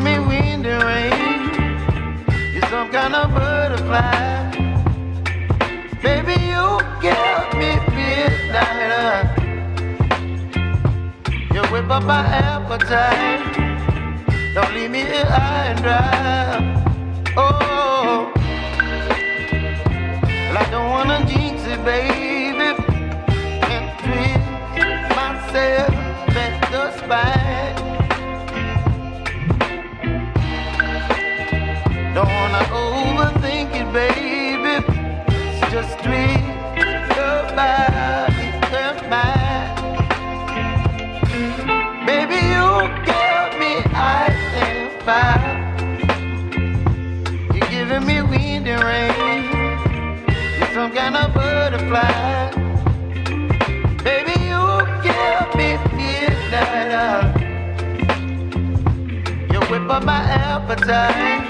giving me wind and rain. You're some kind of butterfly. Baby, you give me midnight. You whip up my appetite. Don't leave me here high and dry. Oh, well, I don't wanna jinx it, baby, and twist myself at the spine. Don't wanna overthink it, baby. It's just twist your body and mine. Baby, you give me ice and fire. You're giving me wind and rain. You're some kind of butterfly. Baby, you give me midnight. You whip up my appetite.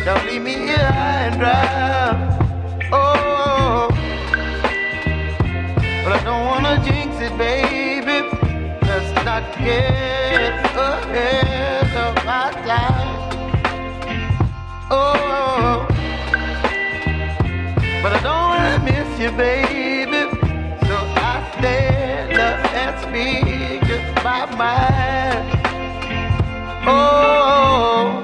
Don't leave me here high and dry. Oh, but I don't wanna jinx it, baby. Let's not get ahead of my time. Oh, but I don't wanna miss you, baby. So I stand up and speak just my mind. Oh.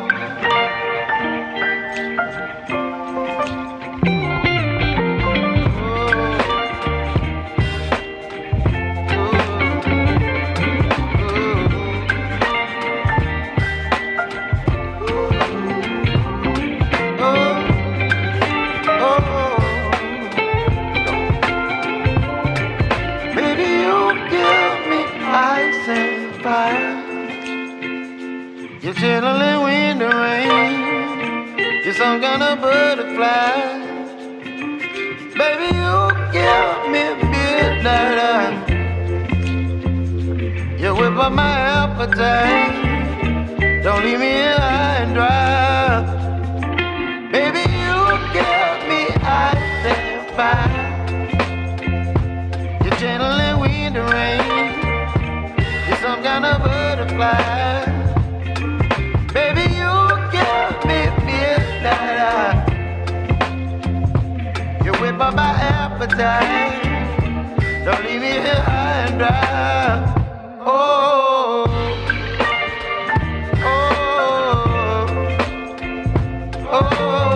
You're chilling wind and rain. You're some kind of butterfly. Baby, you give me midnight. You whip up my appetite. Don't leave me here high and dry. Baby, you give me ice and fire. You're channeling wind and rain. You're some kind of butterfly. Baby, you give me midnight. You whip up my appetite. Don't leave me here high and dry. Oh, oh, oh, oh.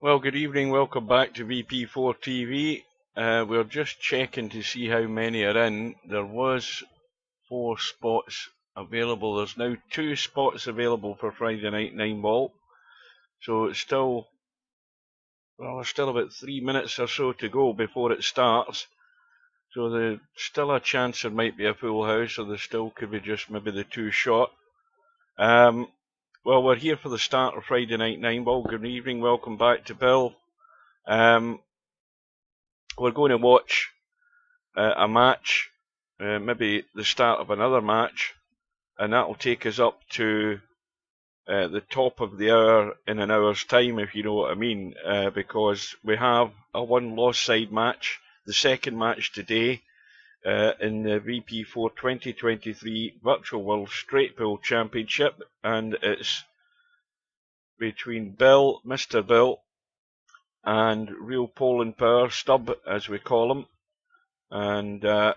Well, good evening, welcome back to VP4TV. We're just checking to see how many are in. There was 4 spots available. There's now 2 spots available for Friday night 9-ball. So it's still, well, there's still about 3 minutes or so to go before it starts. So there's still a chance there might be a full house, or there still could be just maybe the 2 shot. Well, we're here for the start of Friday night 9-ball. Good evening, welcome back to Bill. We're going to watch a match, maybe the start of another match, and that will take us up to the top of the hour in an hour's time, if you know what I mean, because we have a one-loss side match, the second match today, in the VP4 2023 Virtual World Straight Pool Championship, and it's between Bill, Mr.Bill, and REELPOLANDPOWER, Stub as we call him, and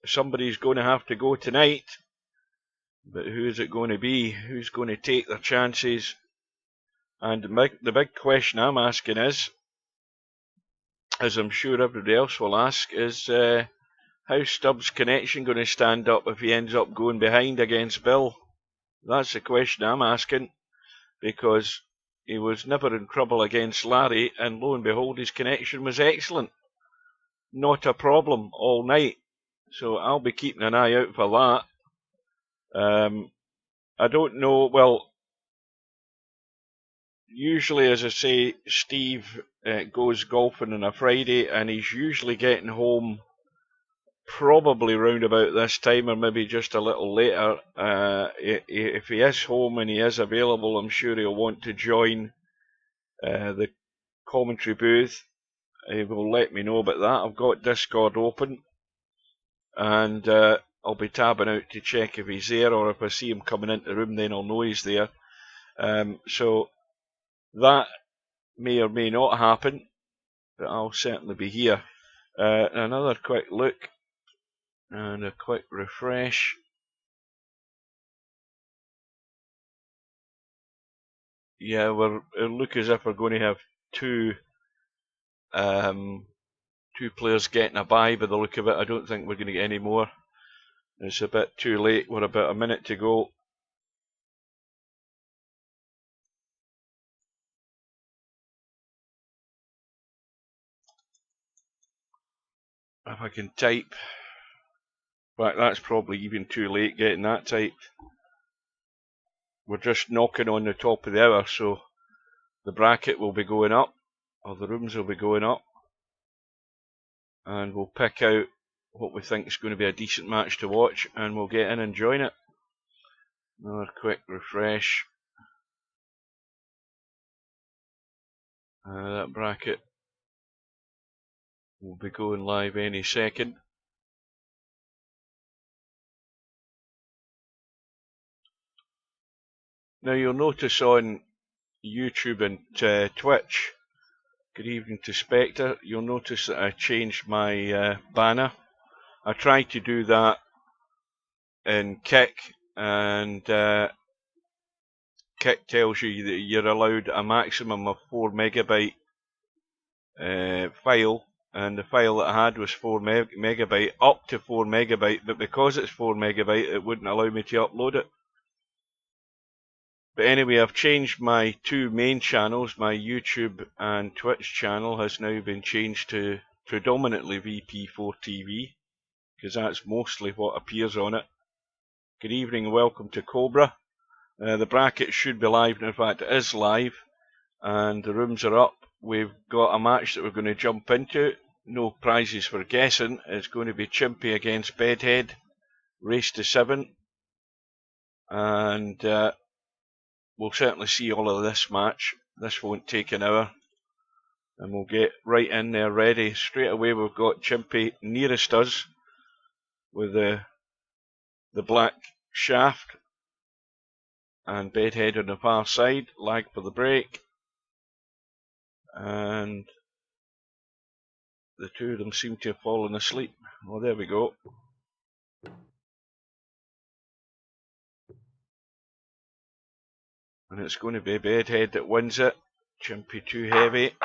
somebody's going to have to go tonight, but who is it going to be? Who's going to take their chances? And the big question I'm asking is, as I'm sure everybody else will ask, is how's Stubbs' connection going to stand up if he ends up going behind against Bill? That's the question I'm asking, because he was never in trouble against Larry, and lo and behold, his connection was excellent. Not a problem all night. So I'll be keeping an eye out for that. I don't know, well, usually, as I say, Steve goes golfing on a Friday, and he's usually getting home probably round about this time, or maybe just a little later. If he is home and he is available, I'm sure he'll want to join the commentary booth. He will let me know about that. I've got Discord open, and I'll be tabbing out to check if he's there, or if I see him coming into the room, then I'll know he's there. So that may or may not happen, but I'll certainly be here. Another quick look and a quick refresh. Yeah, it looks as if we're going to have two players getting a bye by the look of it. I don't think we're going to get any more. It's a bit too late. We're about a minute to go. If I can type. But that's probably even too late getting that typed. We're just knocking on the top of the hour, so the bracket will be going up, or the rooms will be going up, and we'll pick out what we think is going to be a decent match to watch, and we'll get in and join it. Another quick refresh. That bracket will be going live any second. Now you'll notice on YouTube and Twitch, good evening to Spectre, you'll notice that I changed my banner. I tried to do that in Kick, and Kick tells you that you're allowed a maximum of 4 megabyte file, and the file that I had was 4 megabyte, up to 4 megabyte, but because it's 4 megabyte it wouldn't allow me to upload it. But anyway, I've changed my 2 main channels. My YouTube and Twitch channel has now been changed to predominantly VP4TV, because that's mostly what appears on it. Good evening and welcome to Cobra. The bracket should be live, and in fact it is live, and the rooms are up. We've got a match that we're going to jump into. No prizes for guessing. It's going to be Chimpy against Bedhead, race to 7, and we'll certainly see all of this match. This won't take an hour, and we'll get right in there ready. Straight away we've got Chimpy nearest us with the black shaft, and Bedhead on the far side. Lag for the break, and the two of them seem to have fallen asleep. Well, there we go. And it's going to be Bedhead that wins it. Chimpy too heavy.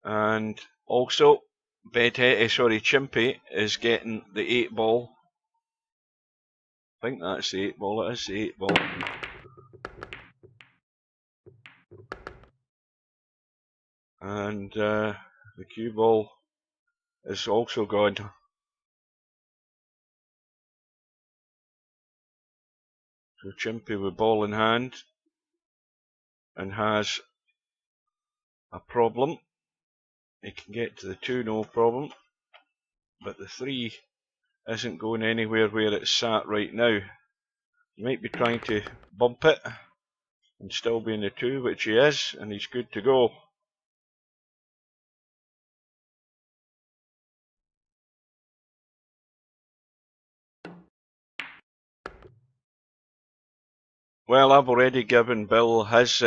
And also, Chimpy is getting the 8 ball. I think that's the 8 ball, it is the 8 ball. And the cue ball is also gone. So Chimpy with ball in hand and has a problem. He can get to the 2, no problem. But the 3 isn't going anywhere where it's sat right now. He might be trying to bump it and still be in the 2, which he is, and he's good to go. Well, I've already given Bill his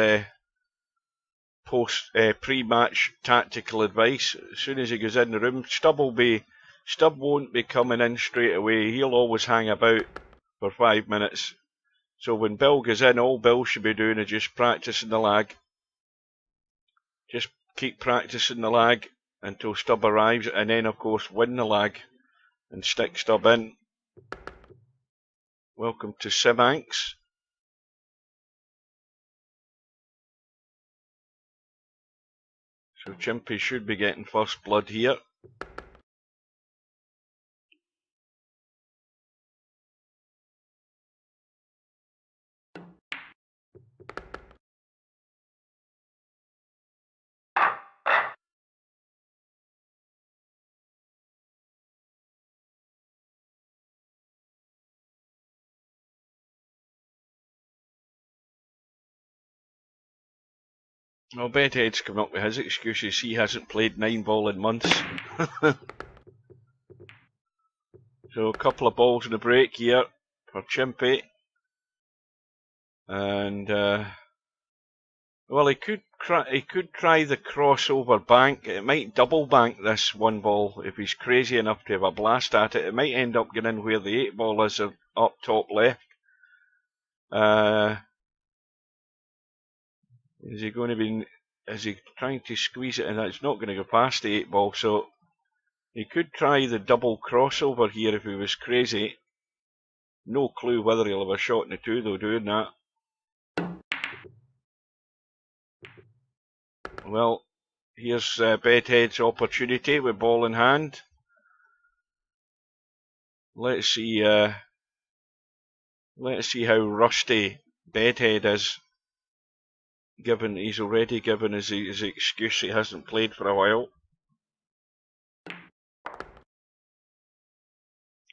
pre-match tactical advice. As soon as he goes in the room, Stubb won't be coming in straight away. He'll always hang about for 5 minutes. So when Bill goes in, all Bill should be doing is just practicing the lag. Just keep practicing the lag until Stubb arrives, and then of course win the lag and stick Stubb in. Welcome to Simanx. So Chimpy should be getting first blood here. Well, Bedhead's come up with his excuses. He hasn't played 9 ball in months. So a couple of balls in the break here for Chimpy. And well, he could try the crossover bank. It might double bank this 1 ball if he's crazy enough to have a blast at it. It might end up getting in where the 8 ball is up top left. Is he trying to squeeze it, and it's not going to go past the 8 ball, so he could try the double crossover here if he was crazy. No clue whether he'll have a shot in the 2 though doing that. Well, here's Bedhead's opportunity with ball in hand. Let's see how rusty Bedhead is. Given he's already given his excuse he hasn't played for a while.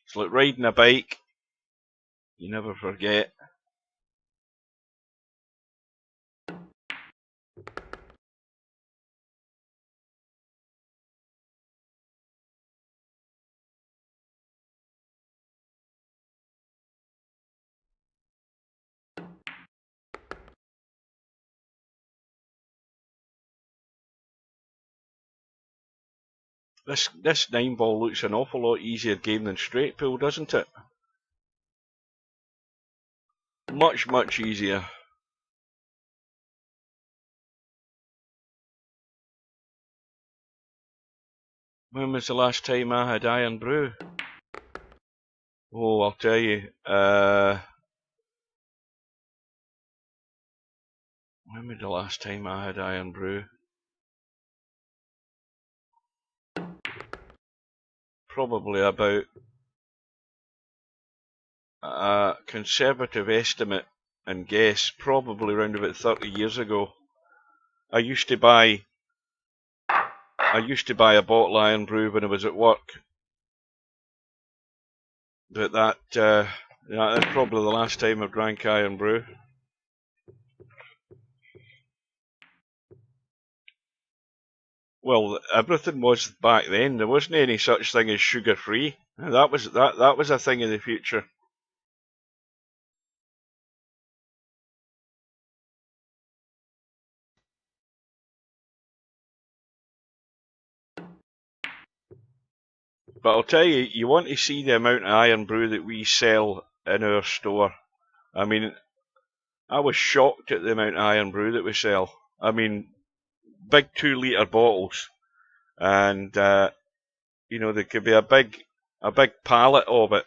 It's like riding a bike. You never forget. This 9 ball looks an awful lot easier game than straight pool, doesn't it? Much, much easier. When was the last time I had Iron Brew? Oh, I'll tell you. When was the last time I had Iron Brew? Probably about a conservative estimate and guess, probably around about 30 years ago. I used to buy a bottle of Iron Brew when I was at work. But that's probably the last time I drank Iron Brew. Well, everything was back then. There wasn't any such thing as sugar-free. That was a thing in the future. But I'll tell you, you want to see the amount of Iron Brew that we sell in our store. I mean, I was shocked at the amount of Iron Brew that we sell. I mean, big 2-litre bottles, and you know, there could be a big pallet of it.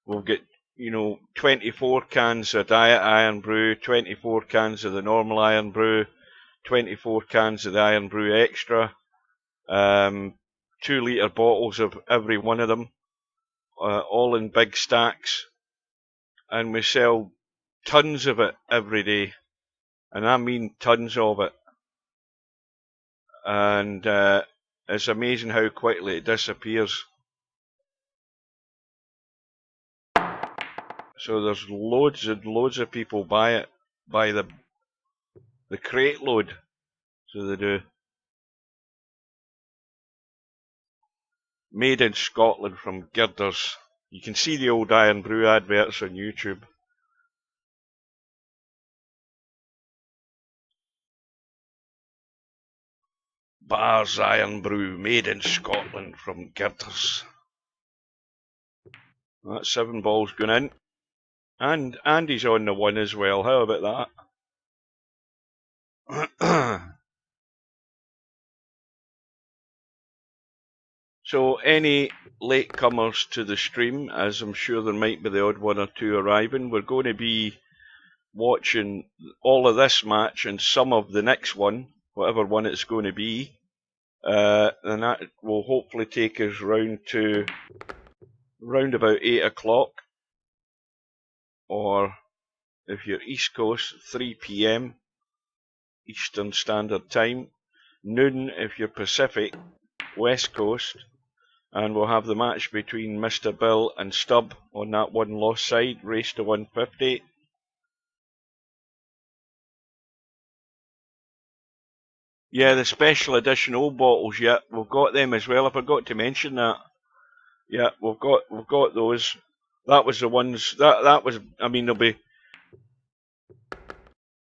We'll get, you know, 24 cans of Diet Iron Brew, 24 cans of the normal Iron Brew, 24 cans of the Iron Brew Extra, 2-litre bottles of every one of them, all in big stacks, and we sell tons of it every day, and I mean tons of it. And it's amazing how quickly it disappears. So there's loads and loads of people buy the crate load. So they do. Made in Scotland from girders. You can see the old Iron Brew adverts on YouTube. Bars Iron Brew, made in Scotland from girders. That's 7 balls going in. And Andy's on the 1 as well. How about that? So any latecomers to the stream, as I'm sure there might be the odd 1 or 2 arriving, we're going to be watching all of this match and some of the next one, whatever one it's going to be, and that will hopefully take us round about 8 o'clock, or if you're East Coast, 3 PM Eastern Standard Time, noon if you're Pacific, West Coast, and we'll have the match between Mr.Bill and Stub on that 1 loss side, race to 150. Yeah, the special edition old bottles, yeah, we've got them as well. I forgot to mention that. Yeah, we've got those. That was the ones that was, I mean, there'll be,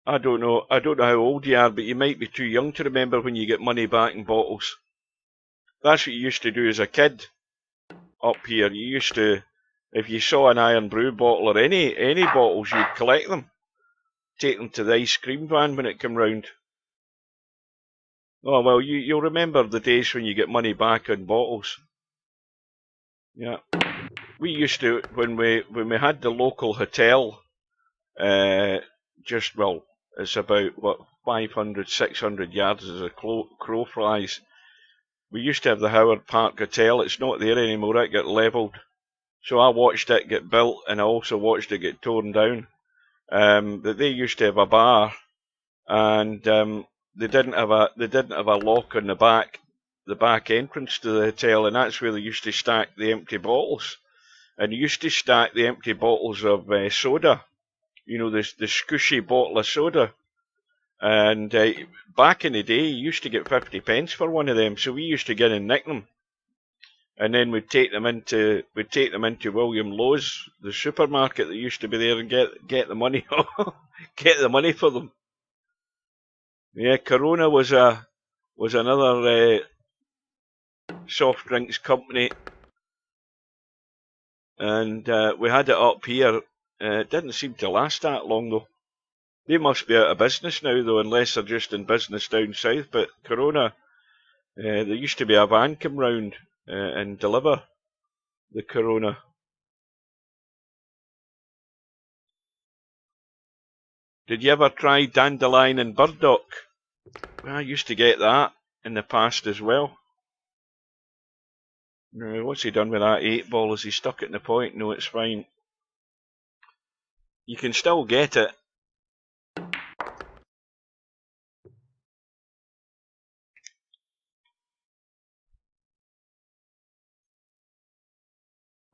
I don't know how old you are, but you might be too young to remember when you get money back in bottles. That's what you used to do as a kid up here. You used to, if you saw an Iron Brew bottle or any bottles, you'd collect them, take them to the ice cream van when it came round. Oh well, you'll remember the days when you get money back on bottles. Yeah, we used to, when we had the local hotel, just, well, it's about what, 500, 600 yards as a crow flies. We used to have the Howard Park Hotel. It's not there anymore. It got levelled. So I watched it get built, and I also watched it get torn down. But they used to have a bar, and they didn't have a lock on the back entrance to the hotel, and that's where they used to stack the empty bottles. And they used to stack the empty bottles of soda. You know, the squishy bottle of soda. And back in the day, you used to get 50 pence for one of them, so we used to get and nick them, and then we'd take them into William Lowe's, the supermarket that used to be there, and get the money, get the money for them. Yeah, Corona was another soft drinks company, and we had it up here. It didn't seem to last that long though. They must be out of business now, though, unless they're just in business down south. But Corona, there used to be a van come round and deliver the Corona. Did you ever try dandelion and burdock? Well, I used to get that in the past as well. No, what's he done with that 8 ball? Has he stuck it in the point? No, it's fine. You can still get it.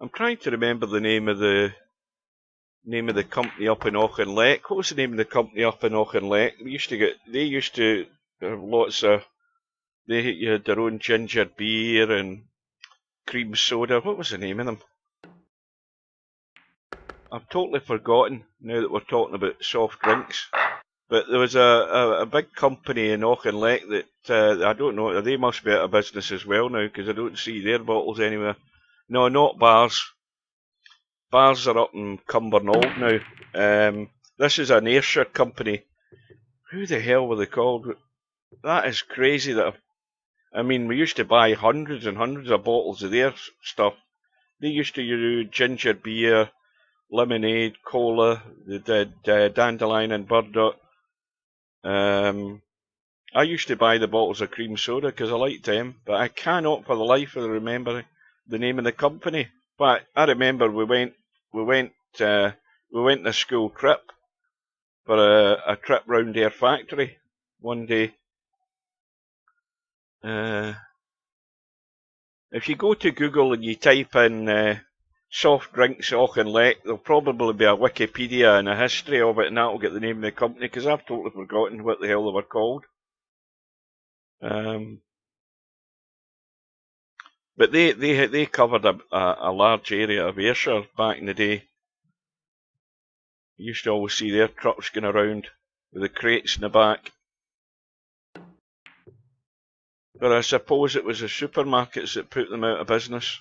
I'm trying to remember the name of the company up in Auchinleck. What was the name of the company up in Auchinleck? They used to have lots of, they had their own ginger beer and cream soda. What was the name of them? I've totally forgotten now that we're talking about soft drinks. But there was a big company in Auchinleck that, I don't know, they must be out of business as well now, because I don't see their bottles anywhere. No, not Bars. Bars are up in Cumbernauld now. This is an Ayrshire company Who the hell were they called? That is crazy. I mean, we used to buy hundreds and hundreds of bottles of their stuff. They used to do ginger beer, lemonade, cola. They did dandelion and burdock. I used to buy the bottles of cream soda because I liked them, but I cannot for the life of me remember the name of the company. But I remember we went on a school trip for a trip round their factory one day. If you go to Google and you type in soft drinks Auchinleck, there'll probably be a Wikipedia and a history of it, and that'll get the name of the company, because I've totally forgotten what the hell they were called. But they covered a large area of Ayrshire back in the day. You used to always see their trucks going around with the crates in the back. But I suppose it was the supermarkets that put them out of business.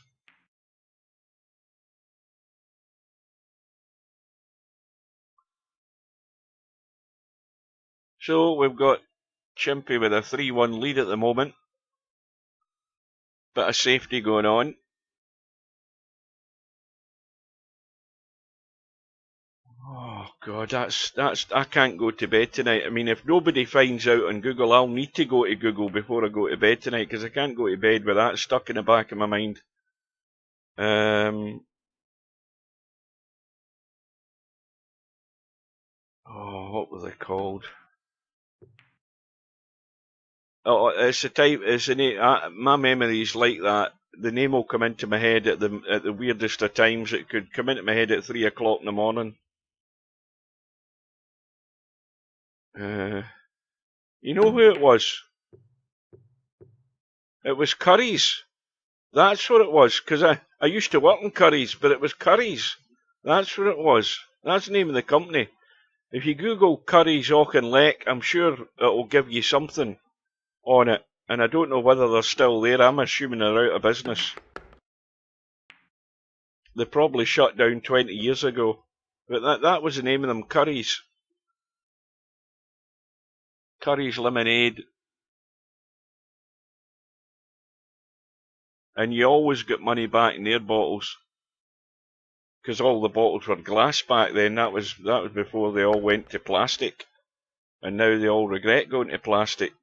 So we've got Chimpy with a 3-1 lead at the moment. Bit of safety going on. Oh God, I can't go to bed tonight. I mean, if nobody finds out on Google, I'll need to go to Google before I go to bed tonight, because I can't go to bed with that stuck in the back of my mind. Oh, what were they called? Oh, it's the type. It's the name. My memory's like that. The name will come into my head at the weirdest of times. It could come into my head at 3 o'clock in the morning. You know who it was? It was Curry's. That's what it was. Because I used to work in Curry's, but it was Curry's. That's what it was. That's the name of the company. If you Google Curry's Auchinleck, I'm sure it'll give you something on it. And I don't know whether they're still there. I'm assuming they're out of business. They probably shut down 20 years ago. But that was the name of them, Curry's. Curry's Lemonade. And you always got money back in their bottles. Because all the bottles were glass back then. That was before they all went to plastic. And now they all regret going to plastic.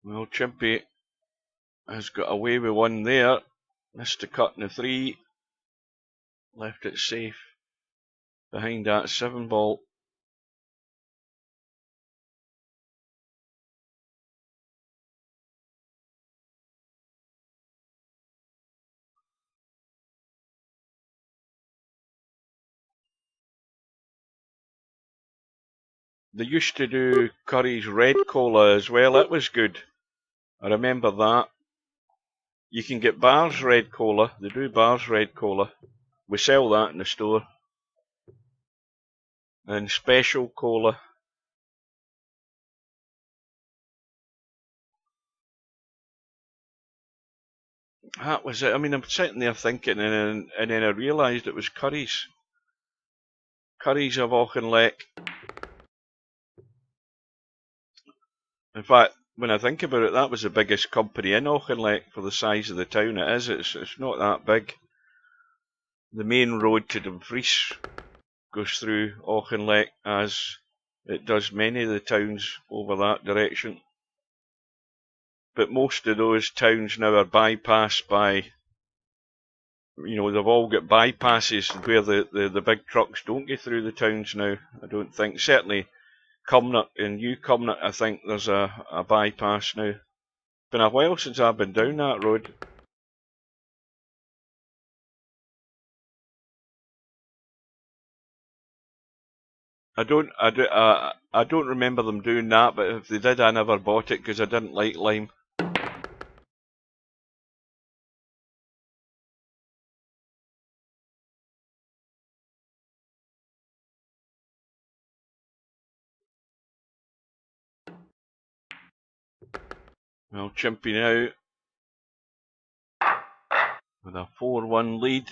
Well, Chimpy has got away with one there. Missed a cut in the 3. Left it safe behind that 7 ball. They used to do Curry's Red Cola as well. It was good. I remember that. You can get Bar's Red Cola. They do Bar's Red Cola. We sell that in the store. And Special Cola. That was it. I mean, I'm sitting there thinking, and then I realised it was Curry's. Curry's of Auchinleck. In fact, when I think about it, that was the biggest company in Auchinleck for the size of the town it is. It's not that big. The main road to Dumfries goes through Auchinleck, as it does many of the towns over that direction. But most of those towns now are bypassed by, you know, they've all got bypasses where the big trucks don't get through the towns now, I don't think. Certainly Cumnock, in New Cumnock, I think there's a bypass now. Been a while since I've been down that road. I don't remember them doing that, but if they did, I never bought it because I didn't like lime. Well, Chimpy now with a 4-1 lead.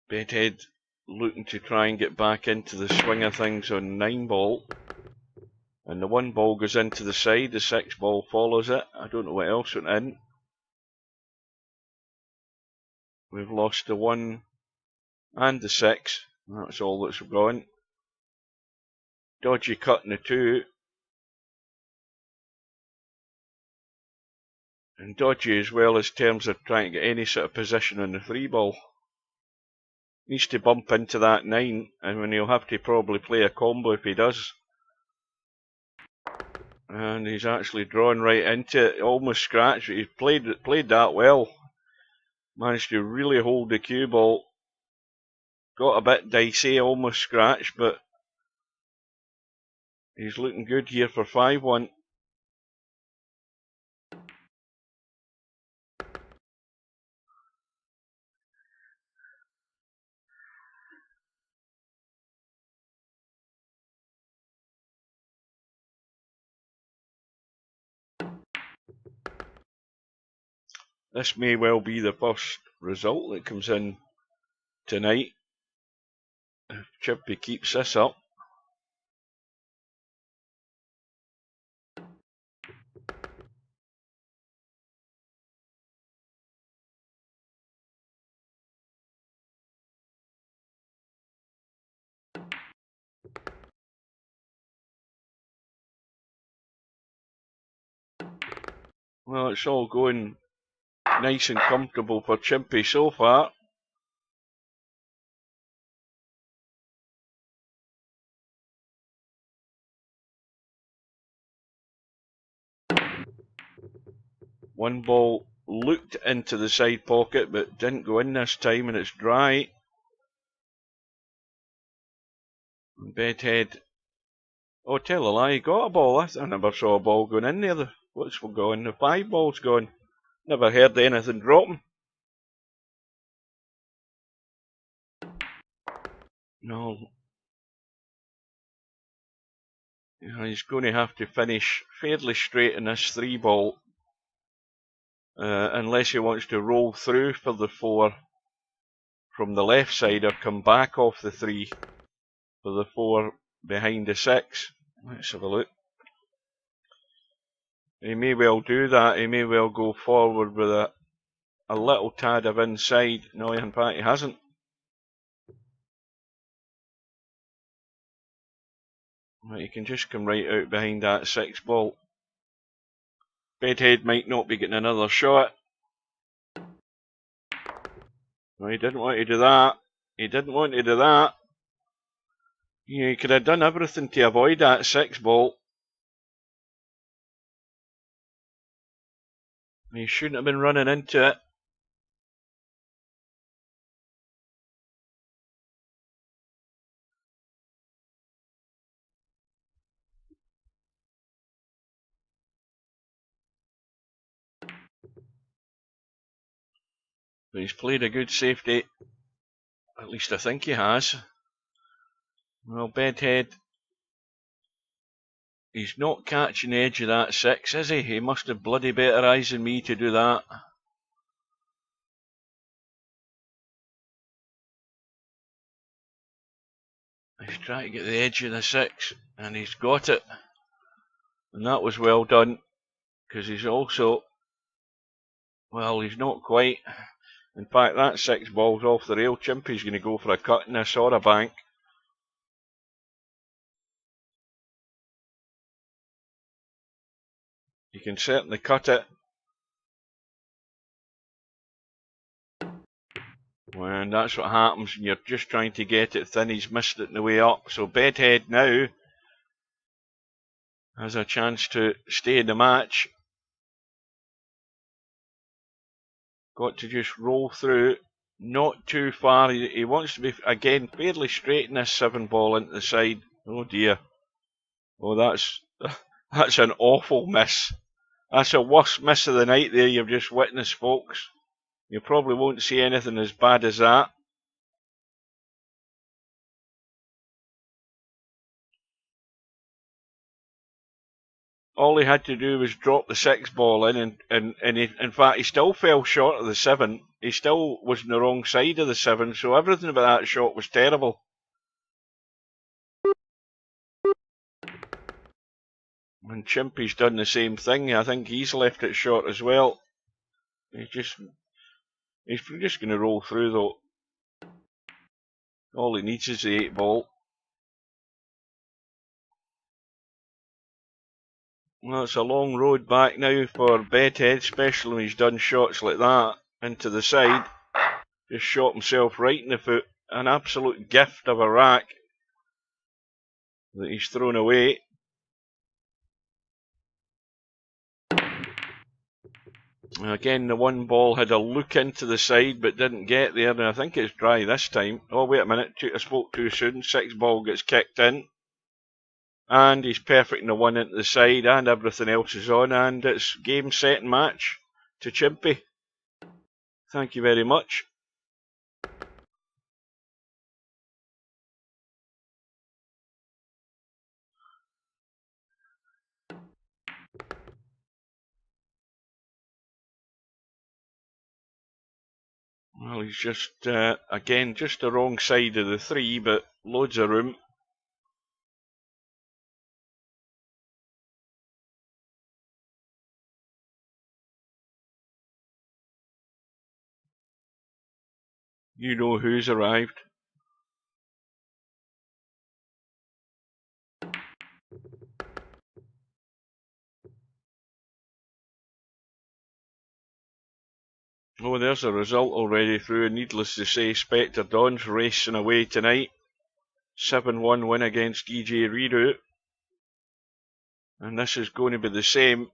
Bedhead looking to try and get back into the swing of things on 9 ball. And the 1 ball goes into the side, the 6 ball follows it. I don't know what else went in. We've lost the 1 and the 6. That's all that's gone. Dodgy cut in the 2. And dodgy as well as terms of trying to get any sort of position on the 3 ball. Needs to bump into that 9, and then he'll have to probably play a combo if he does. And he's actually drawn right into it, almost scratched. He's played that well. Managed to really hold the cue ball. Got a bit dicey, almost scratched, but he's looking good here for 5-1. This may well be the first result that comes in tonight. If Chippy keeps this up. Well, it's all going nice and comfortable for Chimpy so far. One ball looked into the side pocket but didn't go in this time, and it's dry. Bedhead. Oh, tell a lie, he got a ball. I never saw a ball going in there. What's going? The 5 ball's gone. Never heard anything dropping. No. He's going to have to finish fairly straight in this 3 ball. Unless he wants to roll through for the 4 from the left side or come back off the 3 for the 4 behind the 6. Let's have a look. He may well do that. He may well go forward with a little tad of inside. No, in fact, he hasn't. Right, he can just come right out behind that 6 ball. Bedhead might not be getting another shot. No, he didn't want to do that. He didn't want to do that. He could have done everything to avoid that 6 ball. He shouldn't have been running into it. But he's played a good safety. At least I think he has. Well, Bedhead, he's not catching the edge of that 6, is he? He must have bloody better eyes than me to do that. He's trying to get the edge of the 6, and he's got it. And that was well done, because he's also, well, he's not quite. In fact, that 6 ball's off the rail. Chimpy's going to go for a cut in this or a bank. You can certainly cut it. And that's what happens when you're just trying to get it thin. He's missed it on the way up. So Bedhead now has a chance to stay in the match. Got to just roll through. Not too far. He wants to be, again, fairly straight in this 7 ball into the side. Oh dear. Oh, that's an awful miss. That's the worst miss of the night there you've just witnessed, folks. You probably won't see anything as bad as that. All he had to do was drop the 6 ball in, and in fact he still fell short of the 7. He still was on the wrong side of the 7, so everything about that shot was terrible. And Chimpy's done the same thing. I think he's left it short as well. He's just going to roll through though. All he needs is the 8 ball. Well, it's a long road back now for Bedhead, especially when he's done shots like that into the side. Just shot himself right in the foot. An absolute gift of a rack that he's thrown away. Again, the 1 ball had a look into the side but didn't get there, and I think it's dry this time. Oh, wait a minute, I spoke too soon. 6 ball gets kicked in. And he's perfecting the 1 into the side, and everything else is on, and it's game, set, and match to Chimpy. Thank you very much. Well, he's just, again, just the wrong side of the 3, but loads of room. You know who's arrived. Oh, there's a result already through, and needless to say, Spectre Dawn's racing away tonight. 7-1 win against DJ Redo. And this is going to be the same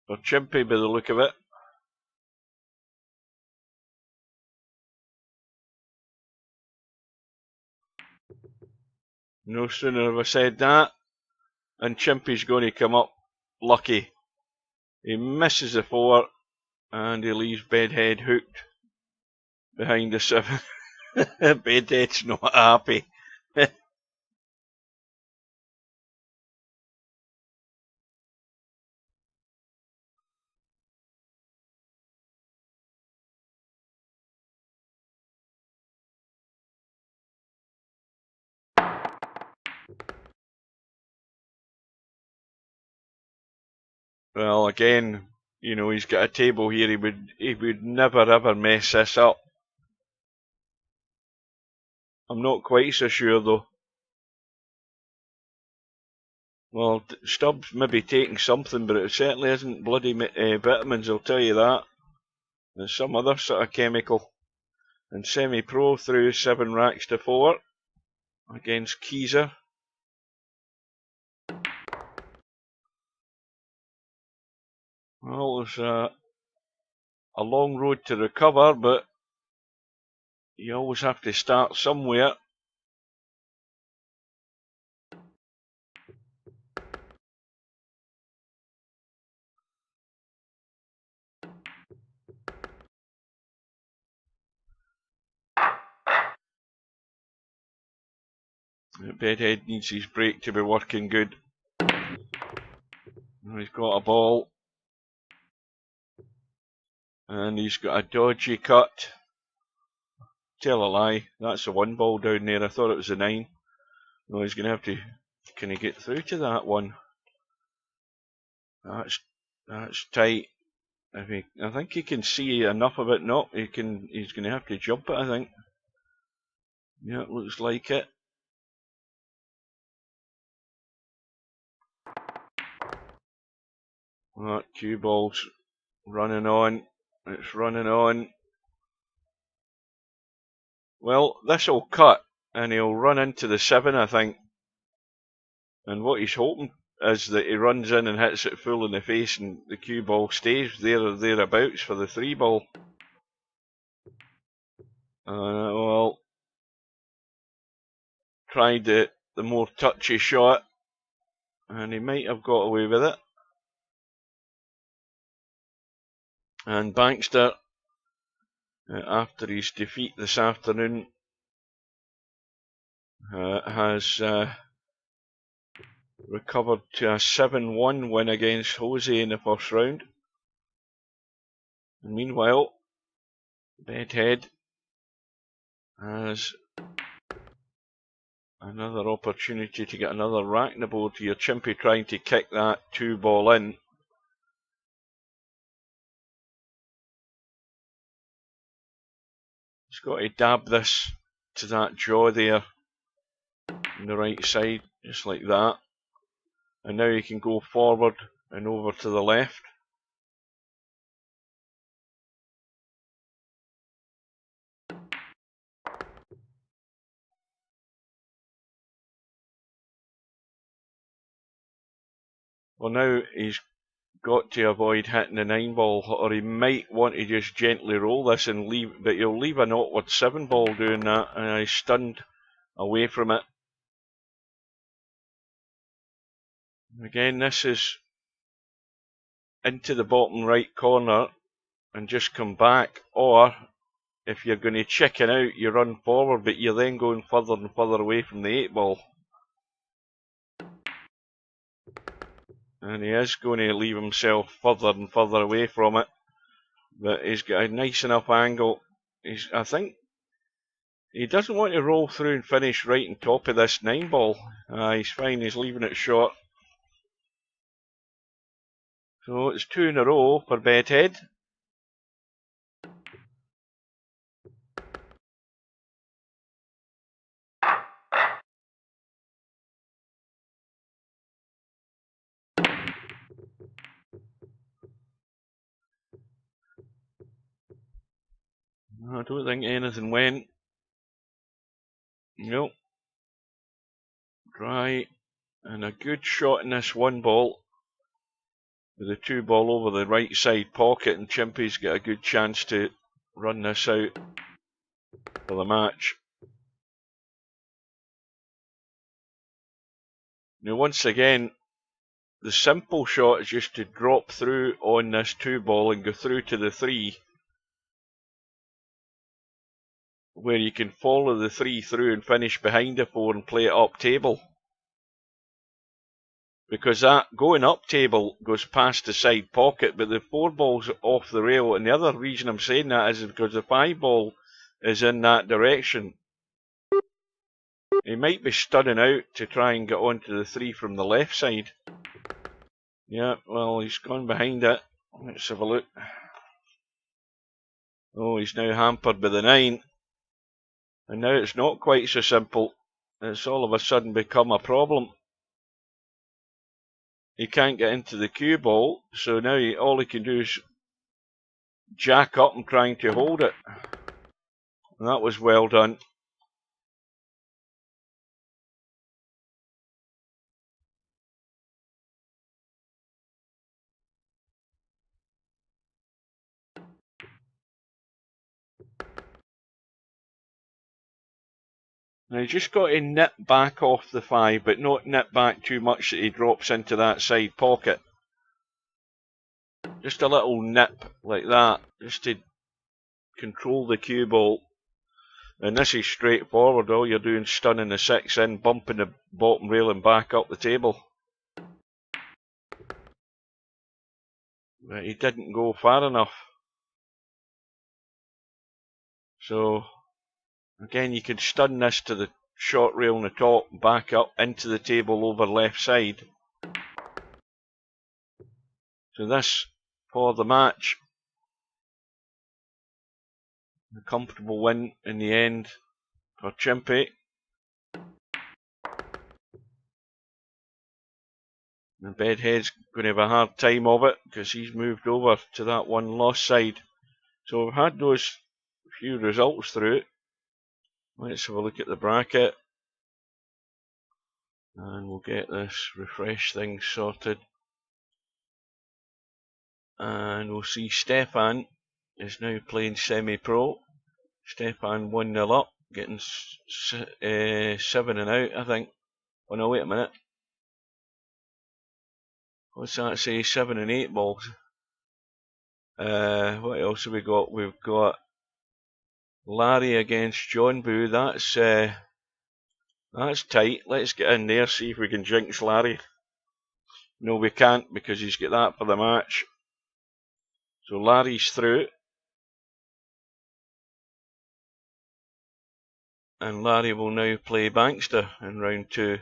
for Chimpy by the look of it. No sooner have I said that, and Chimpy's going to come up lucky. He misses the 4, and he leaves Bedhead hooked behind the 7. Bedhead's not happy. Well, again, you know, he's got a table here. He would never ever mess this up. I'm not quite so sure though. Well, Stubbs maybe taking something, but it certainly isn't bloody vitamins, I'll tell you that. There's some other sort of chemical. And semi-pro through 7 racks to 4 against Keezer. Well, there's a long road to recover, but you always have to start somewhere. Bedhead needs his brake to be working good. He's got a ball. And he's got a dodgy cut. Tell a lie, that's a 1 ball down there. I thought it was a 9. No, he's going to have to... Can he get through to that one? That's tight. I think he can see enough of it. No, he's going to have to jump it, I think. Yeah, it looks like it. That cue ball's running on. It's running on. Well, this'll cut, and he'll run into the 7, I think. And what he's hoping is that he runs in and hits it full in the face, and the cue ball stays there or thereabouts for the 3 ball. Well, tried the more touchy shot, and he might have got away with it. And Bankster, after his defeat this afternoon, has recovered to a 7-1 win against Jose in the first round. And meanwhile, Bedhead has another opportunity to get another rack in the board here. Chimpy trying to kick that 2-ball in. He's got to dab this to that jaw there on the right side, just like that. And now he can go forward and over to the left. Well, now he's got to avoid hitting the 9-ball, or he might want to just gently roll this and leave, but he'll leave an awkward 7-ball doing that, and he's stunned away from it. Again, this is into the bottom right corner and just come back, or if you're going to chicken out, you run forward, but you're then going further and further away from the 8-ball. And he is going to leave himself further and further away from it. But he's got a nice enough angle. I think he doesn't want to roll through and finish right on top of this 9-ball. He's fine, he's leaving it short. So it's 2 in a row for Bedhead. I don't think anything went. Nope. Dry. And a good shot in this 1-ball. With the 2-ball over the right side pocket, and Chimpy's got a good chance to run this out for the match. Now once again, the simple shot is just to drop through on this 2-ball and go through to the 3, where you can follow the 3 through and finish behind the 4 and play it up table. Because that going up table goes past the side pocket, but the 4-ball's off the rail, and the other reason I'm saying that is because the 5-ball is in that direction. He might be stunning out to try and get onto the 3 from the left side. Yeah, well, he's gone behind it. Let's have a look. Oh, he's now hampered by the 9. And now it's not quite so simple. It's all of a sudden become a problem. He can't get into the cue ball, so now all he can do is jack up and trying to hold it. And that was well done. Now he's just got to nip back off the 5, but not nip back too much that he drops into that side pocket. Just a little nip like that, just to control the cue ball. And this is straightforward. All you're doing is stunning the 6 in, bumping the bottom rail and back up the table. But he didn't go far enough. So again, you can stun this to the short rail on the top, back up into the table over left side. So this for the match. A comfortable win in the end for Chimpy. And Bedhead's going to have a hard time of it because he's moved over to that 1 loss side. So we've had those few results through. Let's have a look at the bracket. And we'll get this refresh thing sorted. And we'll see Stefan is now playing semi-pro. Stefan 1-0 up, getting 7 and out, I think. Oh no, wait a minute. What's that say? 7 and 8 balls. What else have we got? We've got Larry against John Boo. That's tight. Let's get in there, see if we can jinx Larry. No, we can't because he's got that for the match. So Larry's through. And Larry will now play Bankster in round 2.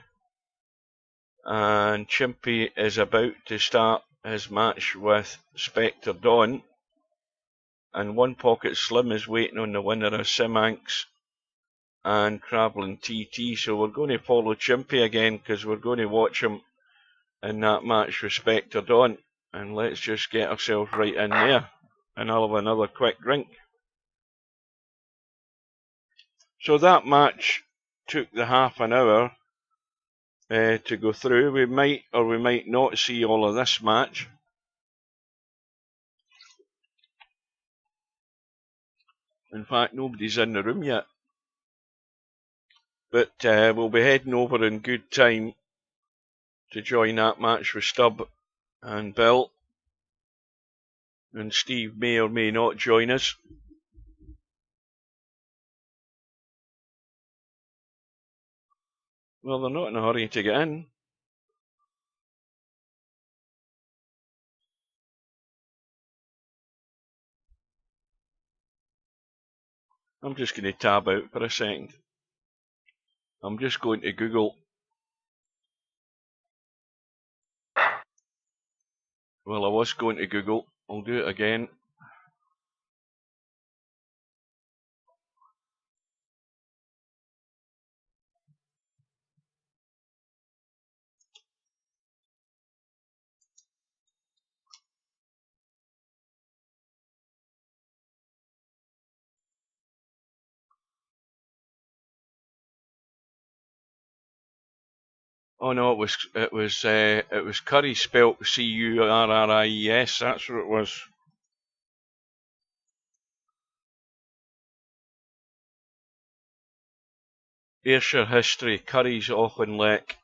And Chimpy is about to start his match with Spectre Dawn. And One Pocket Slim is waiting on the winner of Simanx and Travelling TT. So we're going to follow Chimpy again because we're going to watch him in that match with Spectre Dawn. And let's just get ourselves right in there. And I'll have another quick drink. So that match took the half an hour to go through. We might or we might not see all of this match. In fact, nobody's in the room yet. But we'll be heading over in good time to join that match with Stub and Bill. And Steve may or may not join us. Well, they're not in a hurry to get in. I'm just going to tab out for a second. I'm just going to Google. Well, I was going to Google. I'll do it again. Oh no, it was Curry spelt Curries. That's what it was. Ayrshire history, Curry's Auchinleck.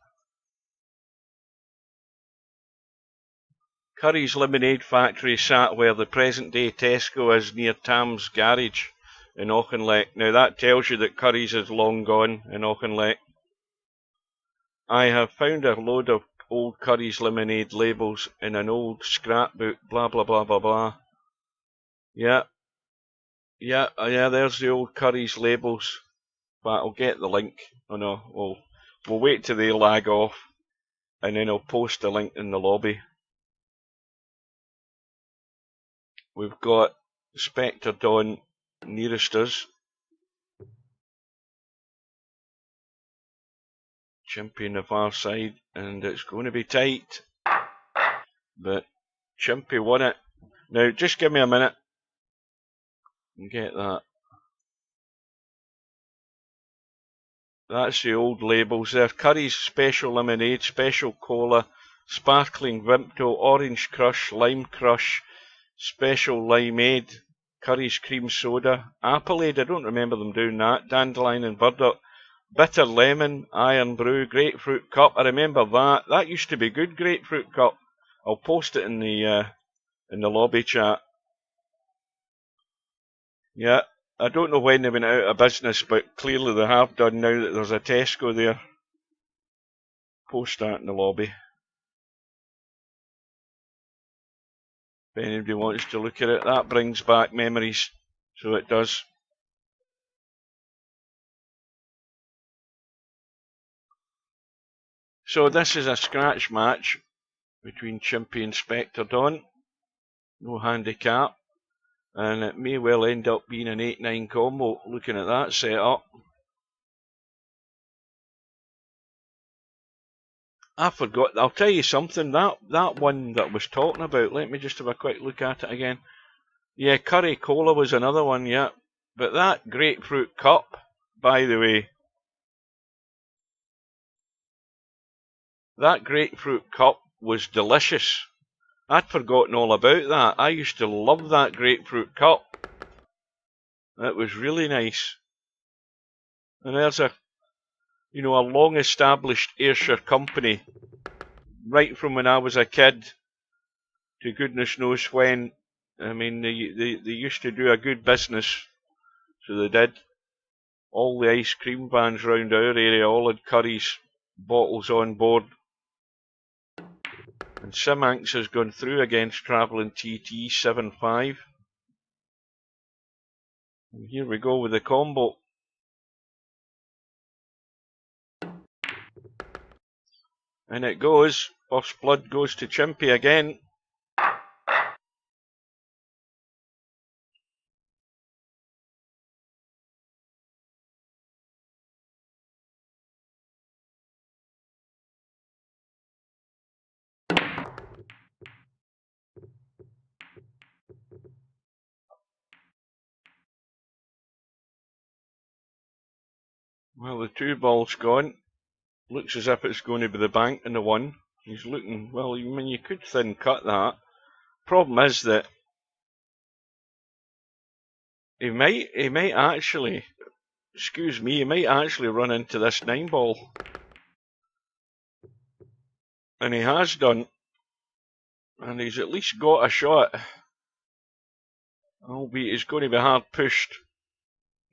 Curry's Lemonade Factory sat where the present-day Tesco is near Tam's Garage in Auchinleck. Now that tells you that Curry's is long gone in Auchinleck. I have found a load of old Curry's Lemonade labels in an old scrapbook, blah blah blah blah blah. Yeah, there's the old Curry's labels. But I'll get the link. Oh no, we'll wait till they lag off, and then I'll post the link in the lobby. We've got Spectre Dawn nearest us. Chimpy on the far side, and it's going to be tight. But Chimpy won it. Now, just give me a minute and get that. That's the old labels there. Curry's Special Lemonade, Special Cola, Sparkling Vimto, Orange Crush, Lime Crush, Special Limeade, Curry's Cream Soda, Appleade, I don't remember them doing that, Dandelion and Burdock, Bitter Lemon, Iron Brew, Grapefruit Cup, I remember that. That used to be good, Grapefruit Cup. I'll post it in the lobby chat. Yeah. I don't know when they went out of business, but clearly they have done now that there's a Tesco there. Post that in the lobby. If anybody wants to look at it, that brings back memories. So it does. So this is a scratch match between Chimpy and Spectre Dawn. No handicap. And it may well end up being an 8-9 combo, looking at that setup. I forgot, I'll tell you something, that one that I was talking about, let me just have a quick look at it again. Yeah, Curry Cola was another one, yeah. But that Grapefruit Cup, by the way, that Grapefruit Cup was delicious. I'd forgotten all about that. I used to love that Grapefruit Cup. It was really nice. And there's a long established Ayrshire company, right from when I was a kid to goodness knows when. I mean, they used to do a good business, so they did. All the ice cream vans round our area all had Curry's bottles on board. And Simanx has gone through against Travelling TT 7-5. And here we go with the combo. And it goes. First blood goes to Chimpy again. Well, the 2 ball's gone. Looks as if it's going to be the bank and the 1. He's looking, well, I mean, you could thin cut that. Problem is that he might actually, excuse me, he might actually run into this 9 ball. And he has done. And he's at least got a shot. Albeit he's going to be hard pushed.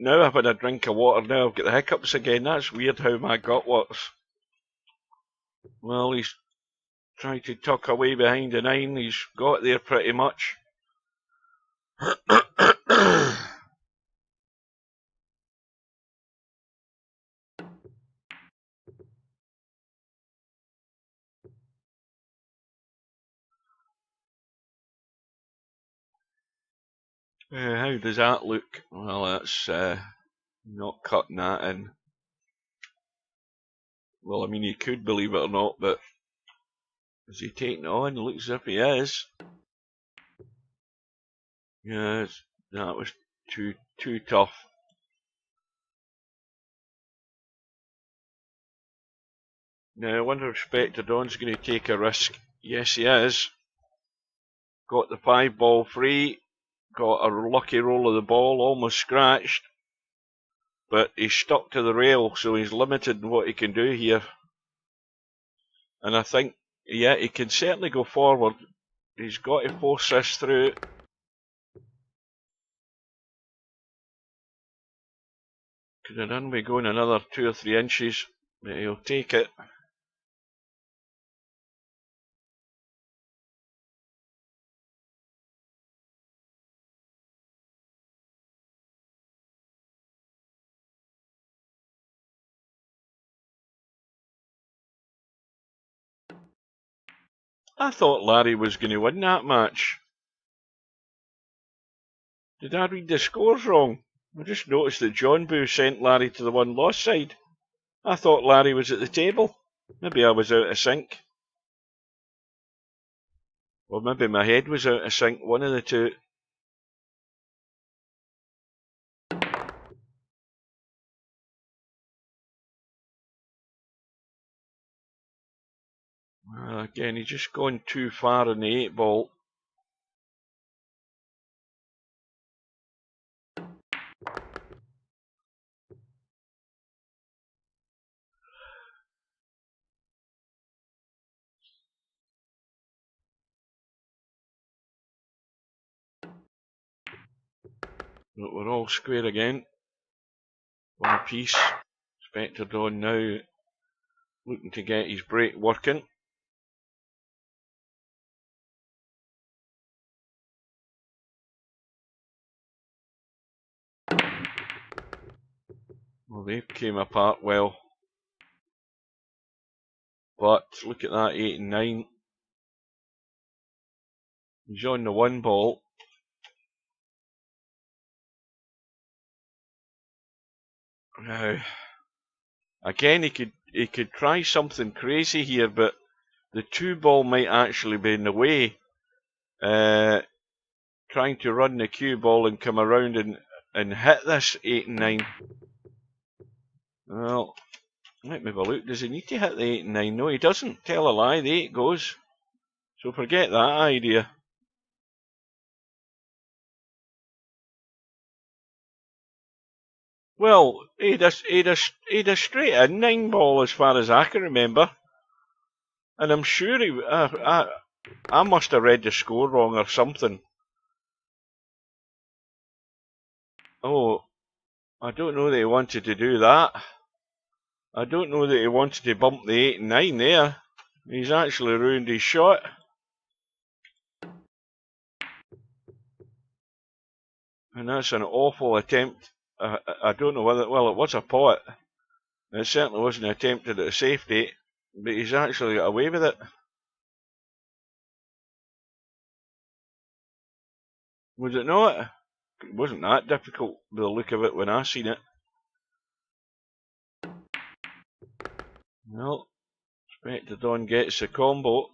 Now I've had a drink of water, now I've got the hiccups again. That's weird how my gut works. Well, he's trying to tuck away behind the 9. He's got there pretty much. How does that look? Well, that's not cutting that in. Well, I mean, you could believe it or not, but is he taking it on? Looks as if he is. Yes, that was too tough. Now, I wonder if Spectre Don's going to take a risk. Yes, he is. Got the 5 ball free. Got a lucky roll of the ball, almost scratched. But he's stuck to the rail, so he's limited in what he can do here. And I think, yeah, he can certainly go forward. He's got to force this through. Could have done by going another 2 or 3 inches, but he'll take it. I thought Larry was going to win that match. Did I read the scores wrong? I just noticed that John Boo sent Larry to the 1-loss side. I thought Larry was at the table. Maybe I was out of sync. Or maybe my head was out of sync, one of the two. Again, he's just gone too far in the 8 ball. But we're all square again. 1 apiece. Spectre Dawn now looking to get his break working. Well, they came apart well. But look at that, 8 and 9. He's on the 1 ball. Now, again, he could try something crazy here, but the 2 ball might actually be in the way. Trying to run the cue ball and come around and hit this 8 and 9. Well, let me have a look. Does he need to hit the 8 and 9? No, he doesn't. Tell a lie, the 8 goes. So forget that idea. Well, he'd a straight in 9 ball as far as I can remember. And I'm sure I must have read the score wrong or something. Oh, I don't know that he wanted to do that. I don't know that he wanted to bump the 8 and 9 there. He's actually ruined his shot. And that's an awful attempt. I don't know whether, well, it was a pot. It certainly wasn't attempted at a safety, but he's actually got away with it. Was it not? It wasn't that difficult by the look of it when I seen it. Well, Spectre Don gets the combo,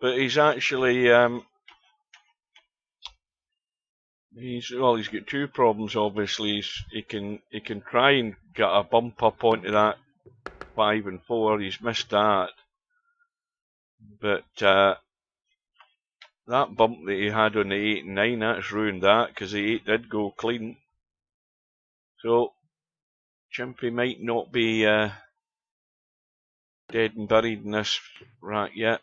but he's actually he's got two problems. Obviously, he can try and get a bump up onto that 5 and 4. He's missed that, but that bump that he had on the 8 and 9, that's ruined that, because the 8 did go clean. So Chimpy might not be dead and buried in this rack yet.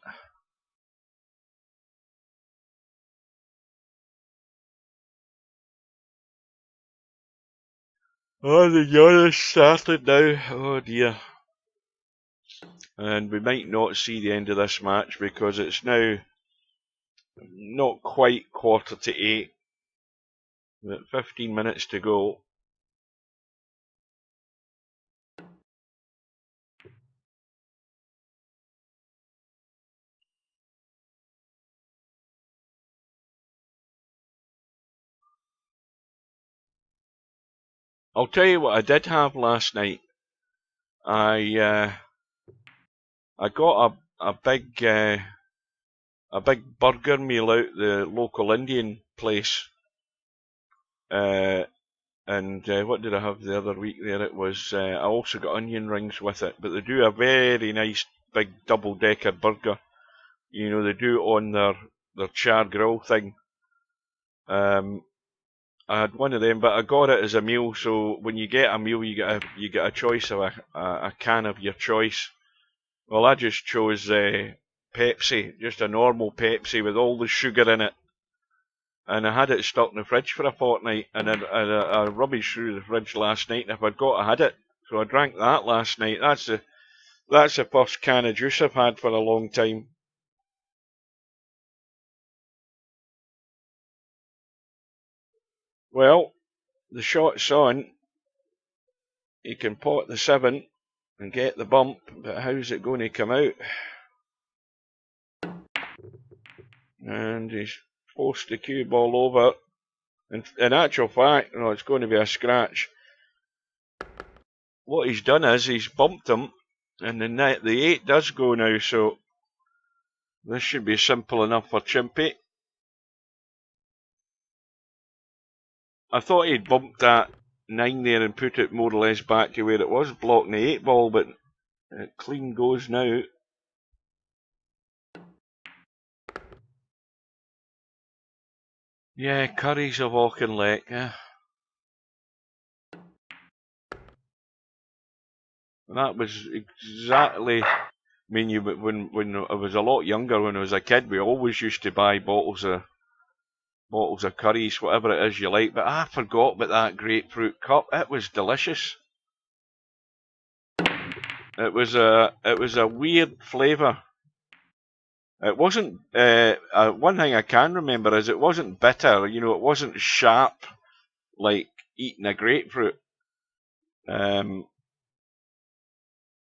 Oh, the yawn started now. Oh dear. And we might not see the end of this match because it's now not quite 7:45. We've got 15 minutes to go. I'll tell you what I did have last night. I got a big burger meal out the local Indian place. And what did I have the other week there? It was, I also got onion rings with it, but they do a very nice big double-decker burger. You know, they do it on their char grill thing. I had one of them, but I got it as a meal, so when you get a meal, you get a choice of a can of your choice. Well, I just chose Pepsi, just a normal Pepsi with all the sugar in it. And I had it stuck in the fridge for a fortnight, and I rummaged through the fridge last night, and if I'd got, I had it. So I drank that last night. That's the first can of juice I've had for a long time. Well, the shot's on. He can pot the 7 and get the bump, but how's it going to come out? And he's forced the cue ball over. In actual fact, no, it's going to be a scratch. What he's done is he's bumped him, and the 8 does go now, so this should be simple enough for Chimpy. I thought he'd bumped that 9 there and put it more or less back to where it was, blocking the 8 ball, but it clean goes now. Yeah, Curry's of Auchinleck, yeah. That was exactly, I mean, when I was a lot younger, when I was a kid, we always used to buy bottles of curries, whatever it is you like, but I forgot about that grapefruit cup. It was delicious. It was a weird flavour. It wasn't, one thing I can remember is it wasn't bitter, you know, it wasn't sharp like eating a grapefruit. But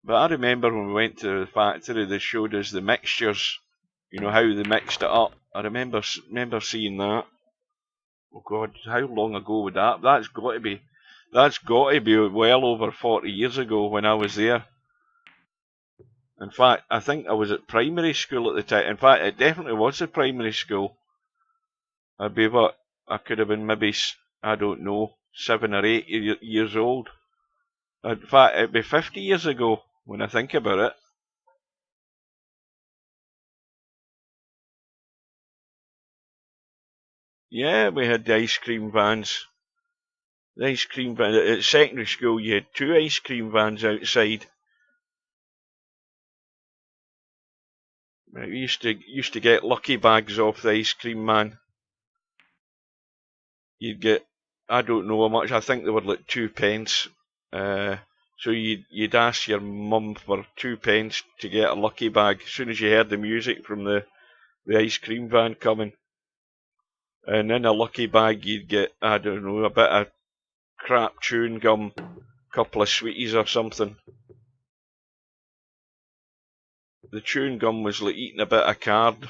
I remember when we went to the factory, they showed us the mixtures, you know, how they mixed it up. I remember seeing that. Oh God, how long ago would that? That's got to be well over 40 years ago when I was there. In fact, I think I was at primary school at the time. In fact, it definitely was a primary school. I could have been maybe, I don't know, 7 or 8 years old. In fact, it'd be 50 years ago when I think about it. Yeah, we had the ice cream vans. The ice cream van at secondary school, you had 2 ice cream vans outside. We used to get lucky bags off the ice cream man. You'd get, I don't know how much, I think they were like 2 pence. So you'd ask your mum for 2 pence to get a lucky bag as soon as you heard the music from the ice cream van coming. and in a lucky bag you'd get, I don't know, a bit of crap chewing gum, a couple of sweeties or something. The chewing gum was like eating a bit of card.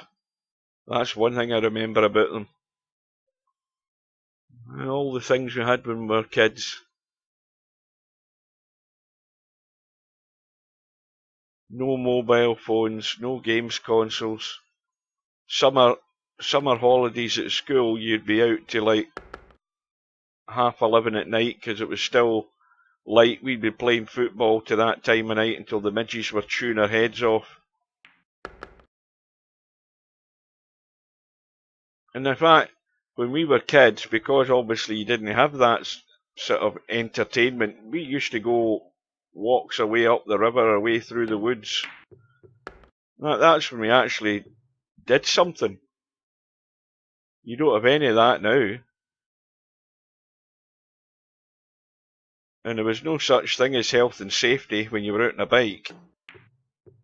That's one thing I remember about them. And all the things we had when we were kids. No mobile phones, no games consoles. Summer holidays at school, you'd be out till like 11:30 at night because it was still light. We'd be playing football to that time of night until the midges were chewing our heads off. And in fact, when we were kids, because obviously you didn't have that sort of entertainment, we used to go walks away up the river, away through the woods. That's when we actually did something. You don't have any of that now. And there was no such thing as health and safety when you were out on a bike.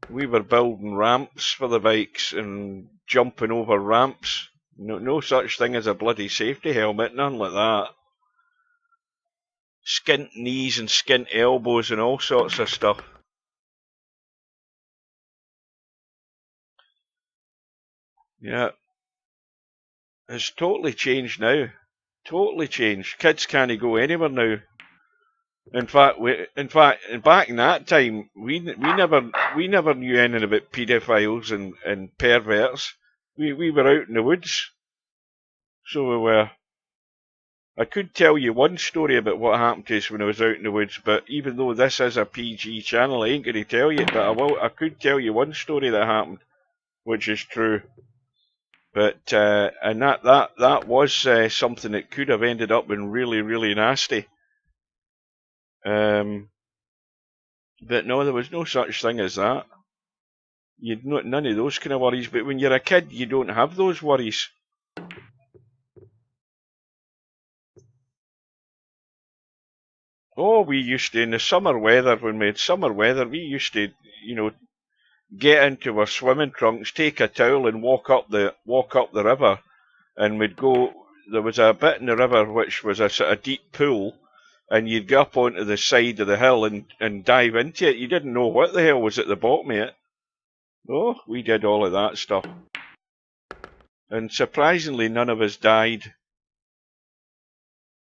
We were building ramps for the bikes and jumping over ramps. No such thing as a bloody safety helmet, none like that. Skint knees and skint elbows and all sorts of stuff. Yeah. It's totally changed now. Totally changed. Kids can't go anywhere now. In fact, back in that time, we never knew anything about paedophiles and perverts. We were out in the woods, so we were. I could tell you one story about what happened to us when I was out in the woods, but even though this is a PG channel, I ain't going to tell you. But I could tell you one story that happened, which is true. But and that was something that could have ended up being really, really nasty. But no, there was no such thing as that. You'd none of those kind of worries. But when you're a kid, you don't have those worries. Oh, we used to, in the summer weather, when we had summer weather, we used to, get into our swimming trunks, take a towel and walk up the river, and we'd go. There was a bit in the river which was a sort of deep pool, and you'd go up onto the side of the hill and dive into it. You didn't know what the hell was at the bottom of it. Oh, we did all of that stuff. And surprisingly, none of us died.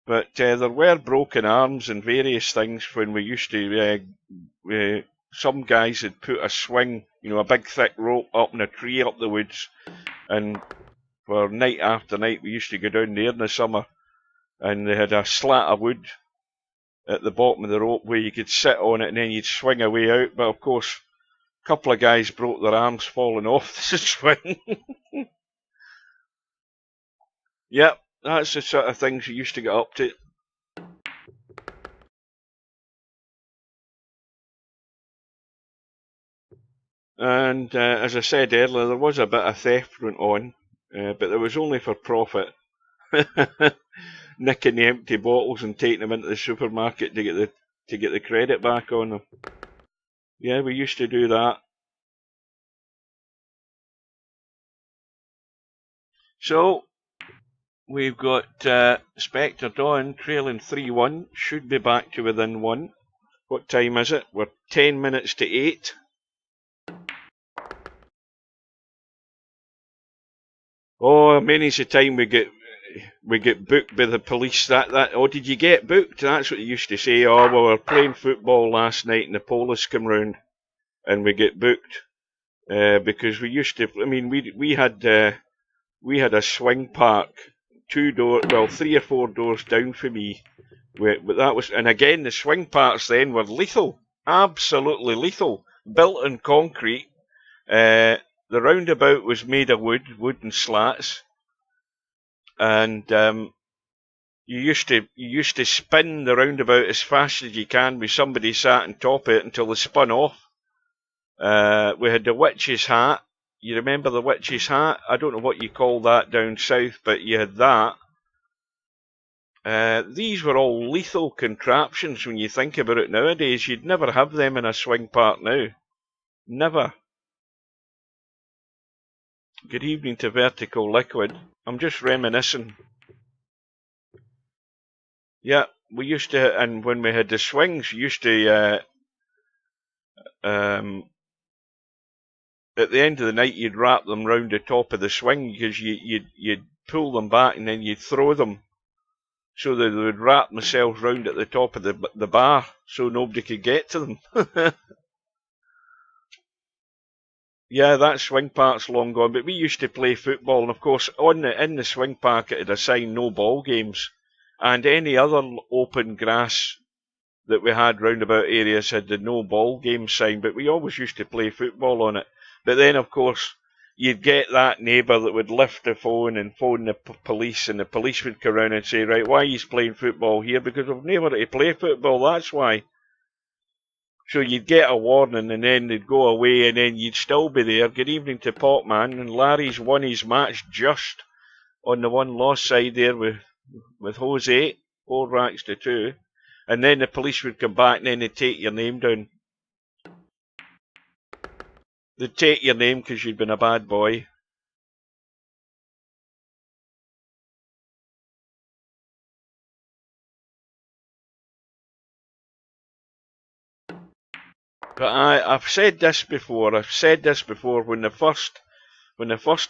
But there were broken arms and various things when we used to. Some guys had put a swing, a big thick rope up in a tree up the woods, and for night after night we used to go down there in the summer, and they had a slat of wood at the bottom of the rope where you could sit on it and then you'd swing away out. But of course, a couple of guys broke their arms falling off the swing. Yep. That's the sort of things you used to get up to. And as I said earlier, there was a bit of theft went on, but it was only for profit. Nicking the empty bottles and taking them into the supermarket to get the credit back on them. Yeah, we used to do that. So we've got Spectre Dawn trailing 3-1, should be back to within 1. What time is it? We're 10 minutes to 8. Oh, many's the time we get booked by the police. Oh, did you get booked? That's what you used to say. Oh, well, we were playing football last night and the police come round and we get booked. Because we used to, we had a swing park 3 or 4 doors down from me. But that was, and again, the swing parks then were lethal, absolutely lethal, built in concrete. The roundabout was made of wooden slats, and you used to spin the roundabout as fast as you can with somebody sat on top of it until they spun off. We had the witch's hat. You remember the witch's hat? I don't know what you call that down south, but you had that. These were all lethal contraptions when you think about it nowadays. You'd never have them in a swing park now. Never. Good evening to Vertical Liquid. I'm just reminiscing. Yeah, we used to, and when we had the swings, you used to, at the end of the night, you'd wrap them round the top of the swing because you'd pull them back and then you'd throw them so that they would wrap themselves round at the top of the bar so nobody could get to them. Yeah, that swing park's long gone, but we used to play football, and of course, in the swing park, it had assigned no ball games, and any other open grass that we had round about areas had the no ball game sign, but we always used to play football on it. But then, of course, you'd get that neighbour that would lift the phone and phone the police, and the police would come around and say, right, why are you playing football here? Because we've nowhere to play football, that's why. So you'd get a warning and then they'd go away and then you'd still be there. Good evening to Popman, and Larry's won his match just on the one loss side there with Jose, 4 racks to 2. And then the police would come back and then they'd take your name down. They'd take your name because you'd been a bad boy. But I've said this before. When the first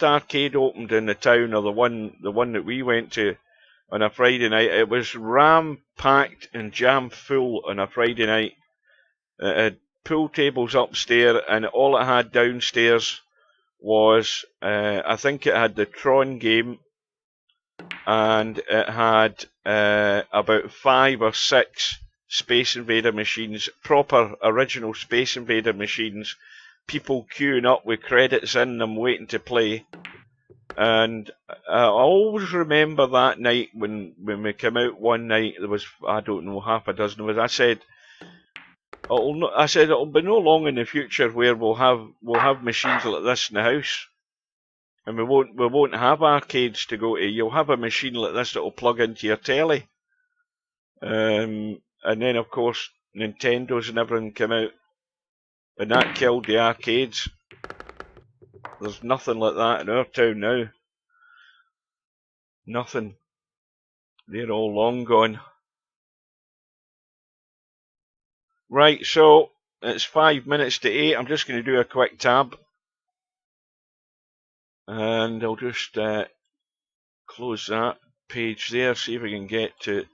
arcade opened in the town, or the one that we went to on a Friday night, it was ram-packed and jam-full on a Friday night. It had pool tables upstairs, and all it had downstairs was, I think it had the Tron game, and it had about 5 or 6 Space Invader machines, proper original Space Invader machines, people queuing up with credits in them waiting to play. And I always remember that night when we came out one night, there was, I don't know, half a dozen of us. I said it'll be no long in the future where we'll have machines like this in the house, and we won't have arcades to go to. You'll have a machine like this that'll plug into your telly. And then, of course, Nintendos and everything came out, and that killed the arcades. There's nothing like that in our town now. Nothing. They're all long gone. Right, so it's 5 minutes to 8. I'm just going to do a quick tab. And I'll just close that page there, see if we can get to...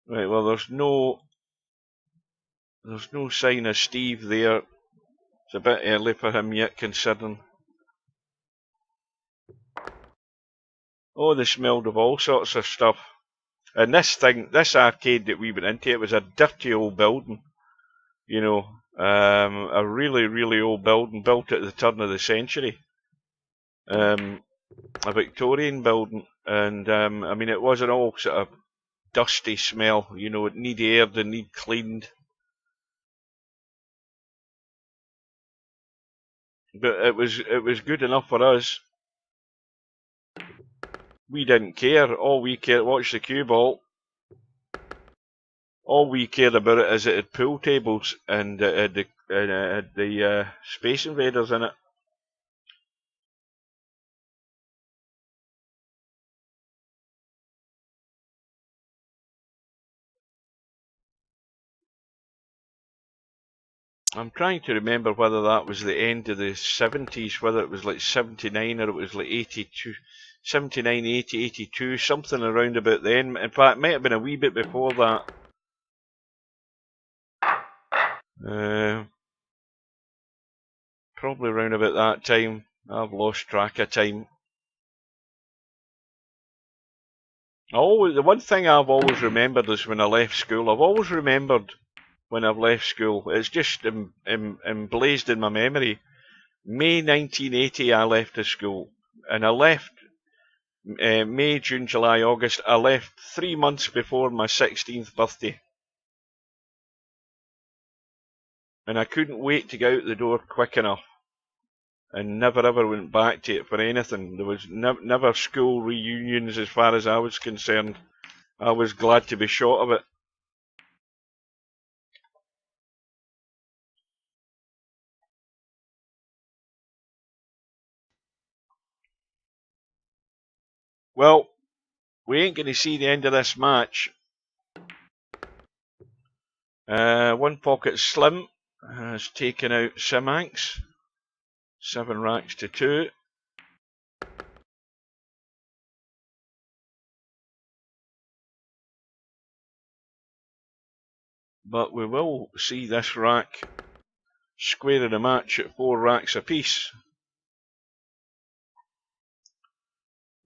Right, well, there's no sign of Steve there. It's a bit early for him yet, considering. Oh, they smelled of all sorts of stuff. And this arcade that we went into, it was a dirty old building. You know, a really, really old building, built at the turn of the century. A Victorian building. And, I mean, it wasn't all sort of dusty smell, you know, it need aired and need cleaned. But it was good enough for us. We didn't care. All we cared, watch the cue ball. All we cared about it is it had pool tables and it had the Space Invaders in it. I'm trying to remember whether that was the end of the 70s, whether it was like 79 or it was like 82, 79, 80, 82, something around about then. In fact, it might have been a wee bit before that. Probably around about that time. I've lost track of time. The one thing I've always remembered is when I left school. I've always remembered when I've left school. It's just emblazed in my memory. May 1980 I left the school. And I left May, June, July, August. I left 3 months before my 16th birthday. And I couldn't wait to get out the door quick enough. And never ever went back to it for anything. There was never school reunions as far as I was concerned. I was glad to be short of it. Well, we ain't going to see the end of this match. One Pocket Slim has taken out Simanx. 7 racks to 2. But we will see this rack squaring a match at 4 racks apiece.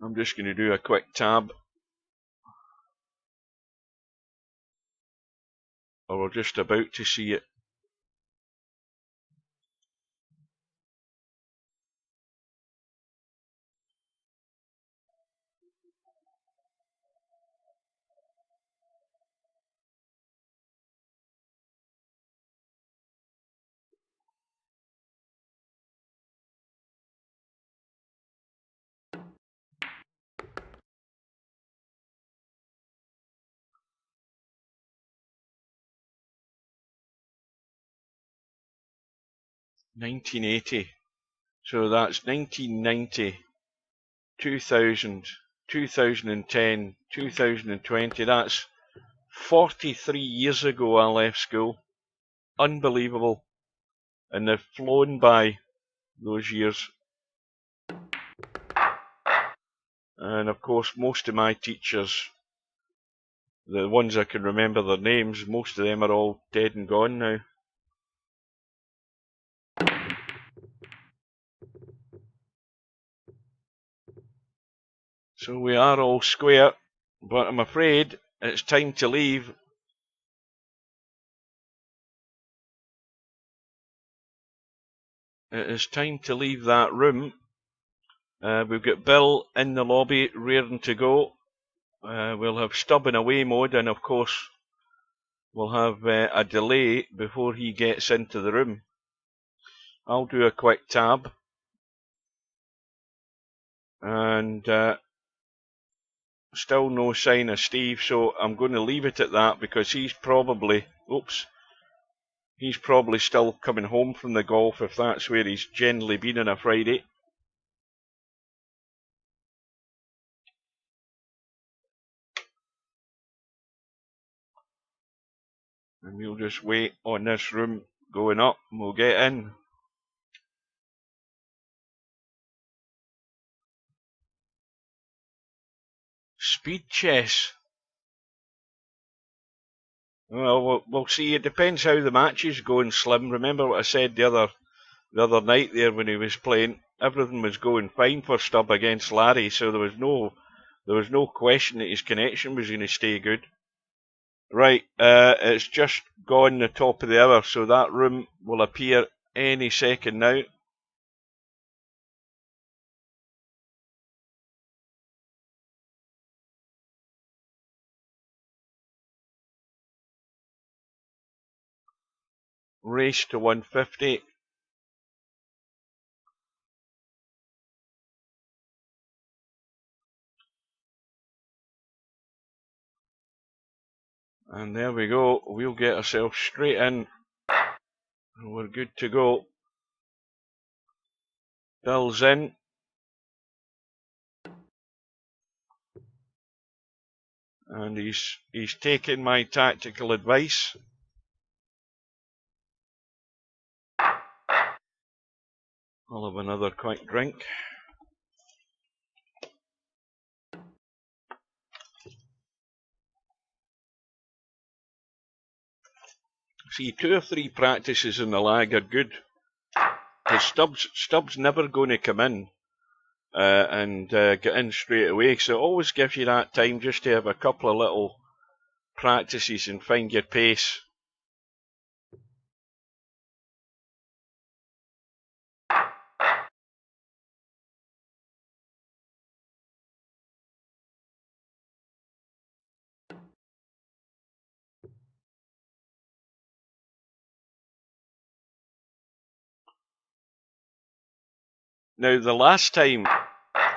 I'm just going to do a quick tab. Or we're just about to see it. $19.80. So that's 1990, 2000, 2010, 2020. That's 43 years ago I left school. Unbelievable. And they've flown by those years. And of course, most of my teachers, the ones I can remember their names, most of them are all dead and gone now. So we are all square, but I'm afraid it's time to leave. It is time to leave that room. We've got Bill in the lobby, raring to go. We'll have Stub in away mode, and of course we'll have a delay before he gets into the room. I'll do a quick tab. And still no sign of Steve, so I'm going to leave it at that because he's probably, he's probably still coming home from the golf if that's where he's generally been on a Friday. And we'll just wait on this room going up and we'll get in. Speed chess. Well, we'll see. It depends how the match is going, Slim. Remember what I said the other night there when he was playing. Everything was going fine for Stub against Larry, so there was no question that his connection was going to stay good. Right, it's just gone the top of the hour, so that room will appear any second now. Race to 150. And there we go. We'll get ourselves straight in. We're good to go. Bill's in. And he's taking my tactical advice. I'll have another quick drink. See, 2 or 3 practices in the lag are good. Because Stubbs never going to come in and get in straight away. So it always gives you that time just to have a couple of little practices and find your pace. Now, the last time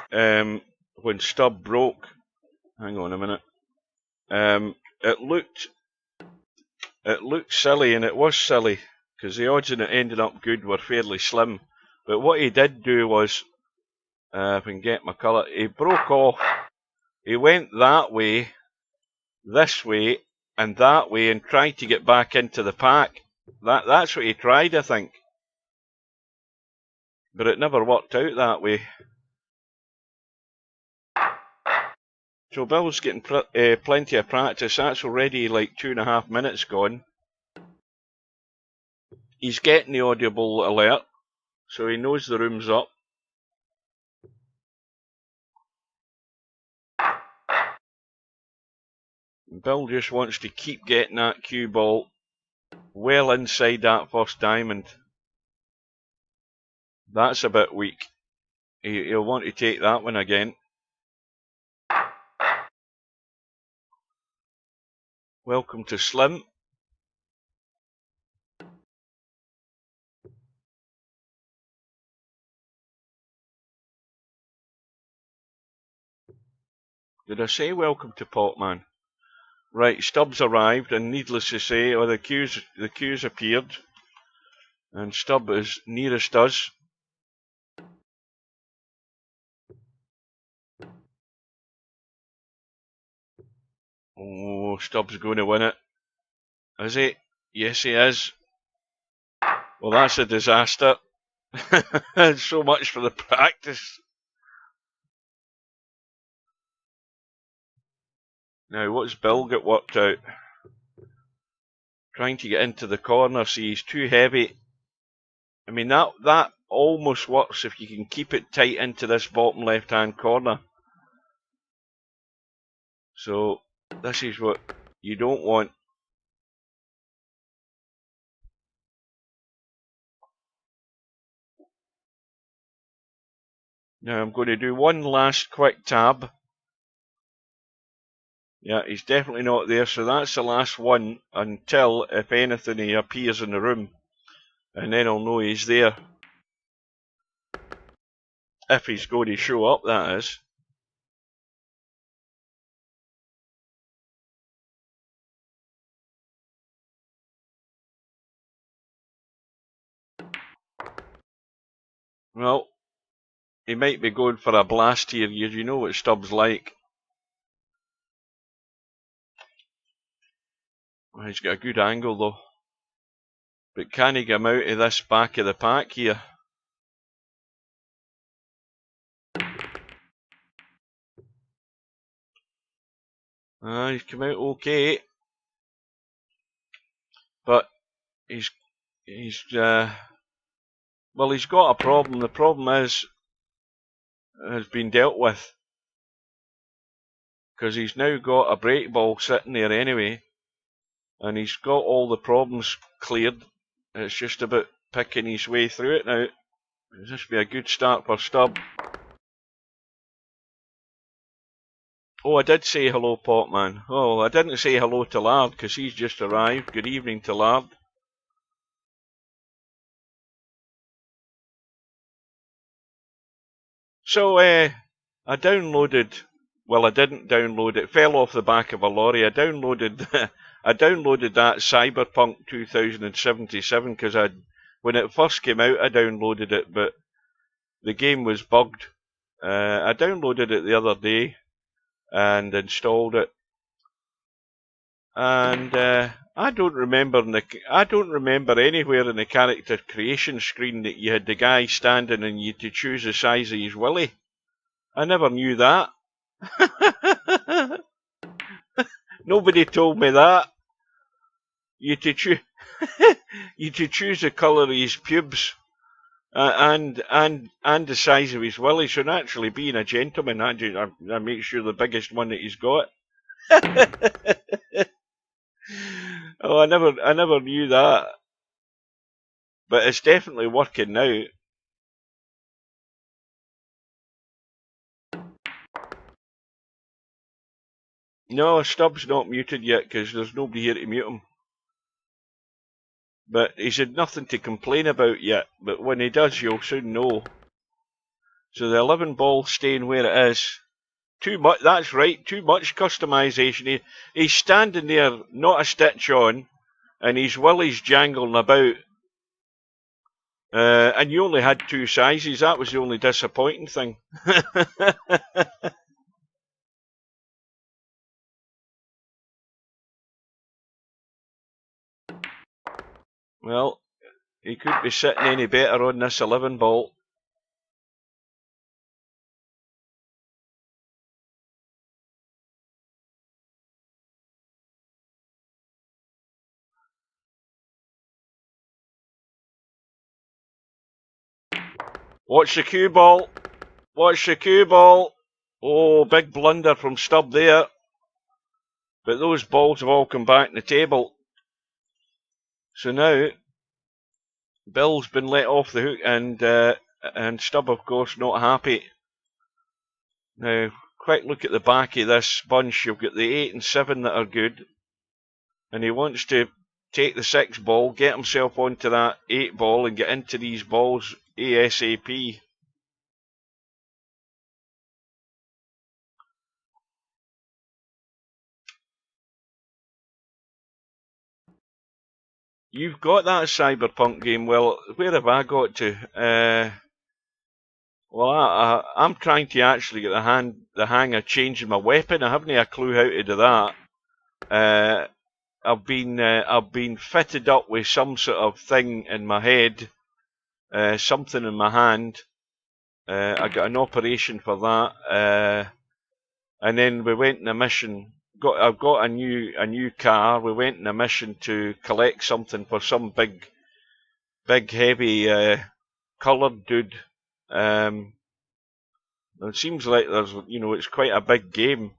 when Stubb broke, hang on a minute, it looked silly, and it was silly, because the odds in it ended up good were fairly slim. But what he did do was, if I can get my colour, he broke off He went that way, this way, and that way, and tried to get back into the pack. That's what he tried, I think. But it never worked out that way. So Bill's getting plenty of practice. That's already like 2.5 minutes gone. He's getting the audible alert, so he knows the room's up. Bill just wants to keep getting that cue ball well inside that first diamond. That's a bit weak. He'll want to take that one again. Welcome to Slim. Did I say welcome to Potman? Right, Stubbs arrived, and needless to say, the cues appeared, and Stubb is nearest us. Oh, Stubbs going to win it. Is he? Yes, he is. Well, that's a disaster. So much for the practice. Now, what's Bill got worked out? Trying to get into the corner, see he's too heavy. I mean, that almost works if you can keep it tight into this bottom left-hand corner. So, this is what you don't want. Now, I'm going to do one last quick tab. Yeah, he's definitely not there, so that's the last one until, if anything, he appears in the room. And then I'll know he's there. If he's going to show up, that is. Well, he might be going for a blast here. You know what Stubbs like. He's got a good angle though. But can he get him out of this back of the pack here? He's come out okay. But he's well, he's got a problem. The problem has been dealt with. Because he's now got a break ball sitting there anyway. And he's got all the problems cleared. It's just about picking his way through it now. This would be a good start for Stubb. Oh, I did say hello, Potman. Oh, I didn't say hello to Lard because he's just arrived. Good evening to Lard. So, I downloaded. Well, I didn't download it. It fell off the back of a lorry. I downloaded that Cyberpunk 2077 because when it first came out, I downloaded it, but the game was bugged. I downloaded it the other day and installed it, and I don't remember anywhere in the character creation screen that you had the guy standing and you had to choose the size of his willy. I never knew that. Nobody told me that. You to choose the colour of his pubes and the size of his willy. So naturally, being a gentleman, I make sure the biggest one that he's got. Oh, I never knew that, but it's definitely working now. No, Stubbs not muted yet because there's nobody here to mute him. But he's had nothing to complain about yet. But when he does, you'll soon know. So the 11 ball staying where it is. Too much. That's right. Too much customization. He's standing there, not a stitch on, and his willy's jangling about. And you only had 2 sizes. That was the only disappointing thing. Well, he could be sitting any better on this 11 ball. Watch the cue ball. Watch the cue ball. Oh, big blunder from Stubb there. But those balls have all come back on the table. So now, Bill's been let off the hook, and Stubb, of course, not happy. Now, quick look at the back of this bunch. You've got the 8 and 7 that are good. And he wants to take the 6 ball, get himself onto that 8 ball, and get into these balls ASAP. You've got that Cyberpunk game. Well, where have I got to? Well, I'm trying to actually get the hang of changing my weapon. I haven't a clue how to do that. I've been fitted up with some sort of thing in my head, something in my hand. I got an operation for that, and then we went on a mission. I've got a new car. We went on a mission to collect something for some big heavy coloured dude. It seems like there's, it's quite a big game.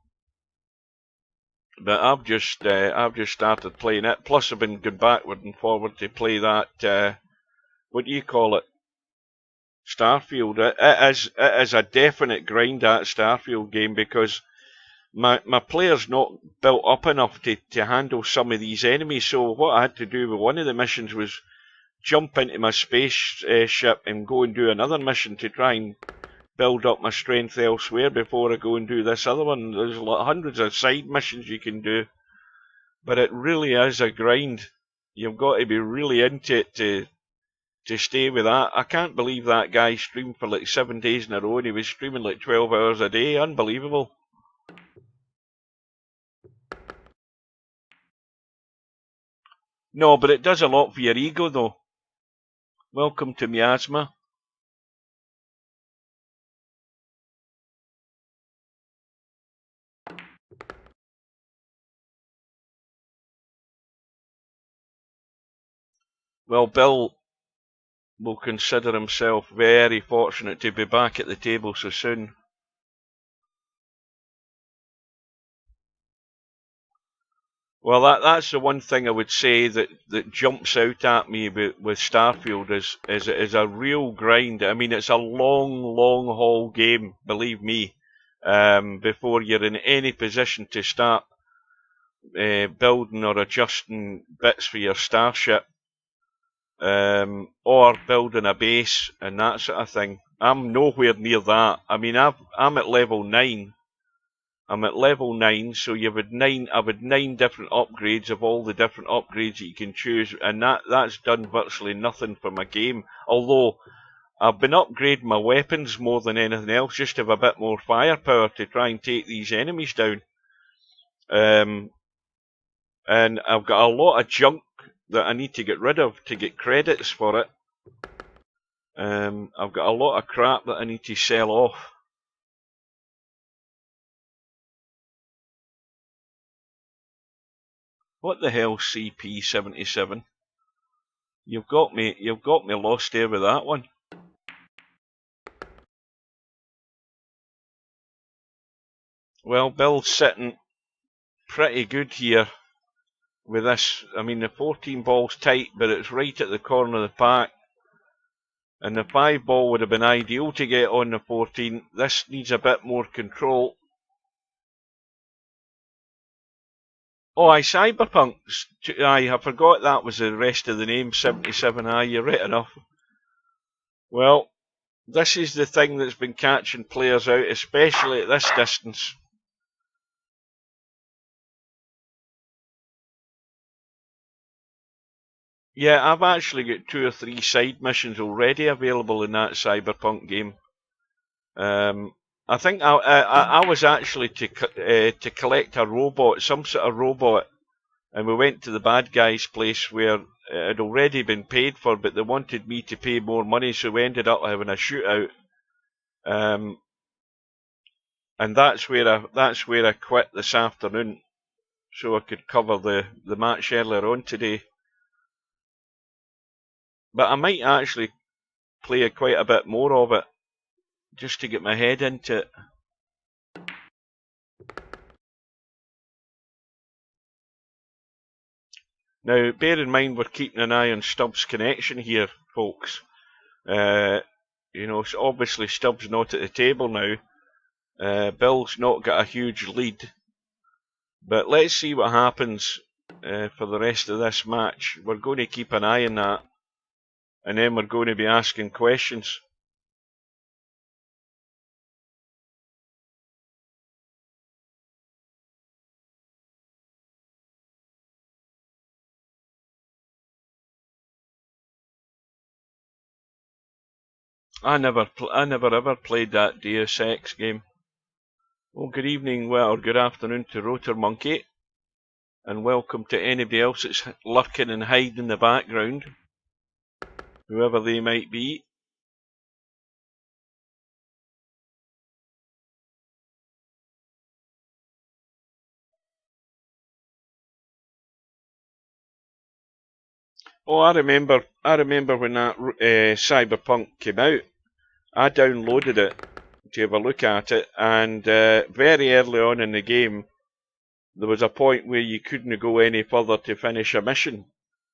But I've just started playing it. Plus, I've been going backward and forward to play that. What do you call it? Starfield. It is a definite grind, that Starfield game, because my player's not built up enough to handle some of these enemies. So what I had to do with one of the missions was jump into my spaceship and go and do another mission to try and build up my strength elsewhere before I go and do this other one. There's hundreds of side missions you can do, but it really is a grind. You've got to be really into it to stay with that. I can't believe that guy streamed for like 7 days in a row, and he was streaming like 12 hours a day. Unbelievable. No, but it does a lot for your ego, though. Welcome to Miasma. Well, Bill will consider himself very fortunate to be back at the table so soon. Well, that's the one thing I would say that jumps out at me with Starfield is a real grind. I mean, it's a long haul game, believe me, before you're in any position to start building or adjusting bits for your starship, or building a base and that sort of thing. I'm nowhere near that. I mean, I'm at level 9. I'm at level 9, so I've had 9 different upgrades of all the different upgrades that you can choose, and that's done virtually nothing for my game. Although I've been upgrading my weapons more than anything else, just to have a bit more firepower to try and take these enemies down. And I've got a lot of junk that I need to get rid of to get credits for it. I've got a lot of crap that I need to sell off. What the hell, CP77? You've got me lost there with that one. Well, Bill's sitting pretty good here with this. I mean, the 14 ball's tight, but it's right at the corner of the pack. And the 5 ball would have been ideal to get on the 14. This needs a bit more control. Oh, aye, Cyberpunk. Aye, I forgot that was the rest of the name, 77. Aye, you're right enough. Well, this is the thing that's been catching players out, especially at this distance. Yeah, I've actually got 2 or 3 side missions already available in that Cyberpunk game. I think I was actually to collect a robot, some sort of robot, and we went to the bad guy's place where had already been paid for, but they wanted me to pay more money, so we ended up having a shootout. And that's where I quit this afternoon, so I could cover the match earlier on today. But I might actually play quite a bit more of it, just to get my head into it. Now, bear in mind we're keeping an eye on Stubbs' connection here, folks. You know, so obviously Stubbs not at the table now. Bill's not got a huge lead. But let's see what happens for the rest of this match. We're going to keep an eye on that. And then we're going to be asking questions. I never ever played that Deus Ex game. Well, good evening, well, or good afternoon to Rotor Monkey, and welcome to anybody else that's lurking and hiding in the background, whoever they might be. Oh, I remember when that Cyberpunk came out. I downloaded it to have a look at it, and very early on in the game, there was a point where you couldn't go any further to finish a mission,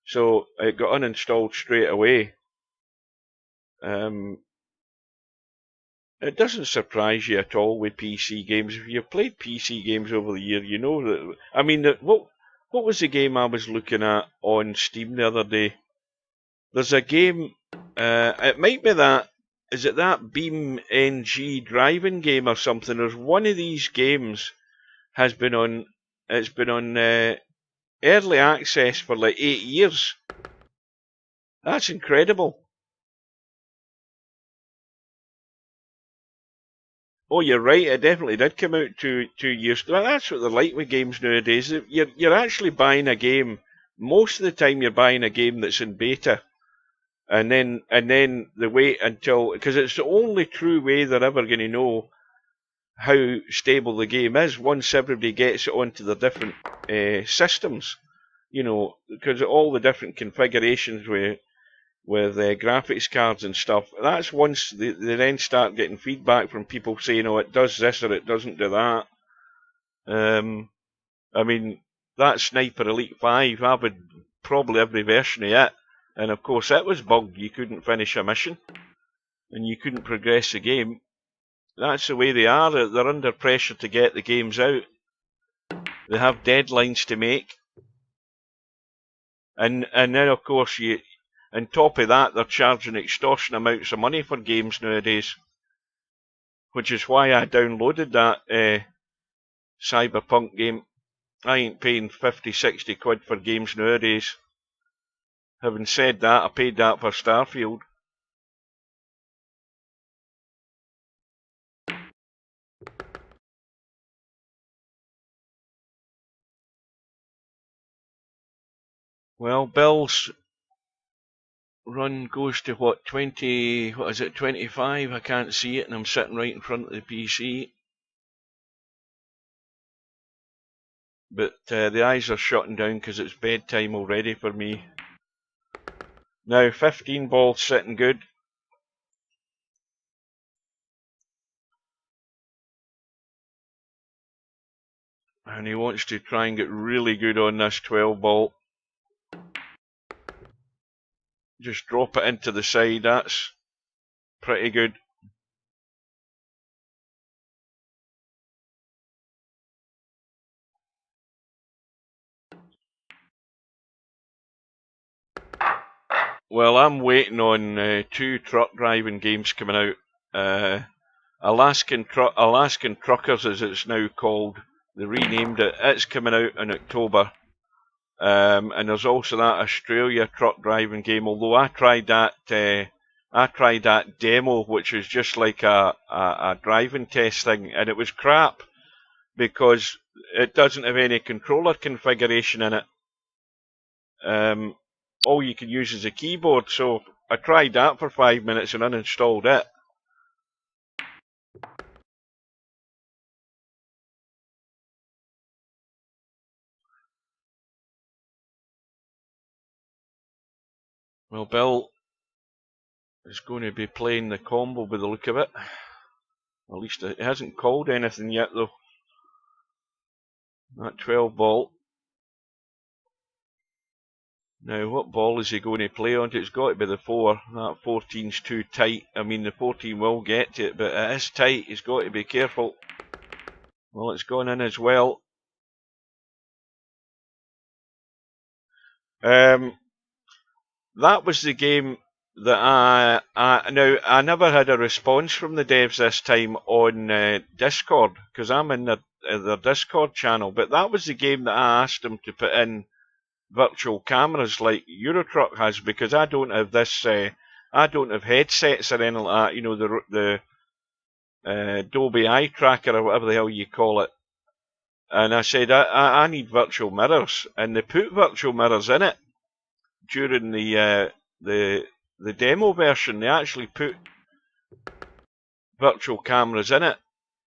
so it got uninstalled straight away. It doesn't surprise you at all with PC games. If you've played PC games over the year, you know that. I mean, what was the game I was looking at on Steam the other day? There's a game. It might be that. Is it that Beam NG driving game or something? There's one of these games has been on. It's been on early access for like 8 years. That's incredible. Oh, you're right. It definitely did come out two years. That's what they're like with games nowadays. You're actually buying a game. Most of the time, you're buying a game that's in beta, and then they wait until, because it's the only true way they're ever going to know how stable the game is once everybody gets it onto the different systems. You know, because all the different configurations with graphics cards and stuff, that's once they then start getting feedback from people saying, oh, it does this or it doesn't do that. I mean, that Sniper Elite 5, I would probably every version of it, and of course it was bugged. You couldn't finish a mission, and you couldn't progress the game. That's the way they are. They're under pressure to get the games out. They have deadlines to make. And then, of course, on top of that, they're charging extortionate amounts of money for games nowadays. Which is why I downloaded that Cyberpunk game. I ain't paying 50, 60 quid for games nowadays. Having said that, I paid that for Starfield. Well, Bill's run goes to what, 20, what is it, 25? I can't see it, and I'm sitting right in front of the PC. But the eyes are shutting down because it's bedtime already for me. Now, 15 balls sitting good. And he wants to try and get really good on this 12 ball. Just drop it into the side, that's pretty good. Well, I'm waiting on 2 truck driving games coming out. Alaskan Truckers, as it's now called. They renamed it. It's coming out in October. And there's also that Australia truck driving game. Although I tried that demo, which was just like a driving test thing, and it was crap because it doesn't have any controller configuration in it. all you can use is a keyboard. So I tried that for 5 minutes and uninstalled it. Well, Bill is going to be playing the combo by the look of it. At least it hasn't called anything yet, though. That 12 ball. Now, what ball is he going to play on? It's got to be the 4. That 14's too tight. I mean, the 14 will get to it, but it is tight. He's got to be careful. Well, it's gone in as well. That was the game that now I never had a response from the devs this time on Discord, because I'm in their Discord channel, but that was the game that I asked them to put in virtual cameras like Eurotruck has, because I don't have this, I don't have headsets or anything like that, you know, the Dolby Eye Tracker or whatever the hell you call it. And I said, I need virtual mirrors, and they put virtual mirrors in it during the demo version. They actually put virtual cameras in it,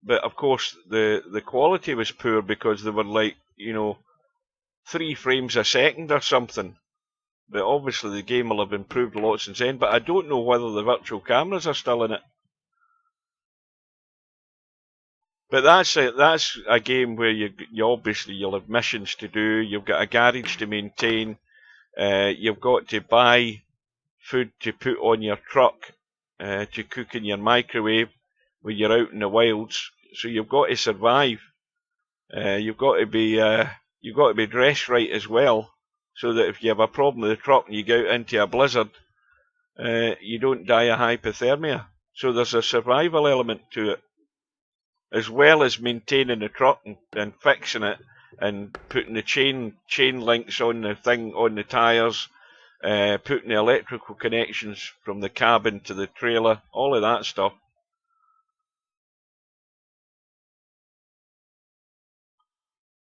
but of course the quality was poor because they were like, you know, 3 frames a second or something. But obviously the game will have improved a lot since then, but I don't know whether the virtual cameras are still in it. But that's a game where you obviously you'll have missions to do, you've got a garage to maintain, you've got to buy food to put on your truck to cook in your microwave when you're out in the wilds. So you've got to survive. You've got to be dressed right as well, so that if you have a problem with the truck and you go out into a blizzard, you don't die of hypothermia. So there's a survival element to it, as well as maintaining the truck and fixing it and putting the chain links on the thing on the tyres, putting the electrical connections from the cabin to the trailer, all of that stuff.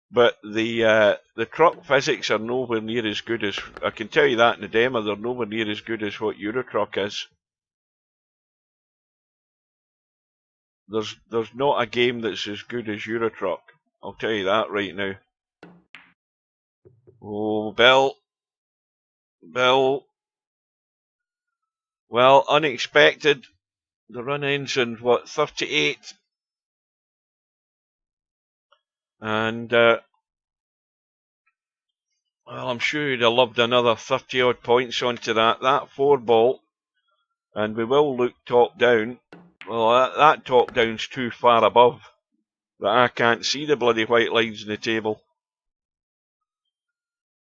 But the truck physics are nowhere near as good as, I can tell you that in the demo, they're nowhere near as good as what Eurotruck is. There's not a game that's as good as Eurotruck. I'll tell you that right now. Oh, Bill. Well, unexpected. The run ends in, what, 38? And, well, I'm sure you'd have loved another 30-odd points onto that 4 ball. And we will look top down. Well, that top down's too far above that I can't see the bloody white lines in the table.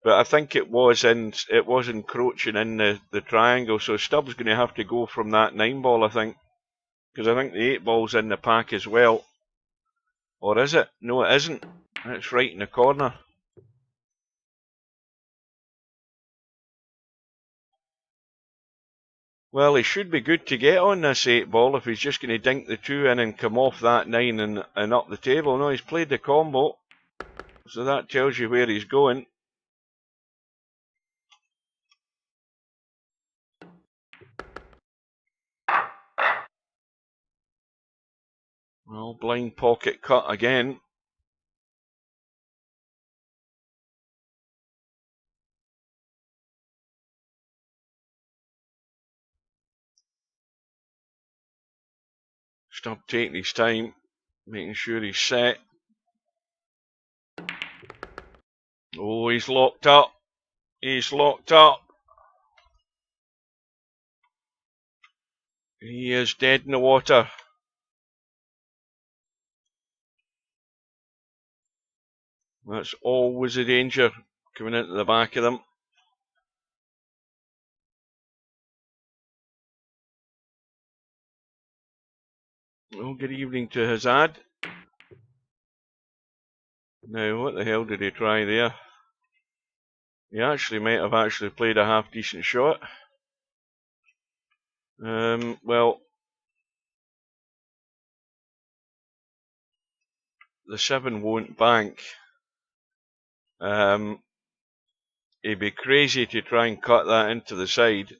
But I think it was encroaching in the triangle, so Stubbs going to have to go from that 9 ball, I think. Because I think the 8 ball's in the pack as well. Or is it? No, it isn't. It's right in the corner. Well, he should be good to get on this 8 ball if he's just going to dink the 2 in and come off that 9 and up the table. No, he's played the combo. So that tells you where he's going. Well, blind pocket cut again. Stubb taking his time, making sure he's set. Oh, he's locked up. He's locked up. He is dead in the water. That's always a danger coming into the back of them. Oh, good evening to Hazard. Now, what the hell did he try there? He actually might have actually played a half decent shot. Well, the 7 won't bank. he'd be crazy to try and cut that into the side.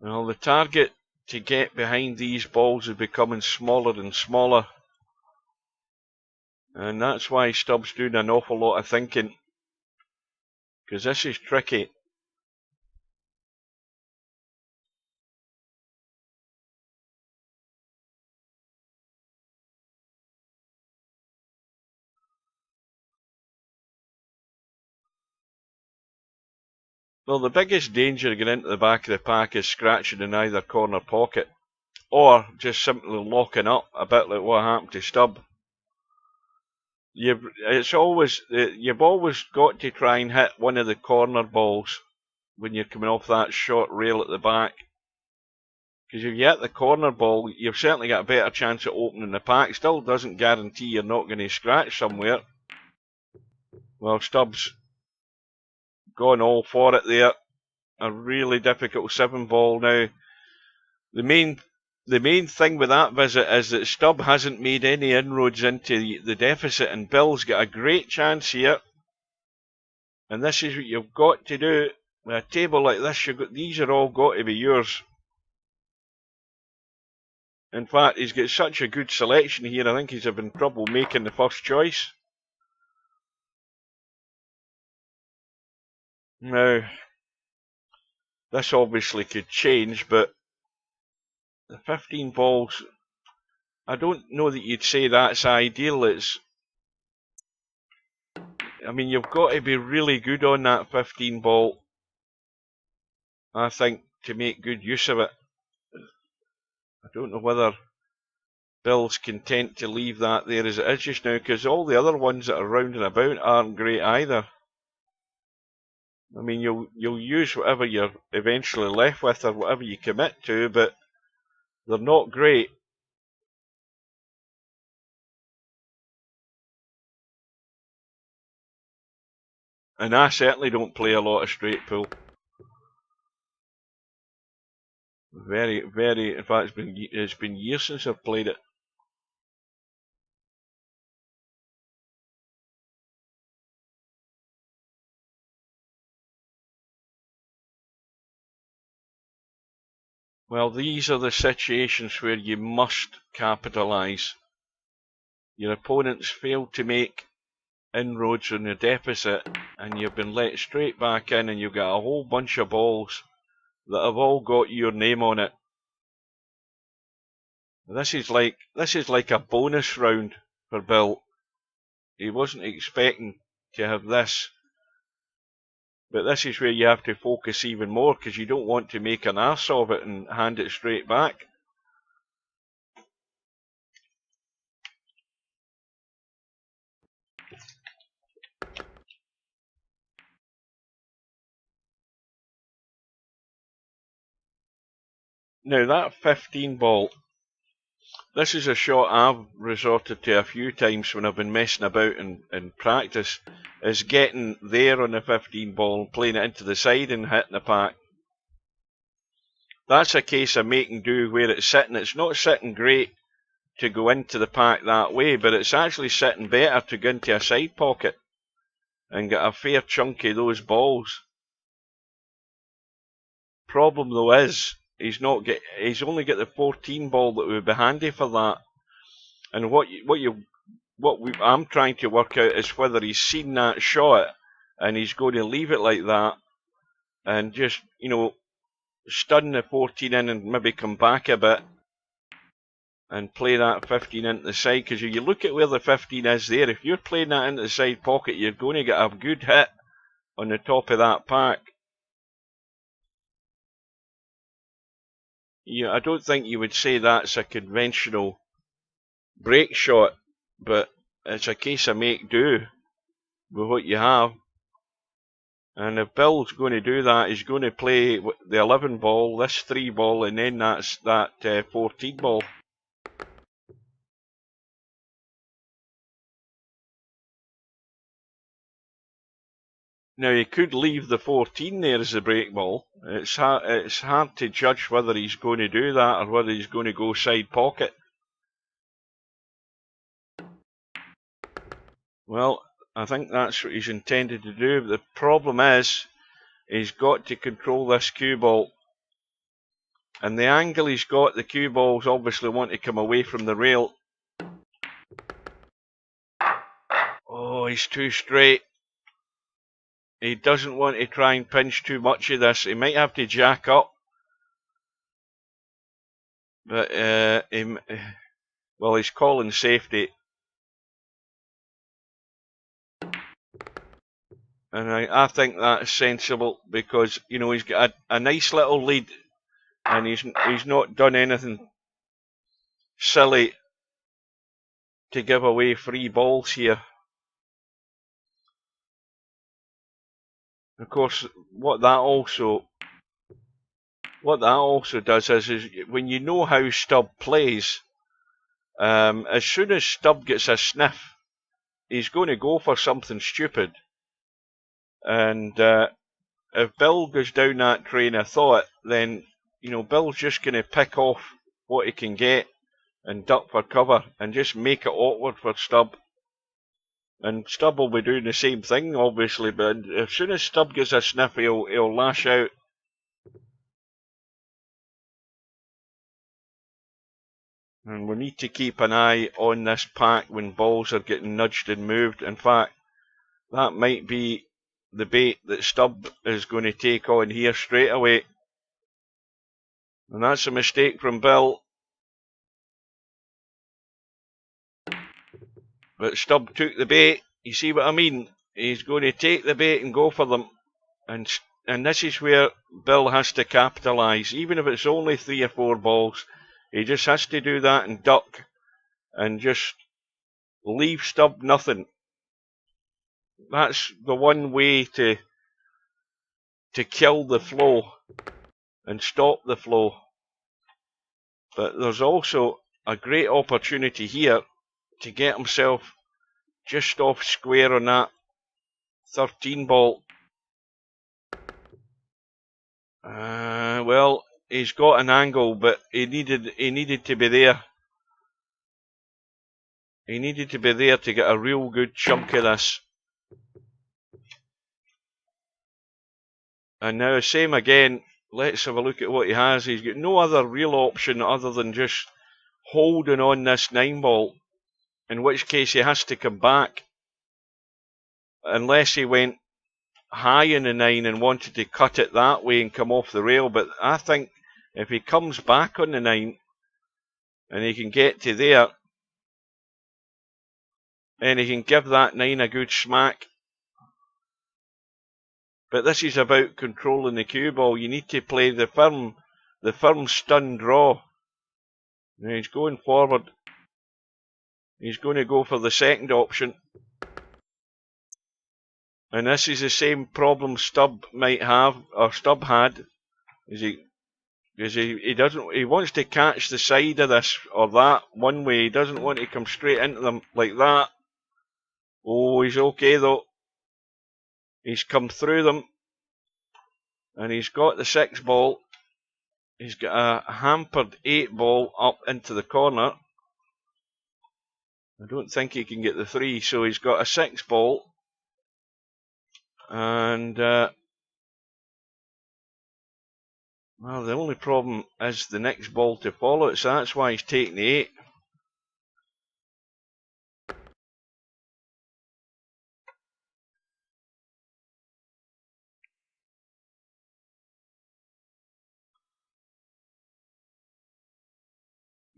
Well, the target to get behind these balls is becoming smaller and smaller. And that's why Stubbs doing an awful lot of thinking. Because this is tricky. Well, the biggest danger getting into the back of the pack is scratching in either corner pocket. Or just simply locking up, a bit like what happened to Stubb. You've always got to try and hit one of the corner balls when you're coming off that short rail at the back. Because if you hit the corner ball, you've certainly got a better chance of opening the pack. Still doesn't guarantee you're not going to scratch somewhere. Well, Stubbs gone all for it there. A really difficult 7-ball now. The main thing with that visit is that Stubb hasn't made any inroads into the deficit, and Bill's got a great chance here. And this is what you've got to do with a table like this. These are all got to be yours. In fact, he's got such a good selection here, I think he's having trouble making the first choice. Now, this obviously could change, but the 15 balls, I don't know that you'd say that's ideal. I mean, you've got to be really good on that 15 ball, I think, to make good use of it. I don't know whether Bill's content to leave that there as it is just now, because all the other ones that are round and about aren't great either. I mean, you'll use whatever you're eventually left with or whatever you commit to, but they're not great. And I certainly don't play a lot of straight pool. Very, very, in fact, it's been years since I've played it. Well, these are the situations where you must capitalise. Your opponent's failed to make inroads on the deficit, and you've been let straight back in, and you've got a whole bunch of balls that have all got your name on it. This is like a bonus round for Bill. He wasn't expecting to have this, but this is where you have to focus even more, because you don't want to make an arse of it and hand it straight back. Now that 15 ball, this is a shot I've resorted to a few times when I've been messing about in practice, is getting there on the 15 ball and playing it into the side and hitting the pack. That's a case of making do where it's sitting. It's not sitting great to go into the pack that way, but it's actually sitting better to go into a side pocket and get a fair chunk of those balls. Problem though is, he's only got the 14 ball that would be handy for that. And I'm trying to work out is whether he's seen that shot and he's going to leave it like that and just, stun the 14 in and maybe come back a bit and play that 15 into the side. Because if you look at where the 15 is there, if you're playing that into the side pocket, you're going to get a good hit on the top of that pack. I don't think you would say that's a conventional break shot, but it's a case of make do with what you have. And if Bill's going to do that, he's going to play the 11 ball, this 3 ball, and then that's that 14 ball. Now he could leave the 14 there as a break ball. It's hard to judge whether he's going to do that or whether he's going to go side pocket. Well, I think that's what he's intended to do. But the problem is, he's got to control this cue ball. And the angle he's got, the cue balls obviously want to come away from the rail. Oh, he's too straight. He doesn't want to try and pinch too much of this. He might have to jack up. But, well, he's calling safety. And I think that's sensible because, you know, he's got a nice little lead and he's not done anything silly to give away free balls here. Of course, what that also does is when you know how Stubb plays, as soon as Stubb gets a sniff, he's going to go for something stupid. And if Bill goes down that train of thought, then, you know, Bill's just going to pick off what he can get and duck for cover and just make it awkward for Stubb. And Stubb will be doing the same thing, obviously, but as soon as Stubb gets a sniff, he'll lash out. And we need to keep an eye on this pack when balls are getting nudged and moved. In fact, that might be the bait that Stubb is going to take on here straight away. And that's a mistake from Bill. But Stubb took the bait. You see what I mean? He's going to take the bait and go for them. And this is where Bill has to capitalise. Even if it's only 3 or 4 balls, he just has to do that and duck. And just leave Stubb nothing. That's the one way to kill the flow and stop the flow. But there's also a great opportunity here to get himself just off square on that 13 ball. Well, he's got an angle, but he needed to be there. He needed to be there to get a real good chunk of this. And now, same again. Let's have a look at what he has. He's got no other real option other than just holding on this 9 ball. In which case he has to come back. Unless he went high in the 9 and wanted to cut it that way and come off the rail. But I think if he comes back on the 9 and he can get to there, and he can give that 9 a good smack. But this is about controlling the cue ball. You need to play the firm stun draw. Now he's going forward. He's going to go for the second option. And this is the same problem Stubb might have, or Stubb had. He wants to catch the side of this or that one way. He doesn't want to come straight into them like that. Oh, he's okay though. He's come through them. And he's got the 6 ball. He's got a hampered 8 ball up into the corner. I don't think he can get the 3, so he's got a 6 ball. And, well, the only problem is the next ball to follow it, so that's why he's taking the 8.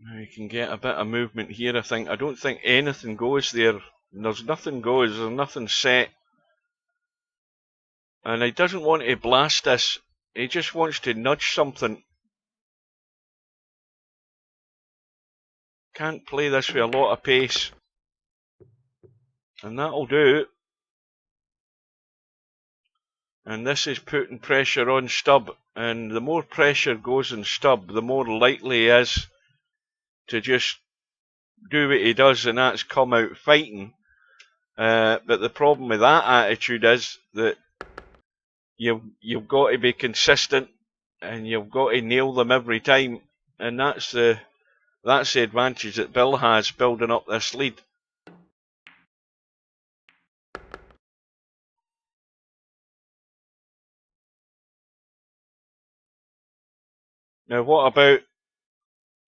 Now you can get a bit of movement here, I think. I don't think anything goes there. There's nothing goes, there's nothing set. And he doesn't want to blast this. He just wants to nudge something. Can't play this with a lot of pace. And that'll do. And this is putting pressure on Stubb. And the more pressure goes on Stubb, the more likely he is to just do what he does, and that's come out fighting. But the problem with that attitude is that you've got to be consistent, and you've got to nail them every time, and that's the advantage that Bill has building up this lead. Now, what about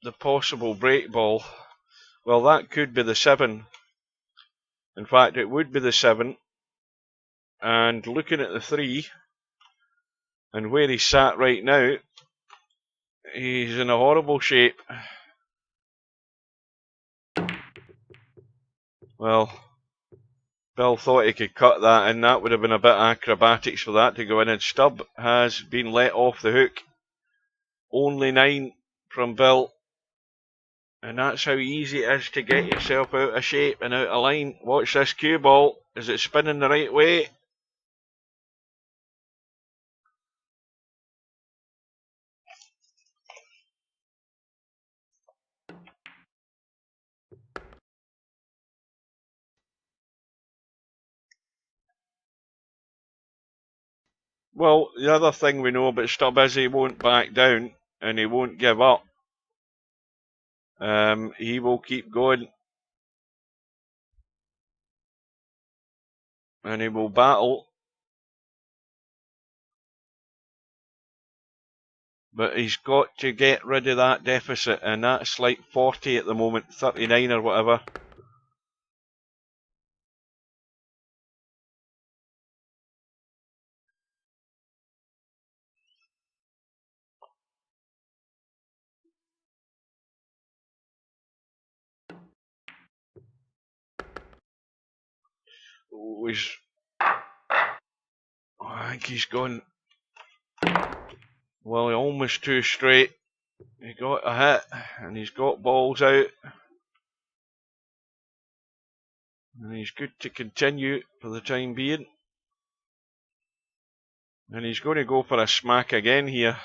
the possible break ball? Well, that could be the 7. In fact, it would be the 7. And looking at the 3 and where he's sat right now, he's in a horrible shape. Well, Bill thought he could cut that, and that would have been a bit acrobatics for that to go in, and Stubb has been let off the hook. Only 9 from Bill. And that's how easy it is to get yourself out of shape and out of line. Watch this cue ball. Is it spinning the right way? Well, the other thing we know about Stubb is he won't back down and he won't give up. He will keep going. And he will battle. But he's got to get rid of that deficit, and that's like 40 at the moment, 39 or whatever. I think he's gone. Well, he almost 2 straight. He got a hit, and he's got balls out. And he's good to continue for the time being. And he's going to go for a smack again here.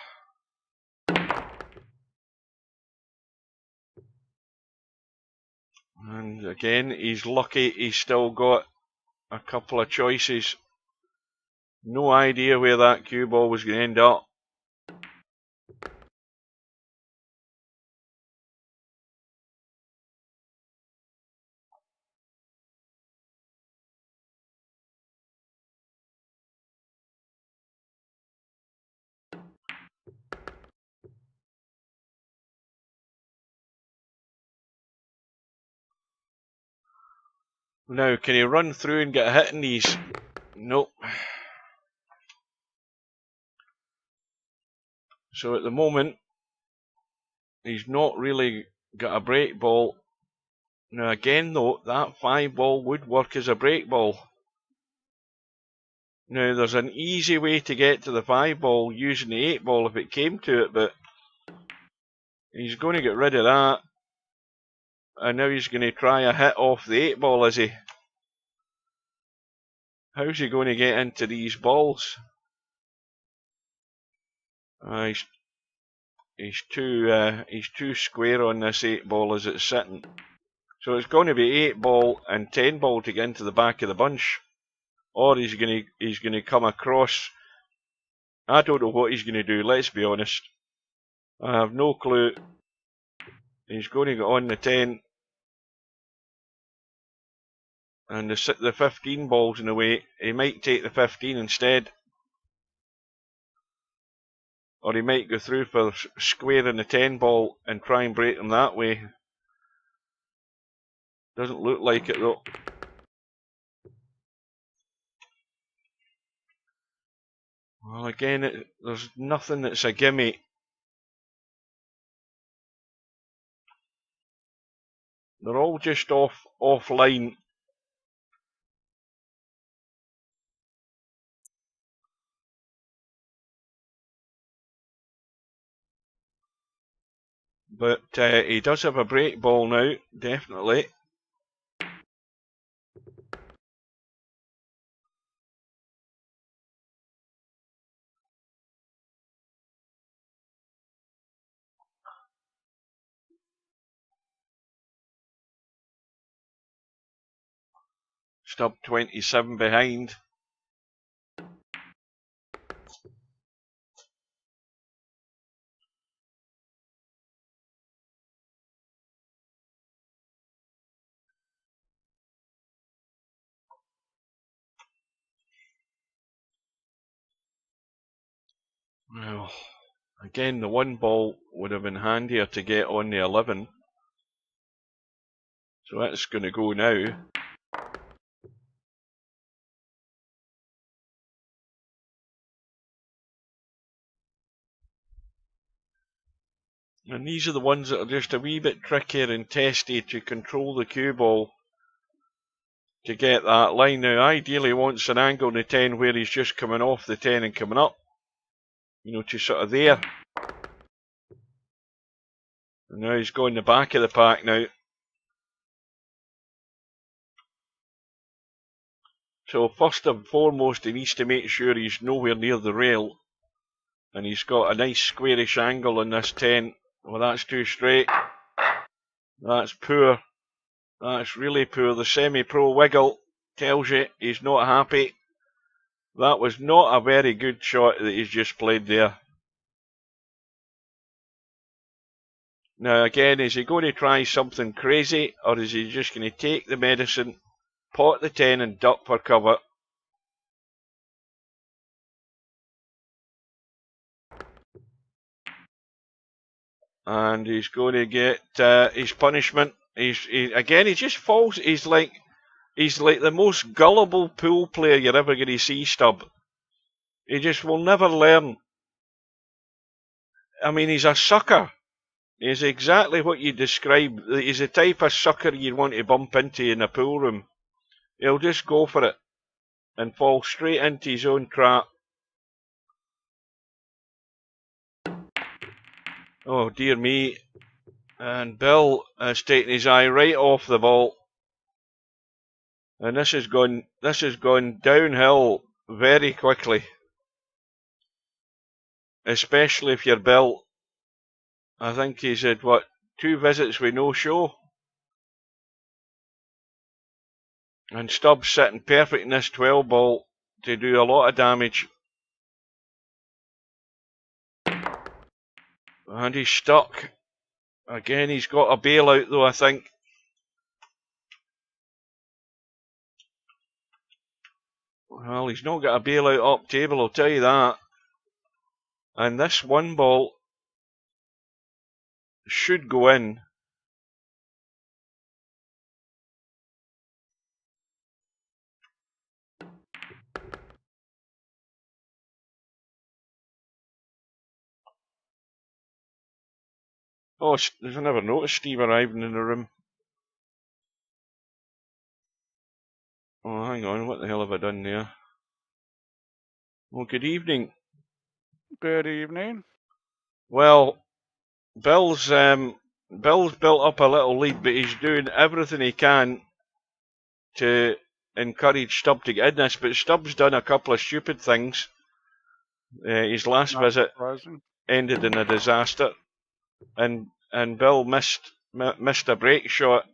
And again, he's lucky he's still got a couple of choices. No idea where that cue ball was going to end up. Now, can he run through and get a hit in these? Nope. So at the moment, he's not really got a break ball. Now again though, that 5 ball would work as a break ball. Now there's an easy way to get to the 5 ball using the 8 ball if it came to it, but he's going to get rid of that. And now he's going to try a hit off the 8 ball, is he? How's he going to get into these balls? He's too square on this 8 ball as it's sitting. So it's going to be 8 ball and 10 ball to get into the back of the bunch. Or he's going to come across. I don't know what he's going to do, let's be honest. I have no clue. He's going to get on the 10. And the 15 ball's in the way. He might take the 15 instead. Or he might go through for squaring the 10 ball and try and break them that way. Doesn't look like it though. Well, again, there's nothing that's a gimme. They're all just offline. But he does have a break ball now, definitely. Stubb 27 behind. Well, again, the one ball would have been handier to get on the 11. So that's going to go now. And these are the ones that are just a wee bit trickier and testy to control the cue ball to get that line. Now, ideally wants an angle on the 10 where he's just coming off the 10 and coming up, you know, to sort of there. And now he's going the back of the pack now. So first and foremost, he needs to make sure he's nowhere near the rail. And he's got a nice squarish angle on this 10. Well, that's too straight. That's poor. That's really poor. The semi-pro wiggle tells you he's not happy. That was not a very good shot that he's just played there. Now again, is he going to try something crazy, or is he just going to take the medicine, pot the 10 and duck for cover? And he's going to get his punishment. He just falls. He's like the most gullible pool player you're ever going to see, Stubb. He just will never learn. I mean, he's a sucker. He's exactly what you describe. He's the type of sucker you'd want to bump into in a pool room. He'll just go for it and fall straight into his own trap. Oh dear me. And Bill has taken his eye right off the ball. And this has gone downhill very quickly. Especially if you're Bill. I think he's had, what, 2 visits with no show? And Stubbs sitting perfect in this 12 ball to do a lot of damage. And he's stuck. Again, he's got a bailout though, I think. Well, he's not got a bailout up table, I'll tell you that. And this 1 ball should go in. Oh, I never noticed Steve arriving in the room. Oh, hang on, what the hell have I done there? Well, good evening. Good evening. Well, Bill's built up a little lead, but he's doing everything he can to encourage Stubb to get in this. But Stubb's done a couple of stupid things. His last visit ended in a disaster, and Bill missed a break shot,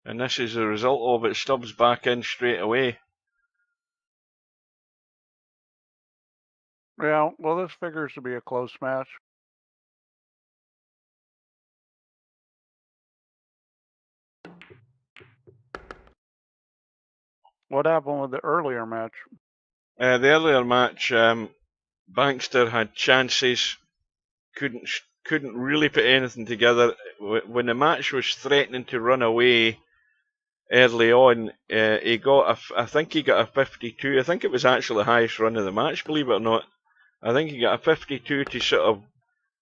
and this is the result of it. Stubb's back in straight away. Yeah, well, this figures to be a close match. What happened with the earlier match? The earlier match, Bankster had chances, couldn't really put anything together. When the match was threatening to run away early on, I think he got a 52. I think it was actually the highest run of the match, believe it or not. I think he got a 52 to sort of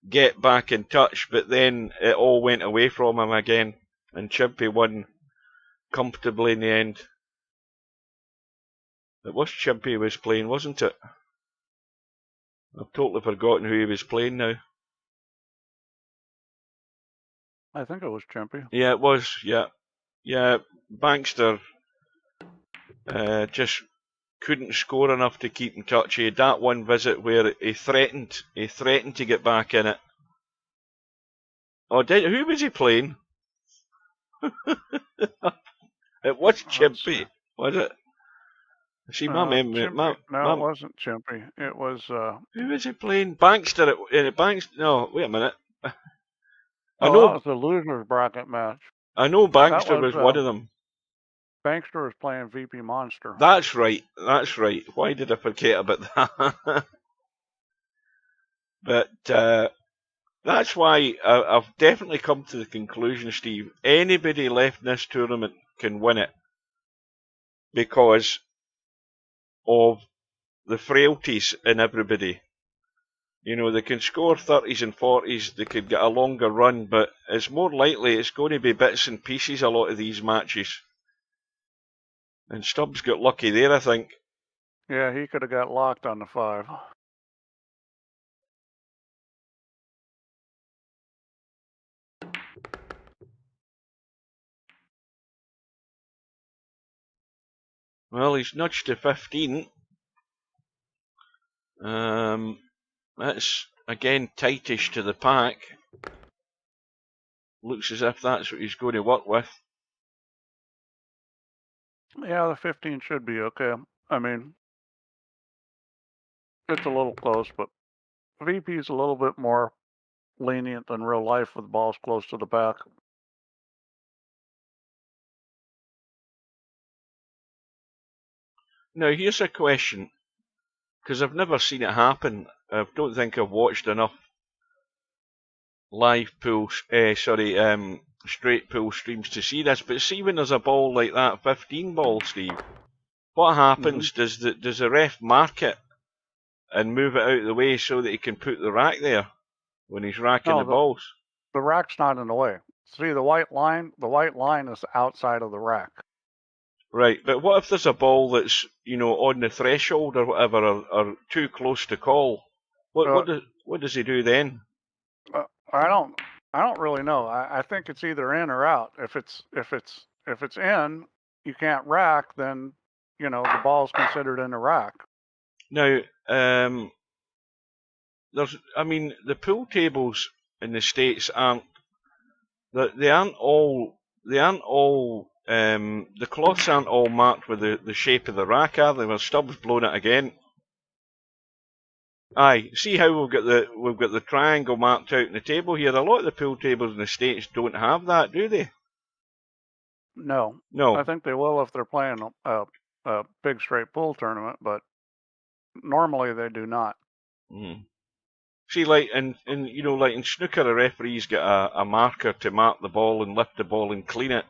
get back in touch, but then it all went away from him again, and Chimpy won comfortably in the end. It was Chimpy was playing, wasn't it? I've totally forgotten who he was playing now. I think it was Chimpy. Yeah, it was, yeah. Yeah, Bankster just couldn't score enough to keep in touch. He had that one visit where he threatened to get back in it. Oh, who was he playing? It was Chimpy, was it? See, my memory. Chimpy. No, it wasn't Chimpy. It was. Who was he playing? Bankster at Bankster. No, wait a minute. I Oh, know. that was the losers bracket match. I know Bankster was one of them. Bankster was playing VP Monster. That's right. That's right. Why did I forget about that? But that's why I've definitely come to the conclusion, Steve, anybody left in this tournament can win it because of the frailties in everybody. You know, they can score 30s and 40s, they could get a longer run, but it's more likely it's going to be bits and pieces a lot of these matches. And Stubbs got lucky there, I think. Yeah, he could have got locked on the 5. Well, he's nudged to 15. That's, again, tightish to the pack. Looks as if that's what he's going to work with. Yeah, the 15 should be okay. I mean, it's a little close, but VP's a little bit more lenient than real life with balls close to the back. Now, here's a question, because I've never seen it happen. I don't think I've watched enough live pool, straight pool streams to see this. But see, when there's a ball like that, 15 ball, Steve, what happens? Does the ref mark it and move it out of the way so that he can put the rack there when he's racking the balls? The rack's not in the way. See the white line? The white line is outside of the rack. Right, but what if there's a ball that's, you know, on the threshold or whatever, or too close to call? What does he do then? I don't really know. I think it's either in or out. If it's in, you can't rack. Then you know the ball's considered in the rack. Now, I mean, the pool tables in the States aren't all the cloths aren't all marked with the shape of the rack, are they? Well, Stubbs blown it again. Aye, see how we've got the triangle marked out in the table here. A lot of the pool tables in the States don't have that, do they? No. I think they will if they're playing a big straight pool tournament, but normally they do not. Mm. See, like in snooker, a referee's got a marker to mark the ball and lift the ball and clean it.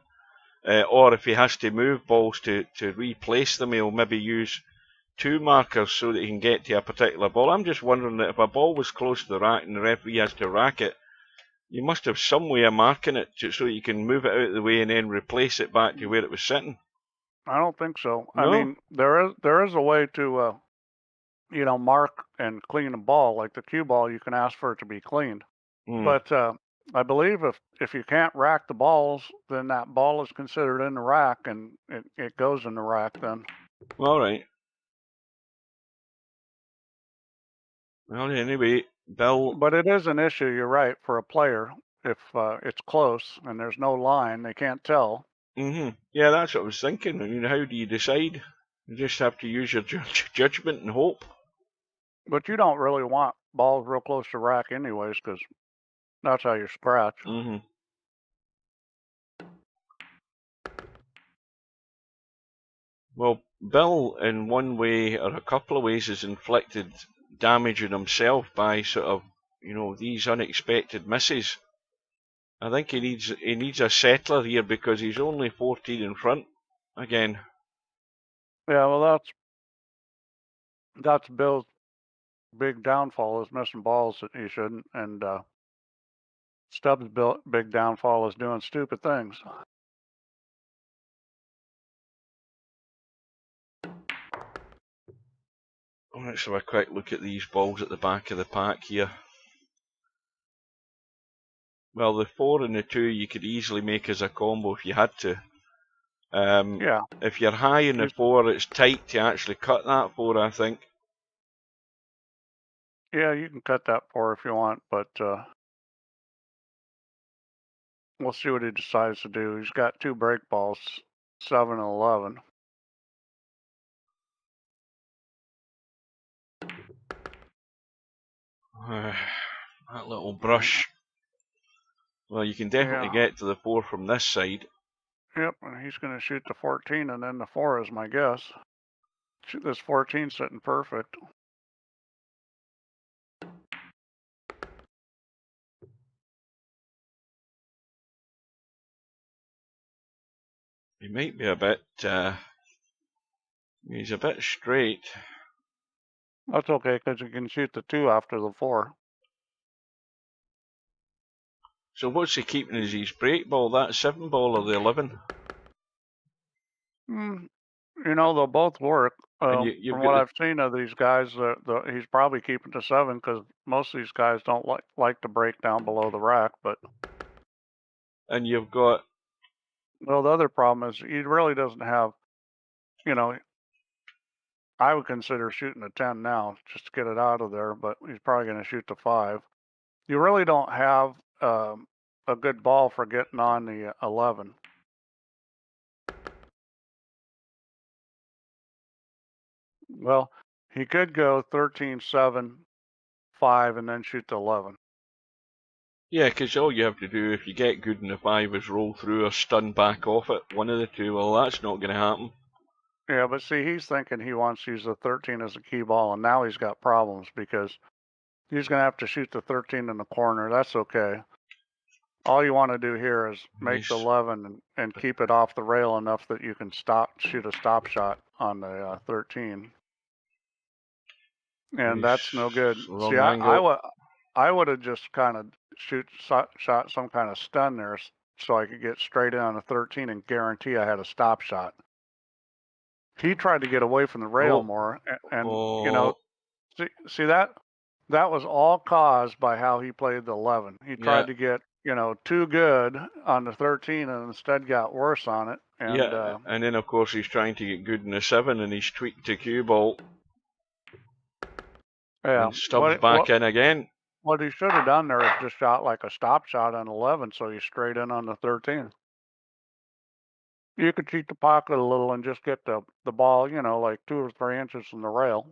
Or if he has to move balls to replace them, he'll maybe use 2 markers so that he can get to a particular ball. I'm just wondering that if a ball was close to the rack and the referee has to rack it, you must have some way of marking it so you can move it out of the way and then replace it back to where it was sitting. I don't think so. No? I mean, there is a way to mark and clean a ball. Like the cue ball, you can ask for it to be cleaned. But I believe if you can't rack the balls, then that ball is considered in the rack, and it goes in the rack then. All right. Well, anyway, Bill. But it is an issue, you're right, for a player. If it's close and there's no line, they can't tell. Yeah, that's what I was thinking. I mean, how do you decide? You just have to use your judgment and hope. But you don't really want balls real close to rack anyways, because that's how you scratch. Well, Bill, in one way or a couple of ways, has inflicted damage on himself by sort of, these unexpected misses. I think he needs a settler here because he's only 14 in front again. Yeah, well, that's Bill's big downfall, is missing balls that he shouldn't, and Stubbs' big downfall is doing stupid things. Let's have a quick look at these balls at the back of the pack here. Well, the 4 and the 2 you could easily make as a combo if you had to. Yeah. If you're high in the 4, it's tight to actually cut that 4, I think. Yeah, you can cut that 4 if you want, but we'll see what he decides to do. He's got 2 break balls, 7 and 11. That little brush. Well, you can definitely get to the 4 from this side. Yep, and he's going to shoot the 14 and then the 4 is my guess. Shoot this 14 sitting perfect. He might be a bit, he's a bit straight. That's okay, because you can shoot the 2 after the 4. So what's he keeping as his break ball? That 7 ball or the 11? You know, they'll both work. From what I've seen of these guys, he's probably keeping the 7 because most of these guys don't like to break down below the rack. But and you've got, well, the other problem is he really doesn't have. You know, I would consider shooting a 10 now just to get it out of there, but he's probably going to shoot the 5. You really don't have a good ball for getting on the 11. Well, he could go 13, 7, 5, and then shoot the 11. Yeah, because all you have to do if you get good in the 5 is roll through or stun back off it. One of the two. Well, that's not going to happen. Yeah, but see, he's thinking he wants to use the 13 as a key ball, and now he's got problems because he's going to have to shoot the 13 in the corner. That's okay. All you want to do here is make the 11 and keep it off the rail enough that you can shoot a stop shot on the 13. And that's no good. See, I would have just kind of shot some kind of stun there so I could get straight in on the 13 and guarantee I had a stop shot. He tried to get away from the rail more, and you know, see that was all caused by how he played the 11. He tried to get, you know, too good on the 13 and instead got worse on it. And, and then of course he's trying to get good in the 7 and he's tweaked the cue ball. Yeah. And stubs back in again. What he should have done there is just shot like a stop shot on 11, so he's straight in on the 13. You could cheat the pocket a little and just get the ball, you know, like 2 or 3 inches from the rail.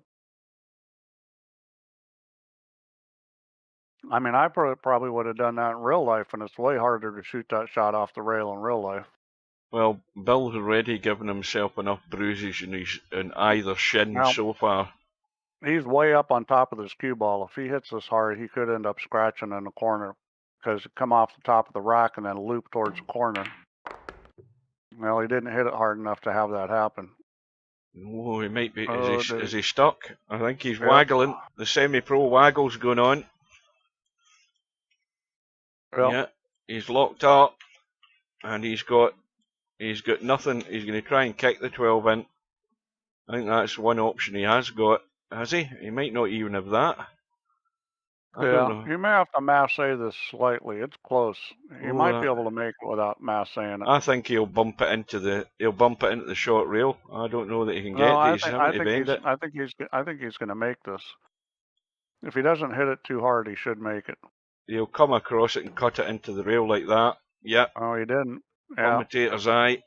I mean, I probably would have done that in real life, and it's way harder to shoot that shot off the rail in real life. Well, Bill's already given himself enough bruises in either shin so far. He's way up on top of this cue ball. If he hits this hard, he could end up scratching in the corner because it come off the top of the rack and then loop towards the corner. Well, he didn't hit it hard enough to have that happen. Oh, he might be. Is he stuck? I think he's waggling. The semi-pro waggle's going on. Well, yeah, he's locked up, and he's got nothing. He's going to try and kick the 12 in. I think that's one option he has got. Has he? He might not even have that. I don't know. You may have to masse this slightly. It's close. You might be able to make it without massing it. I think he'll bump it into the short rail. I don't know that he can get these. I think he's going to make this. If he doesn't hit it too hard, he should make it. He'll come across it and cut it into the rail like that. Yep. Oh, he didn't. Commentator's eye.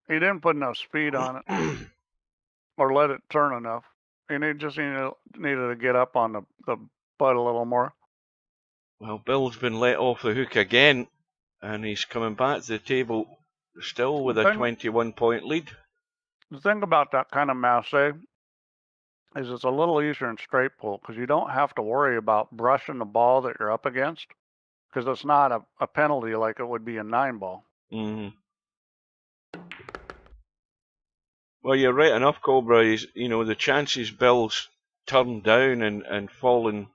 He didn't put enough speed on it, or let it turn enough. He just needed to get up on the butt a little more. Well, Bill's been let off the hook again, and he's coming back to the table still with a 21-point lead. The thing about that kind of masse is it's a little easier in straight pull because you don't have to worry about brushing the ball that you're up against because it's not a penalty like it would be a 9-ball. Mm-hmm. Well, you're right enough, Cobra. The chances Bill's turned down and fallen,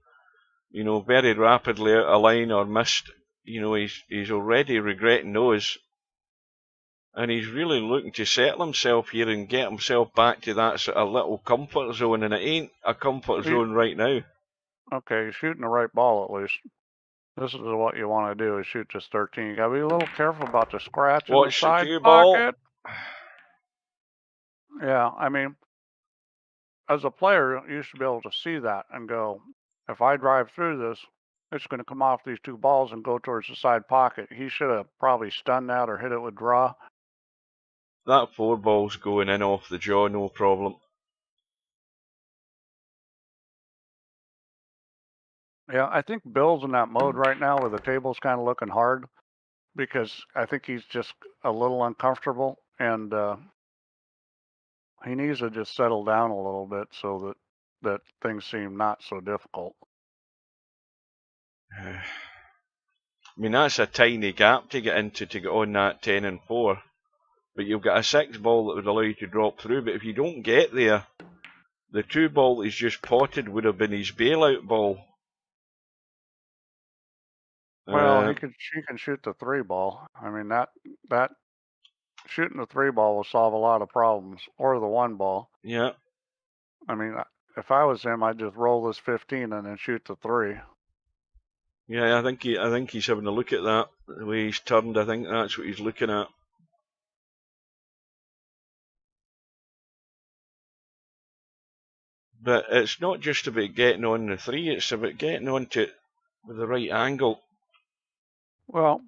very rapidly out of line or missed, he's already regretting those. And he's really looking to settle himself here and get himself back to that sort of little comfort zone, and it ain't a comfort zone right now. Okay, you're shooting the right ball at least. This is what you want to do, is shoot this 13. You gotta be a little careful about the scratch in the side pocket. Yeah, I mean, as a player, you should be able to see that and go, if I drive through this, it's going to come off these 2 balls and go towards the side pocket. He should have probably stunned that or hit it with draw. That 4 ball's going in off the jaw, no problem. Yeah, I think Bill's in that mode right now where the table's kind of looking hard because I think he's just a little uncomfortable and he needs to just settle down a little bit so that things seem not so difficult. I mean, that's a tiny gap to get into to get on that 10 and 4. But you've got a 6 ball that would allow you to drop through. But if you don't get there, the 2 ball he's just potted would have been his bailout ball. Well, he can shoot the 3 ball. I mean that shooting the 3 ball will solve a lot of problems, or the 1 ball. Yeah. I mean, if I was him, I'd just roll this 15 and then shoot the 3. Yeah, I think he's having a look at that. The way he's turned, I think that's what he's looking at. But it's not just about getting on the 3, it's about getting onto it with the right angle. Well,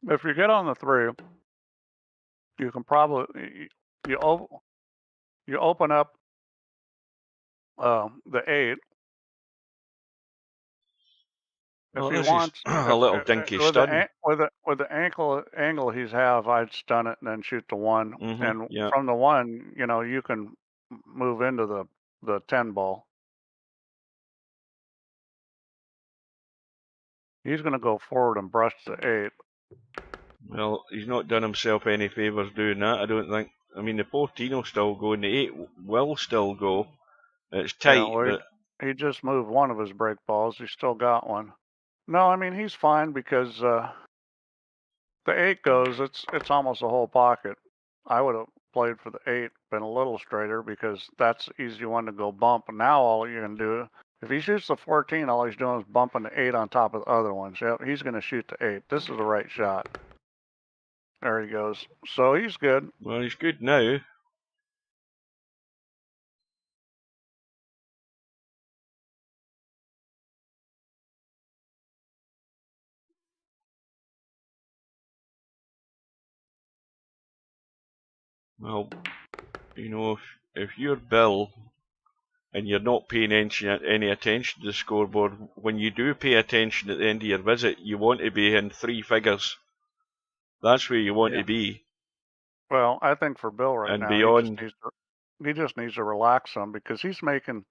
if you get on the 3, you can probably you open up the 8. Well, If he wants a little dinky with stun. with the angle he's have, I'd stun it and then shoot the 1, and Yeah. from the 1, you can move into the 10 ball. He's going to go forward and brush the 8. Well, he's not done himself any favours doing that, I don't think. I mean, the 14 will still go, and the 8 will still go. It's tight, Yeah, well, but he just moved one of his break balls. He's still got one. No, I mean, he's fine because the 8 goes, it's almost a whole pocket. I would have played for the 8, been a little straighter because that's the easy one to go bump. And now all you can do, if he shoots the 14, all he's doing is bumping the 8 on top of the other ones. Yep, he's going to shoot the 8. This is the right shot. There he goes. So he's good. Well, he's good now. Well, if you're Bill and you're not paying any attention to the scoreboard, when you do pay attention at the end of your visit, you want to be in 3 figures. That's where you want to be. Well, I think for Bill right and now, beyond. he just needs to relax some because he's making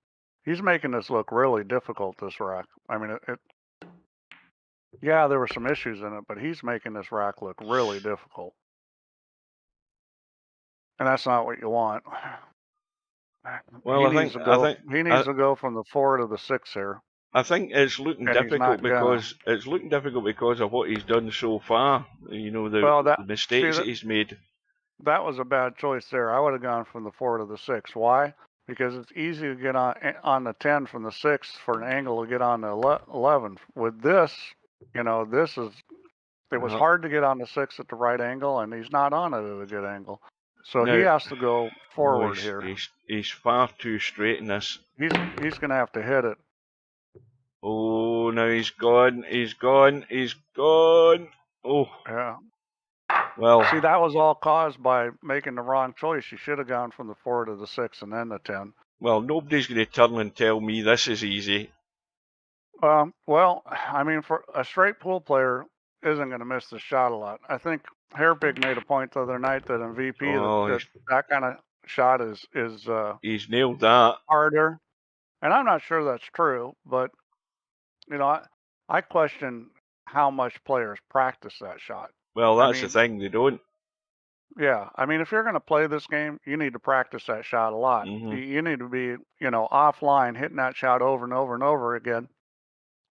this look really difficult, this rack. I mean, yeah, there were some issues in it, but he's making this rack look really difficult. And that's not what you want. Well, he needs to go from the 4 to the 6 here. I think it's looking difficult because of what he's done so far. The mistakes that he's made. That was a bad choice there. I would have gone from the 4 to the 6. Why? Because it's easy to get on the 10 from the 6 for an angle to get on the 11. With this, it was hard to get on the 6 at the right angle, and he's not on it at a good angle. So he has to go forward here. He's far too straight in this. He's going to have to hit it. Oh, now he's gone. He's gone. Oh. Yeah. Well, see, that was all caused by making the wrong choice. You should have gone from the 4 to the 6 and then the 10. Well, nobody's going to turn and tell me this is easy. Well, I mean, for a straight pool player isn't going to miss the shot a lot. I think Hairpig made a point the other night that in VP that kind of shot is he's nailed that harder, and I'm not sure that's true, but I question how much players practice that shot. Well, that's the thing, they don't. Yeah, I mean, if you're going to play this game, you need to practice that shot a lot. You need to be, offline, hitting that shot over and over and over again,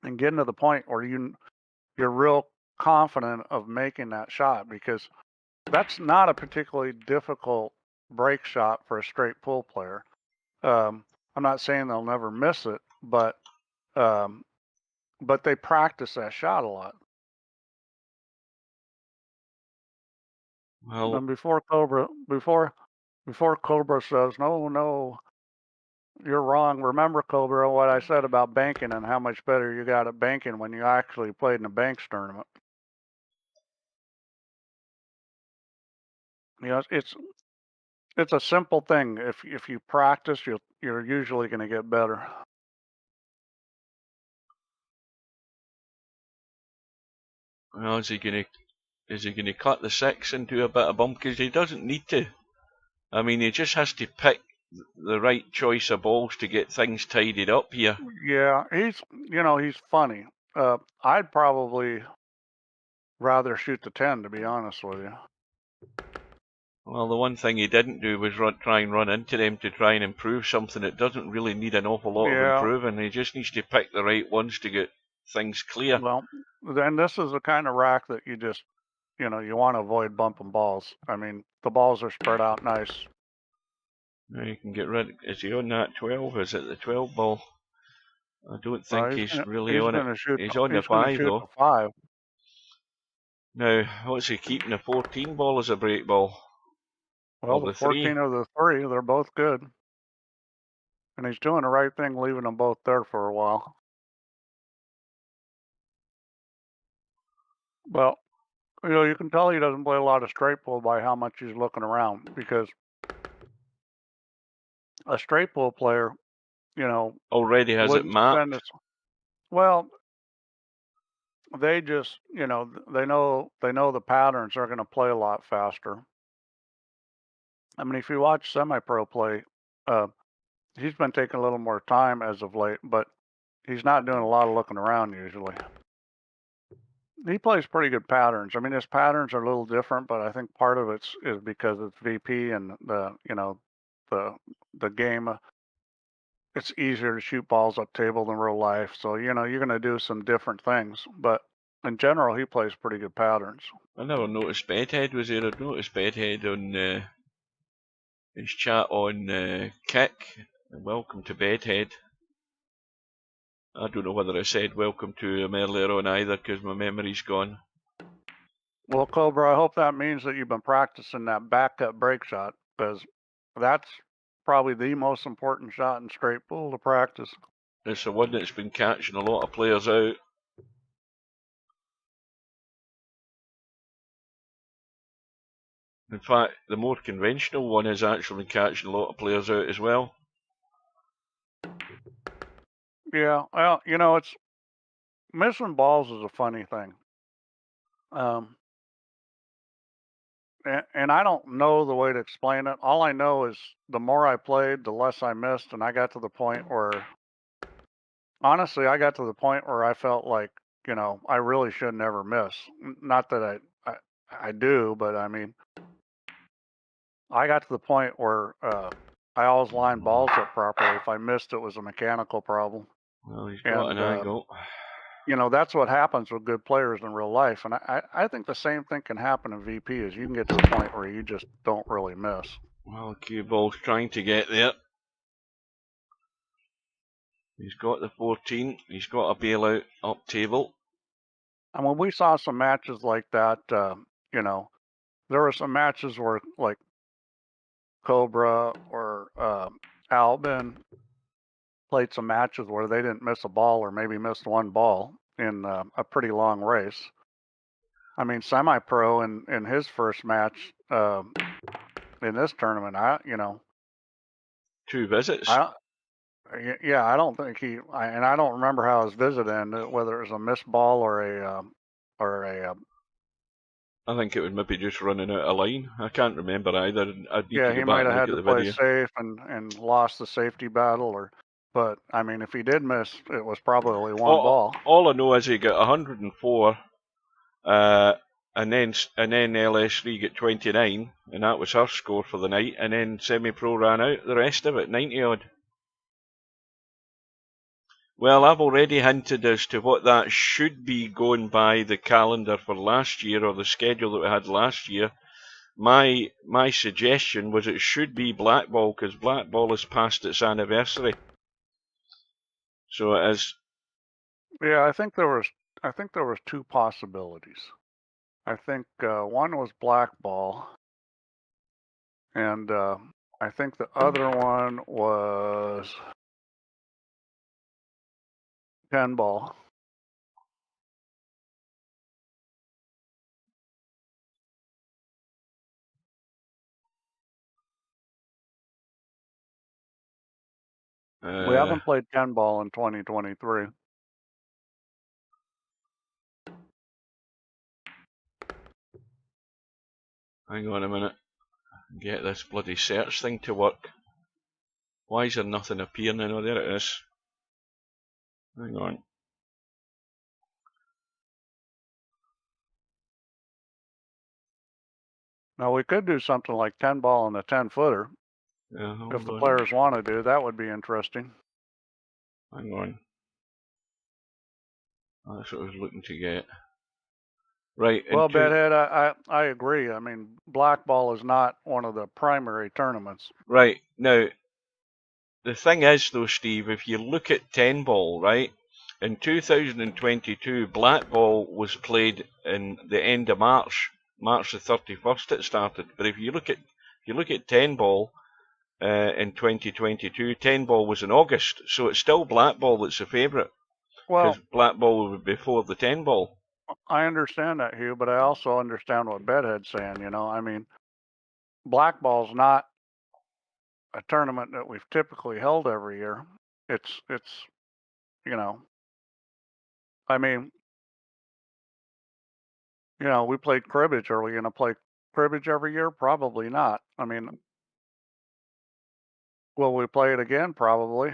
and getting to the point where you're real confident of making that shot, because that's not a particularly difficult break shot for a straight pool player. I'm not saying they'll never miss it, but they practice that shot a lot. Well, and before Cobra says, no, you're wrong. Remember, Cobra, what I said about banking and how much better you got at banking when you actually played in a banks tournament. It's a simple thing. If you practice, you're usually going to get better. Well, is he gonna cut the 6 and do a bit of bump? Because he doesn't need to. I mean, he just has to pick the right choice of balls to get things tidied up here. Yeah, he's funny. I'd probably rather shoot the 10, to be honest with you. Well, the one thing he didn't do was try and run into them to try and improve something that doesn't really need an awful lot of improving. He just needs to pick the right ones to get things clear. Well, then this is the kind of rack that you just, you want to avoid bumping balls. I mean, the balls are spread out nice. Now you can get rid. Is he on that 12? Is it the 12 ball? I don't think he's really on it. He's on the 5 though. The 5. Now, what's he keeping? The 14 ball as a break ball? Well, the 14 or the 3, they're both good. And he's doing the right thing leaving them both there for a while. Well, you can tell he doesn't play a lot of straight pull by how much he's looking around, because a straight pull player, already has it mapped. Well, they just, they know the patterns are going to play a lot faster. I mean, if you watch semi-pro play, he's been taking a little more time as of late, but he's not doing a lot of looking around usually. He plays pretty good patterns. I mean, his patterns are a little different, but I think part of it is because it's VP and the game. It's easier to shoot balls up table than real life, so you're going to do some different things. But in general, he plays pretty good patterns. I never noticed Bedhead was there. I'd noticed Bedhead on his chat on Kick. Welcome to Bedhead. I don't know whether I said welcome to him earlier on either, because my memory's gone. Well, Cobra, I hope that means that you've been practicing that back cut break shot, because that's probably the most important shot in straight pull to practice. It's the one that's been catching a lot of players out. In fact, the more conventional one is actually catching a lot of players out as well. Yeah, well, it's missing balls is a funny thing. And I don't know the way to explain it. All I know is the more I played, the less I missed, and I got to the point where, honestly, I felt like, I really should never miss. Not that I do, but I mean, I got to the point where I always lined balls up properly. If I missed, it was a mechanical problem. Well, he's got an angle. That's what happens with good players in real life. And I think the same thing can happen in VP, is you can get to the point where you just don't really miss. Well, cue ball's trying to get there. He's got the 14. He's got a bailout up table. And when we saw some matches like that, there were some matches where, like, Cobra or Albin played some matches where they didn't miss a ball, or maybe missed one ball in a pretty long race. I mean, semi-pro in his first match in this tournament, 2 visits. I don't think and I don't remember how his visit ended, whether it was a missed ball or a I think it was maybe just running out of line. I can't remember either. He might have had to play safe and lost the safety battle, but I mean, if he did miss, it was probably one ball. All I know is he got 104, and then LS3 got 29, and that was her score for the night. And then semi-pro ran out the rest of it, 90 odd. Well, I've already hinted as to what that should be going by the calendar for last year, or the schedule that we had last year. My suggestion was it should be blackball, because blackball is past its anniversary. So it is. Yeah, I think there was 2 possibilities. I think one was blackball, and I think the other one was 10 ball. We haven't played 10 ball in 2023. Hang on a minute. Get this bloody search thing to work. Why is there nothing appearing? Oh, there it is. Hang on. Now we could do something like 10 ball and a 10-footer. Yeah, if the players want to do, that would be interesting. Hang on. That's what I was looking to get. Right. Well, Bedhead, I agree. I mean, black ball is not one of the primary tournaments. Right. Now, the thing is, though, Steve, if you look at 10 ball, right, in 2022, black ball was played in the end of March the 31st it started. But if you look at 10 ball in 2022, 10 ball was in August, so it's still black ball that's the favourite. Well, because black ball was before the 10 ball. I understand that, Hugh, but I also understand what Bedhead's saying. You know, I mean, black ball's not a tournament that we've typically held every year. It's you know, I mean, you know, we played cribbage. Are we going to play cribbage every year? Probably not. I mean, will we play it again? Probably.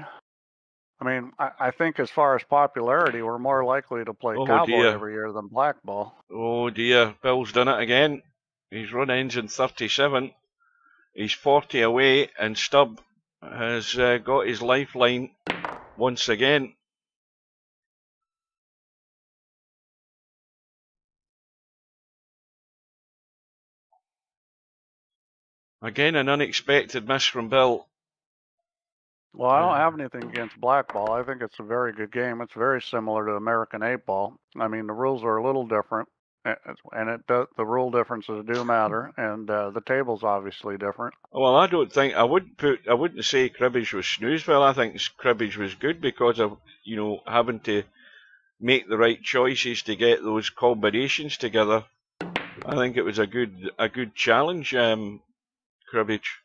I mean, I think as far as popularity, we're more likely to play cowboy every year than black ball. Oh dear, Bill's done it again. He's run engine 37. He's 40 away, and Stubb has got his lifeline once again. Again, an unexpected miss from Bill. Well, I don't have anything against black ball. I think it's a very good game. It's very similar to American 8-ball. I mean, the rules are a little different, and the rule differences do matter, and the table's obviously different. Well, I don't think I wouldn't say cribbage was snoozeville. I think cribbage was good because of having to make the right choices to get those combinations together. I think it was a good challenge, cribbage.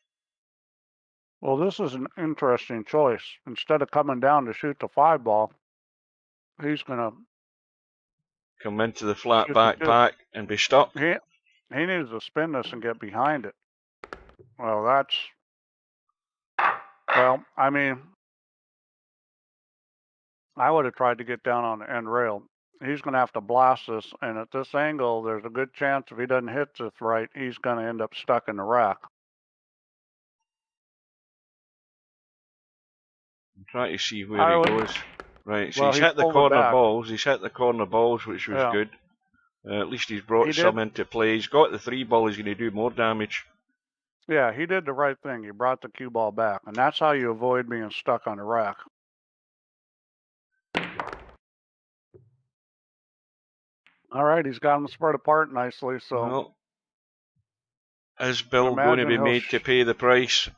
Well, this is an interesting choice. Instead of coming down to shoot the 5-ball, he's going to come into the flat backpack and be stuck. He needs to spin this and get behind it. Well, I mean, I would have tried to get down on the end rail. He's going to have to blast this, and at this angle, there's a good chance if he doesn't hit this right, he's going to end up stuck in the rack. I'm trying to see where he goes. Right, so he's hit the corner balls. He's hit the corner balls, which was good. At least he's brought some into play. He's got the 3-ball. He's going to do more damage. Yeah, he did the right thing. He brought the cue ball back, and that's how you avoid being stuck on the rack. All right, he's got them spread apart nicely. So, well, is Bill going to be made to pay the price?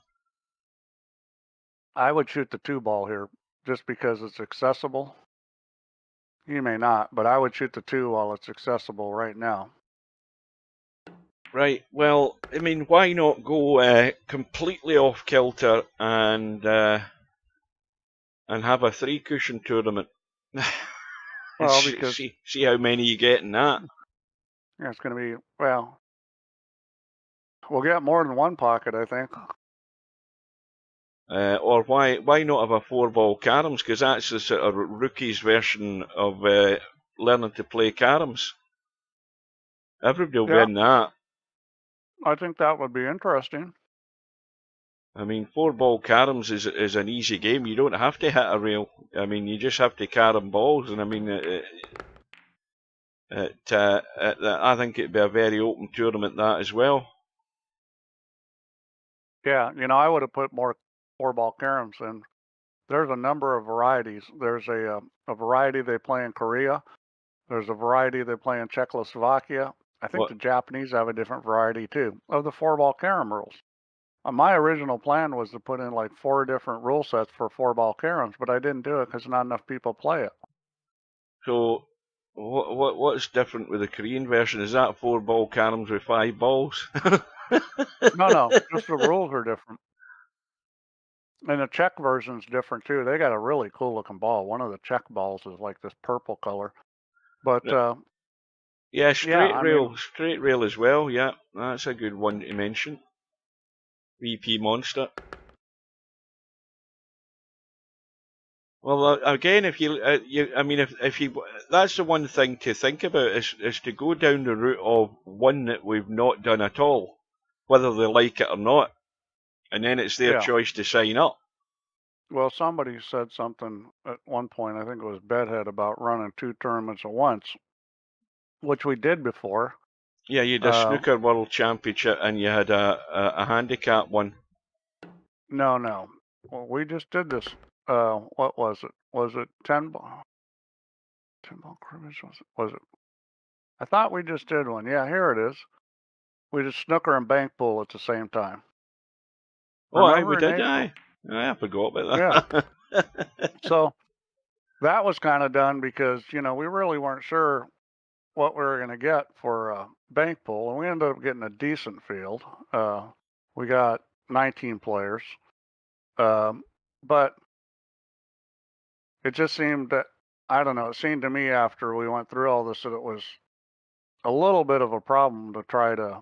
I would shoot the 2-ball here just because it's accessible. He may not, but I would shoot the 2 while it's accessible right now. Right. Well, I mean, why not go completely off kilter and have a 3-cushion tournament? Well, because see how many you get in that. Yeah, it's going to be, well, we'll get more than one pocket, I think. Or why not have a 4-ball caroms? Because that's the sort of rookie's version of learning to play caroms. Everybody will win that. I think that would be interesting. I mean, 4-ball caroms is an easy game. You don't have to hit a rail. I mean, you just have to carom balls, and I mean, I think it'd be a very open tournament that as well. Yeah, I would have put more 4-ball caroms in. There's a number of varieties. There's a variety they play in Korea. There's a variety they play in Czechoslovakia. I think the Japanese have a different variety too of the 4-ball carom rules. My original plan was to put in like 4 different rule sets for 4-ball caroms, but I didn't do it because not enough people play it. So, what's different with the Korean version? Is that 4-ball caroms with 5 balls? No, just the rules are different. And the Czech version's different too. They got a really cool looking ball. One of the Czech balls is like this purple color. But Yeah, I mean, straight rail as well. Yeah, that's a good one to mention. VP Monster. Well, again, if I mean, if you, that's the one thing to think about is to go down the route of one that we've not done at all, whether they like it or not, and then it's their yeah. choice to sign up. Well, somebody said something at one point, I think it was Bedhead, about running 2 tournaments at once, which we did before. Yeah, you had a snooker world championship and you had a handicap one. No. Well, we just did this. What was it? Was it 10 ball? 10 ball cribbage? Was it? I thought we just did one. Yeah, here it is. We did snooker and bank pool at the same time. Oh, aye, Remember, we did, Nate? aye. I forgot about that. Yeah. So that was kind of done because, you know, we really weren't sure what we were going to get for bank pool, and we ended up getting a decent field. We got 19 players, but it just seemed that, I don't know, it seemed to me after we went through all this that it was a little bit of a problem to try to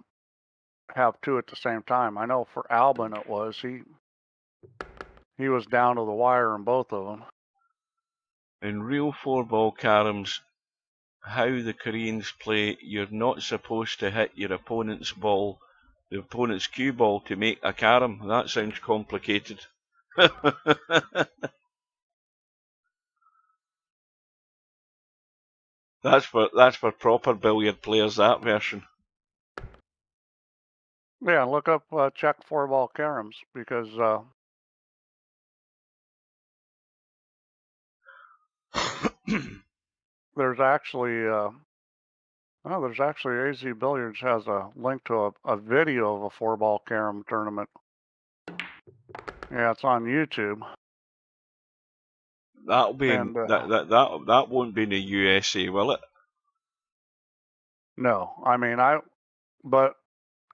have 2 at the same time. I know for Albin it was. He was down to the wire in both of them. In real 4-ball caroms, how the Koreans play, you're not supposed to hit your opponent's ball, the opponent's cue ball, to make a carom. That sounds complicated. That's for proper billiard players, that version. Yeah, look up check 4-ball caroms, because there's actually AZ Billiards has a link to a video of a 4-ball carom tournament. Yeah, it's on YouTube. That'll be that won't be in the USA, will it? No, I mean but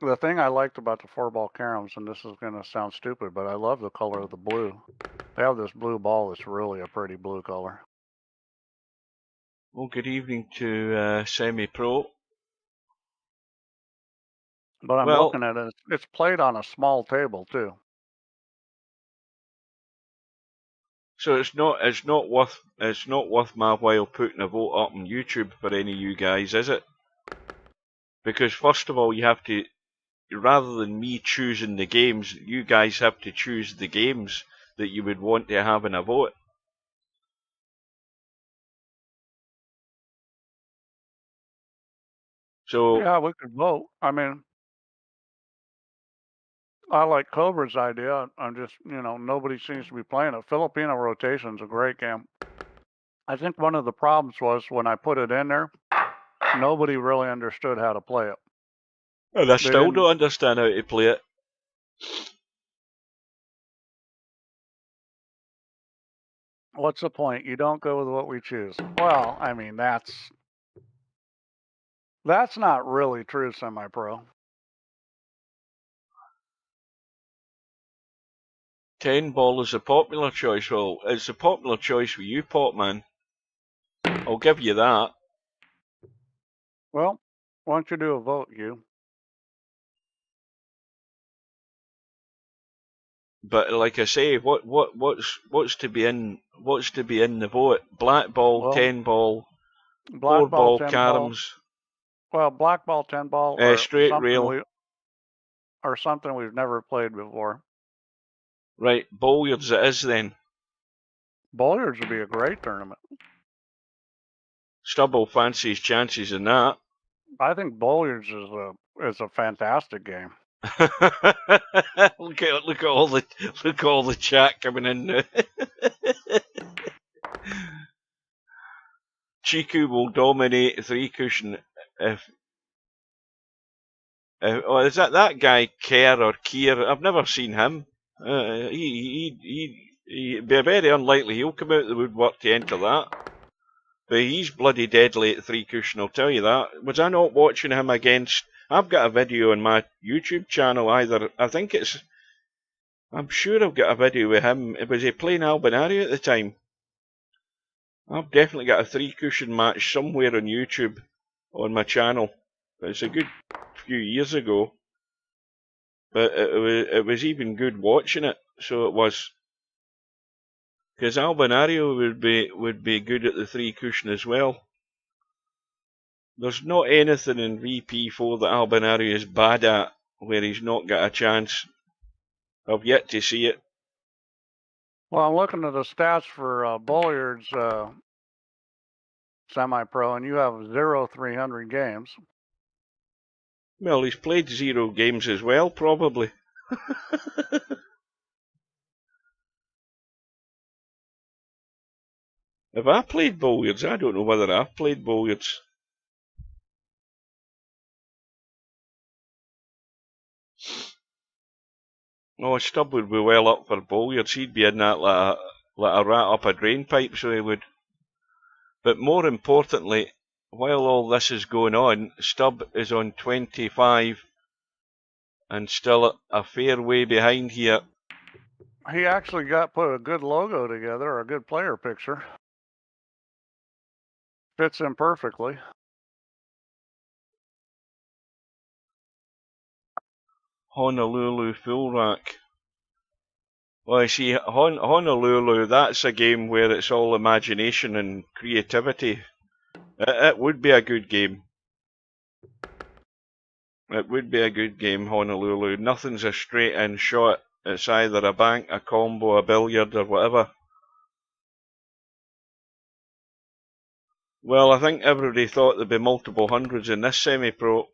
the thing I liked about the 4-ball caroms, and this is going to sound stupid, but I love the color of the blue. They have this blue ball that's really a pretty blue color. Well, good evening to Semi-Pro. But I'm looking at it. It's played on a small table too. So it's not worth my while putting a vote up on YouTube for any of you guys, is it? Because first of all, you have to, rather than me choosing the games, you guys have to choose the games that you would want to have in a vote. So yeah, we could vote. I mean, I like Cobra's idea. I'm just, you know, nobody seems to be playing it. Filipino Rotation's a great game. I think one of the problems was when I put it in there, nobody really understood how to play it. And I still don't understand how to play it. What's the point? You don't go with what we choose. Well, I mean, that's not really true, Semi-Pro. 10-ball is a popular choice. Well, it's a popular choice with you, Popman. I'll give you that. Well, why don't you do a vote, you? But like I say, what's to be in the vote? Black ball, 10-ball, 4-ball caroms. Well, black ball, 10-ball, or straight rail, or something we've never played before. Right, billiards it is then. Billiards would be a great tournament. Stubble fancies chances in that. I think billiards is a fantastic game. look at all the chat coming in now. Chiku will dominate 3-cushion if is that guy Kerr or Keir? I've never seen him. He'd be very unlikely he'll come out of the woodwork to enter that. But he's bloody deadly at 3-cushion, I'll tell you that. Was I not watching him against... I've got a video on my YouTube channel either. I'm sure I've got a video with him. Was he playing Albinari at the time? I've definitely got a 3-cushion match somewhere on YouTube on my channel. It's a good few years ago, but it was even good watching it. So it was, because Albinario would be good at the 3 cushion as well. There's not anything in VP4 that Albinario is bad at where he's not got a chance. I've yet to see it. Well, I'm looking at the stats for Bolliard's semi-pro, and you have 0 300 games. Well, he's played 0 games as well, probably. Have I played billiards? I don't know whether I've played billiards. Oh, Stubb would be well up for billiards. He'd be in that like a rat up a drain pipe, so he would. But more importantly, while all this is going on, Stubb is on 25 and still a fair way behind here. He actually put a good logo together, or a good player picture. Fits in perfectly. Honolulu full rack. Well, I see, Honolulu, that's a game where it's all imagination and creativity. It would be a good game. It would be a good game, Honolulu. Nothing's a straight-in shot. It's either a bank, a combo, a billiard, or whatever. Well, I think everybody thought there'd be multiple hundreds in this semi-pro.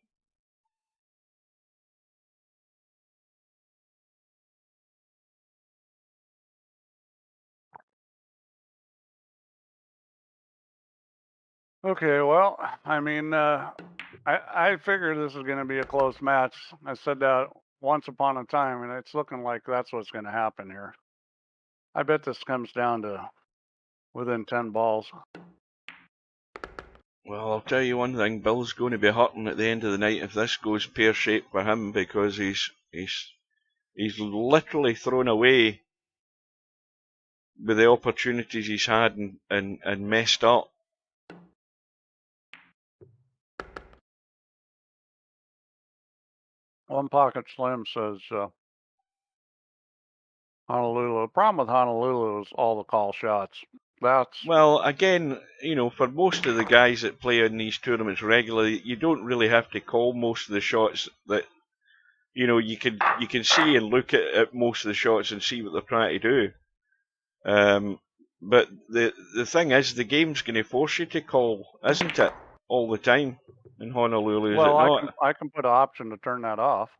Okay, well, I mean, I figured this is going to be a close match. I said that once upon a time, and it's looking like that's what's going to happen here. I bet this comes down to within 10 balls. Well, I'll tell you one thing, Bill's going to be hurting at the end of the night if this goes pear-shaped for him, because he's literally thrown away with the opportunities he's had and messed up. One Pocket Slim says Honolulu. The problem with Honolulu is all the call shots. Well, again, you know, for most of the guys that play in these tournaments regularly, you don't really have to call most of the shots. That, you know, you can see and look at most of the shots and see what they're trying to do. But the thing is, the game's going to force you to call, isn't it? All the time in Honolulu, is it not? I can put an option to turn that off.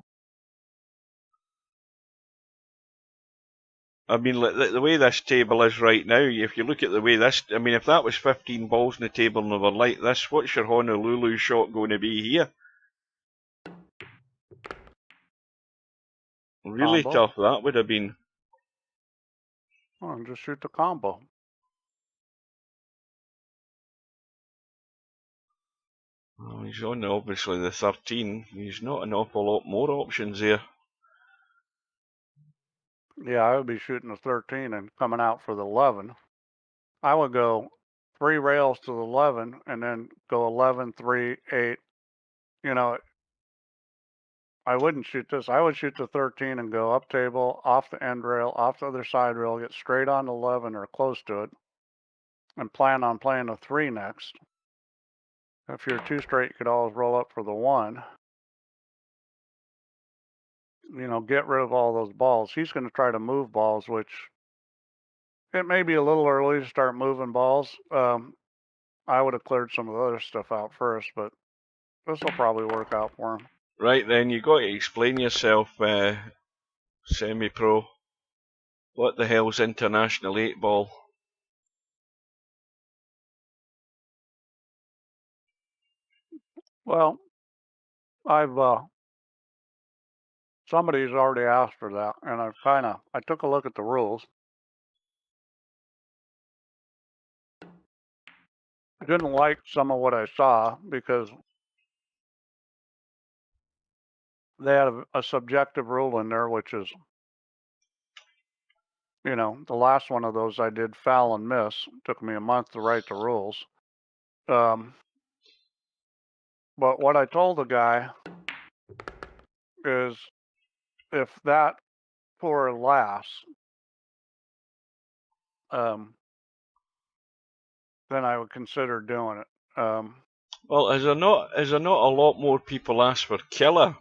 I mean, the way this table is right now, if you look at the way this, I mean, if that was 15 balls on the table and they were like this, what's your Honolulu shot going to be here? Really Combo. tough that would have been. Oh, and just shoot the combo. Well, he's on obviously the 13. He's not an awful lot more options there. Yeah, I would be shooting the 13 and coming out for the 11. I would go 3 rails to the 11 and then go 11, 3, 8. You know, I wouldn't shoot this. I would shoot the 13 and go up table, off the end rail, off the other side rail, get straight on the 11 or close to it, and plan on playing a 3 next. If you're 2 straight, you could always roll up for the 1. You know, get rid of all those balls. He's going to try to move balls, which it may be a little early to start moving balls. I would have cleared some of the other stuff out first, but this will probably work out for him. Right then, you got to explain yourself, semi-pro. What the hell's international 8-ball? Well, somebody's already asked for that, and I took a look at the rules. I didn't like some of what I saw because they had a subjective rule in there, which is, you know, the last one of those I did foul and miss. It took me a month to write the rules. But what I told the guy is if that tour lasts, then I would consider doing it. Well, is there not a lot more people ask for Killer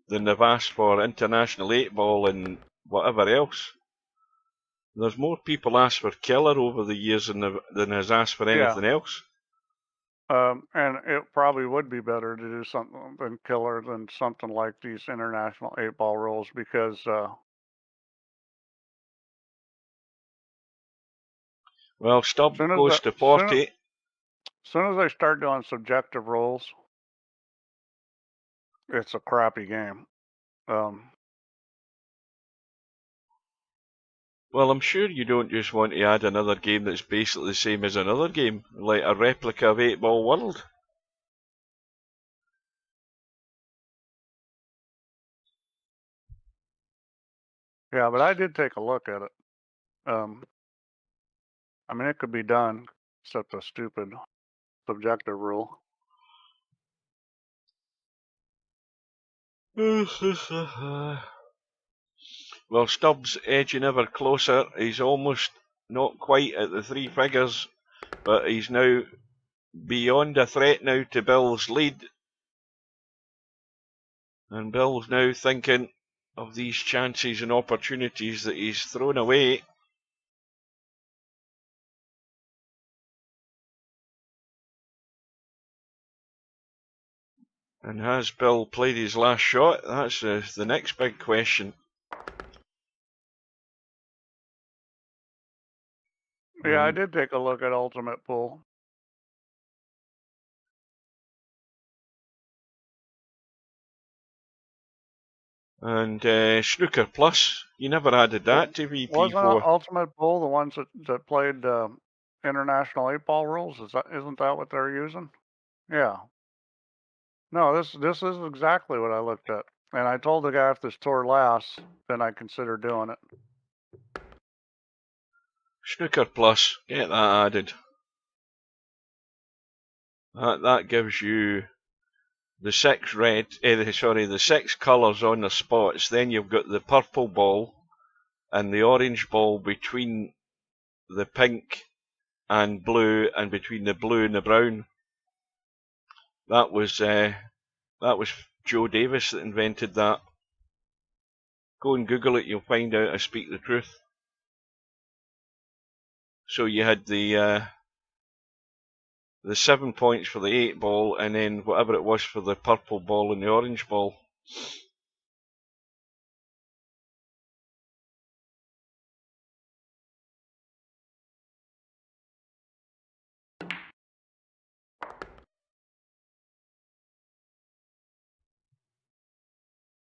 than they've asked for International 8-Ball and whatever else? There's more people asked for Killer over the years than has asked for anything else. And it probably would be better to do something than Killer than something like these International 8-Ball rules because well, Stubb goes to 40. As soon as they start doing subjective rules, it's a crappy game. Well, I'm sure you don't just want to add another game that's basically the same as another game, like a replica of 8-Ball World. Yeah, but I did take a look at it. I mean, it could be done, except a stupid subjective rule. Well, Stubbs edging ever closer. He's almost not quite at the 3 figures, but he's now beyond a threat now to Bill's lead. And Bill's now thinking of these chances and opportunities that he's thrown away. And has Bill played his last shot? That's the next big question. Yeah, I did take a look at Ultimate Pool. And Snooker Plus, you never added that to VP4. Wasn't Ultimate Pool the ones that played International 8-Ball rules? Isn't that what they're using? Yeah. No, this is exactly what I looked at. And I told the guy if this tour lasts, then I consider doing it. Snooker Plus, get that added. That gives you the 6 the 6 colours on the spots. Then you've got the purple ball and the orange ball between the pink and blue, and between the blue and the brown. That was Joe Davis that invented that. Go and Google it, you'll find out I speak the truth. So you had the 7 points for the 8-ball, and then whatever it was for the purple ball and the orange ball.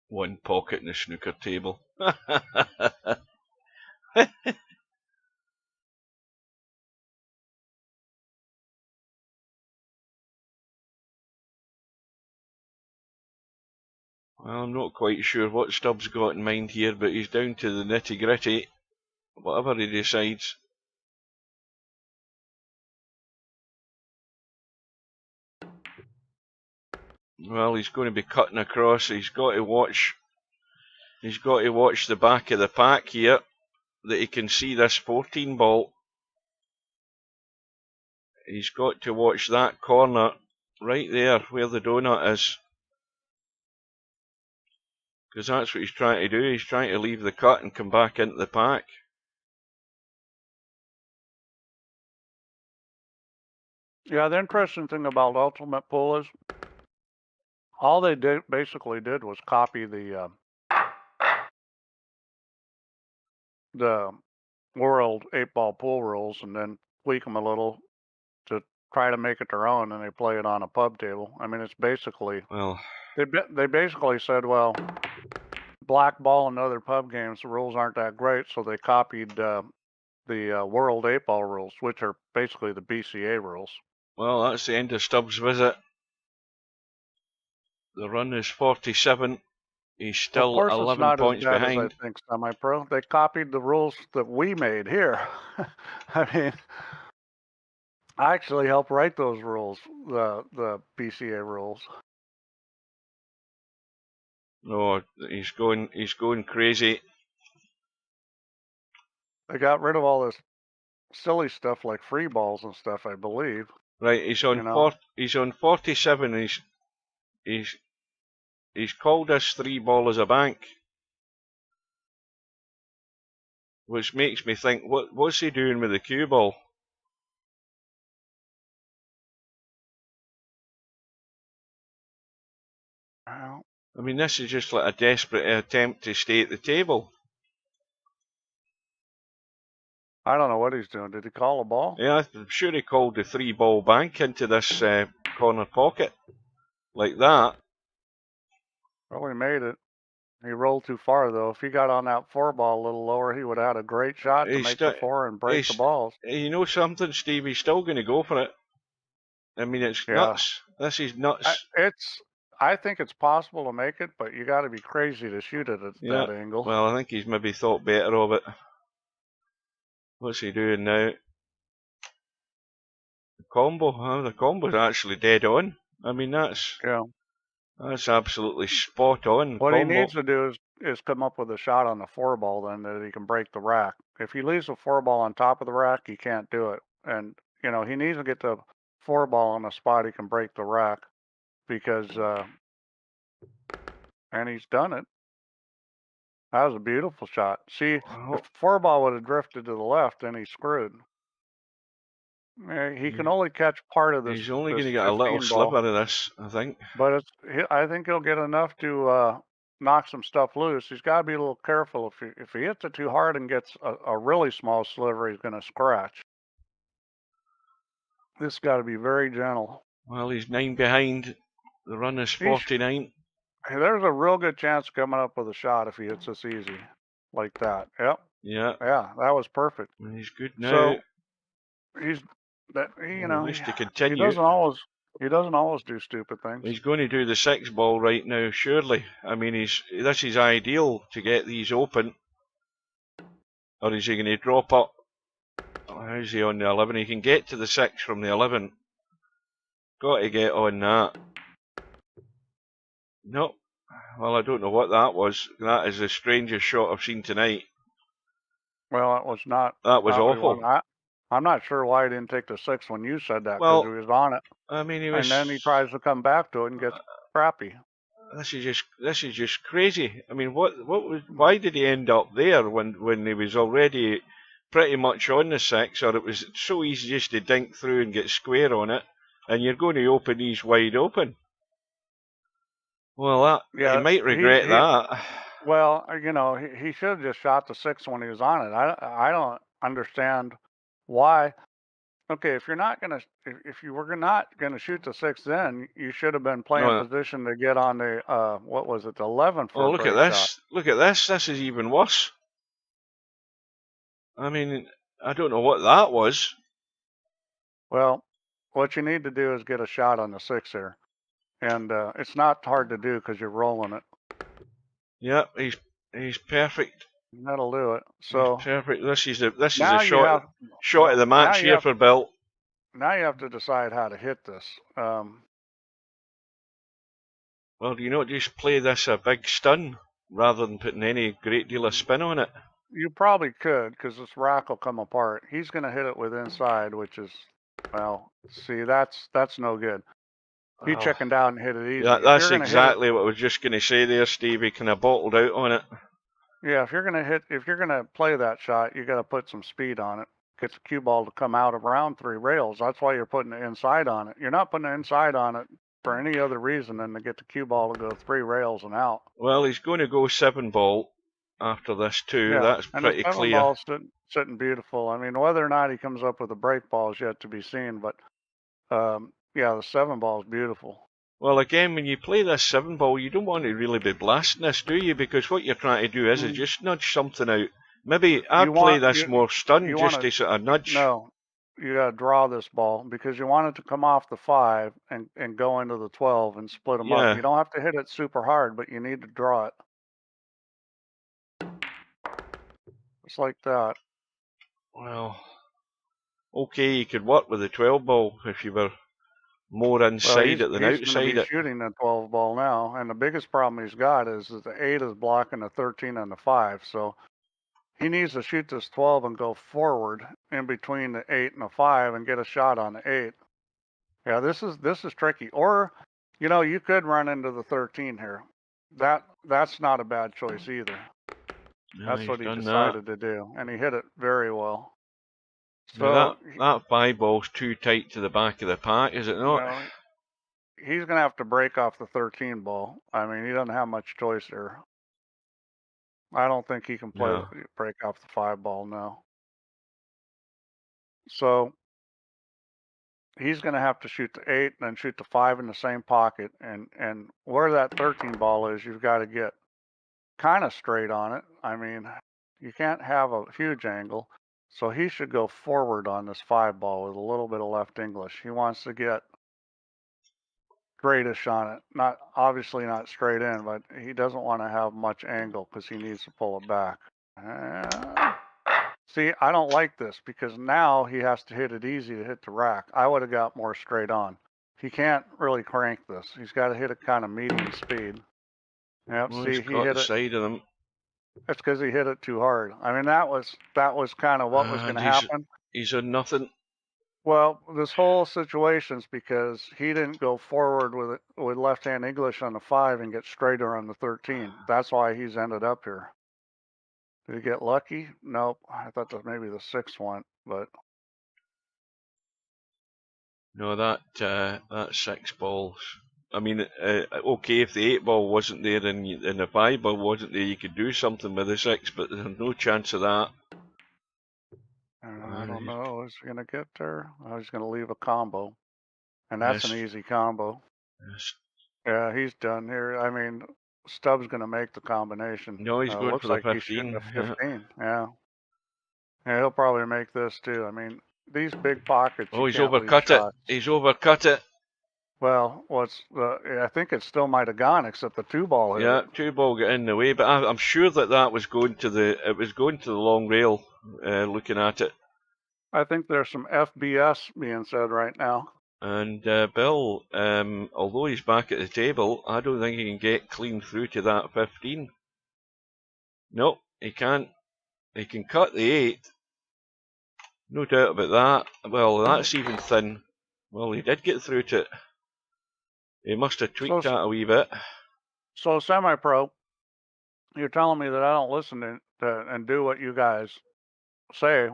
One pocket in the snooker table. Well, I'm not quite sure what Stubbs got in mind here, but he's down to the nitty-gritty, whatever he decides. Well, he's going to be cutting across. He's got to watch the back of the pack here, that he can see this 14 ball. He's got to watch that corner right there where the donut is, because that's what he's trying to do. He's trying to leave the cut and come back into the pack. Yeah, the interesting thing about Ultimate Pool is all they basically did was copy the World 8-Ball Pool rules and then tweak them a little to try to make it their own, and they play it on a pub table. I mean, it's basically, well, they basically said, well, black ball and other pub games, the rules aren't that great, so they copied the World 8-Ball rules, which are basically the BCA rules. Well, that's the end of Stubbs' visit. The run is 47. He's still 11 points behind. As I think semi-pro. They copied the rules that we made here. I mean, I actually helped write those rules, the BCA rules. No, he's going crazy. They got rid of all this silly stuff like free balls and stuff, I believe. Right, he's on he's on 47. He's called this 3-ball as a bank, which makes me think, what's he doing with the cue ball? Well, I mean, this is just like a desperate attempt to stay at the table. I don't know what he's doing. Did he call a ball? Yeah, I'm sure he called the 3-ball bank into this corner pocket. Like that. Well, he made it. He rolled too far, though. If he got on that 4-ball a little lower, he would have had a great shot to make the 4 and break the balls. You know something, Steve? He's still going to go for it. I mean, it's nuts. This is nuts. I think it's possible to make it, but you got to be crazy to shoot it at that angle. Well, I think he's maybe thought better of it. What's he doing now? The combo. Oh, the combo's actually dead on. I mean, that's absolutely spot on. What he needs to do is come up with a shot on the 4-ball then that he can break the rack. If he leaves the 4-ball on top of the rack, he can't do it. And, you know, he needs to get the 4-ball on a spot he can break the rack because, and he's done it. That was a beautiful shot. See, if the 4-ball would have drifted to the left, then he's screwed. He can only catch part of this. He's only going to get a little sliver of this, I think. But I think he'll get enough to knock some stuff loose. He's got to be a little careful. If he hits it too hard and gets a really small sliver, he's going to scratch. This got to be very gentle. Well, he's 9 behind. The run is 49. There's a real good chance of coming up with a shot if he hits this easy, like that. Yep. Yeah. Yeah, that was perfect. He's good now. So he's you know, he doesn't always do stupid things. He's going to do the 6-ball right now, surely. I mean, this is ideal to get these open. Or is he going to drop up? How's he on the 11? He can get to the 6 from the 11. Got to get on that. Nope. Well, I don't know what that was. That is the strangest shot I've seen tonight. Well, it was not. That was awful. I'm not sure why he didn't take the 6 when you said that, because he was on it. I mean, he was. And then he tries to come back to it and gets crappy. This is just crazy. I mean, why did he end up there when he was already pretty much on the 6, or it was so easy just to dink through and get square on it, and you're going to open these wide open? Well, he might regret that. Well, you know, he should have just shot the 6 when he was on it. I don't understand why. Okay, if you were not gonna shoot the 6, then you should have been playing position to get on the what was it, the 11 for look at this. Shot. Look at this. This is even worse. I mean, I don't know what that was. Well, what you need to do is get a shot on the 6 here, and it's not hard to do because you're rolling it. Yeah, he's perfect. That'll do it. So he's perfect. This is a shot of the match here for Bill. Now you have to decide how to hit this. Well, do you not just play this a big stun rather than putting any great deal of spin on it? You probably could, because this rack will come apart. He's going to hit it with inside, which is, well, see, that's no good. He chickened out and hit it easy. That's exactly what I was just going to say there, Steve. He kind of bottled out on it. Yeah, if you're gonna play that shot, you got to put some speed on it. Get the cue ball to come out around 3 rails. That's why you're putting the inside on it. You're not putting the inside on it for any other reason than to get the cue ball to go 3 rails and out. Well, he's going to go 7-ball after this too. Yeah, that's pretty and the clear. 7-ball's sitting beautiful. I mean, whether or not he comes up with a break ball is yet to be seen, but yeah, the 7-ball is beautiful. Well, again, when you play this 7-ball, you don't want to really be blasting this, do you? Because what you're trying to do is just nudge something out. Maybe I'd play this more stun just to sort of nudge. No, you got to draw this ball because you want it to come off the 5 and go into the 12 and split them up. You don't have to hit it super hard, but you need to draw it. Just like that. Well, okay, you could work with the 12-ball if you were more inside it than he's going outside to be it. shooting the 12 ball now, and the biggest problem he's got is that the 8 is blocking the 13 and the 5. So he needs to shoot this 12 and go forward in between the 8 and the 5 and get a shot on the 8. Yeah, this is tricky. Or, you know, you could run into the 13 here. That's not a bad choice either. No, That's what he decided to do, and he hit it very well. So Now that 5 ball's too tight to the back of the pack, is it not? No, he's going to have to break off the 13 ball. I mean, he doesn't have much choice there. I don't think he can break off the 5 ball now. So he's going to have to shoot the 8 and then shoot the 5 in the same pocket. And where that 13 ball is, you've got to get kind of straight on it. I mean, you can't have a huge angle. So he should go forward on this 5 ball with a little bit of left English. He wants to get straightish on it. Obviously not straight in, but he doesn't want to have much angle because he needs to pull it back. See, I don't like this because now he has to hit it easy to hit the rack. I would have got more straight on. He can't really crank this. He's got to hit it kind of medium speed. Yep, Well, see, he hit the side of them. That's because he hit it too hard. I mean, that was kind of what was going to happen. He's on nothing. Well, this whole situation's because he didn't go forward with left-hand English on the 5 and get straighter on the 13. That's why he's ended up here. Did he get lucky? Nope. I thought that maybe the 6 went, but no, that 6 balls. I mean, okay, if the 8 ball wasn't there and the 5 ball wasn't there, you could do something with the 6, but there's no chance of that. I don't know. Is he going to get there? Oh, he's going to leave a combo. And that's an easy combo. Yes. Yeah, he's done here. I mean, Stubbs going to make the combination. No, he's going for the 15. He's shooting the 15, yeah. Yeah, he'll probably make this too. I mean, these big pockets. Oh, he's overcut it. He's overcut it. Well, I think it still might have gone, except the 2 ball hit. Yeah, 2 ball got in the way, but I'm sure that was going to the long rail. Looking at it, I think there's some FBS being said right now. And Bill, although he's back at the table, I don't think he can get clean through to that 15. Nope, he can't. He can cut the 8. No doubt about that. Well, that's even thin. Well, he did get through to it. He must have tweaked that a wee bit. So, semi-pro, you're telling me that I don't listen to and do what you guys say.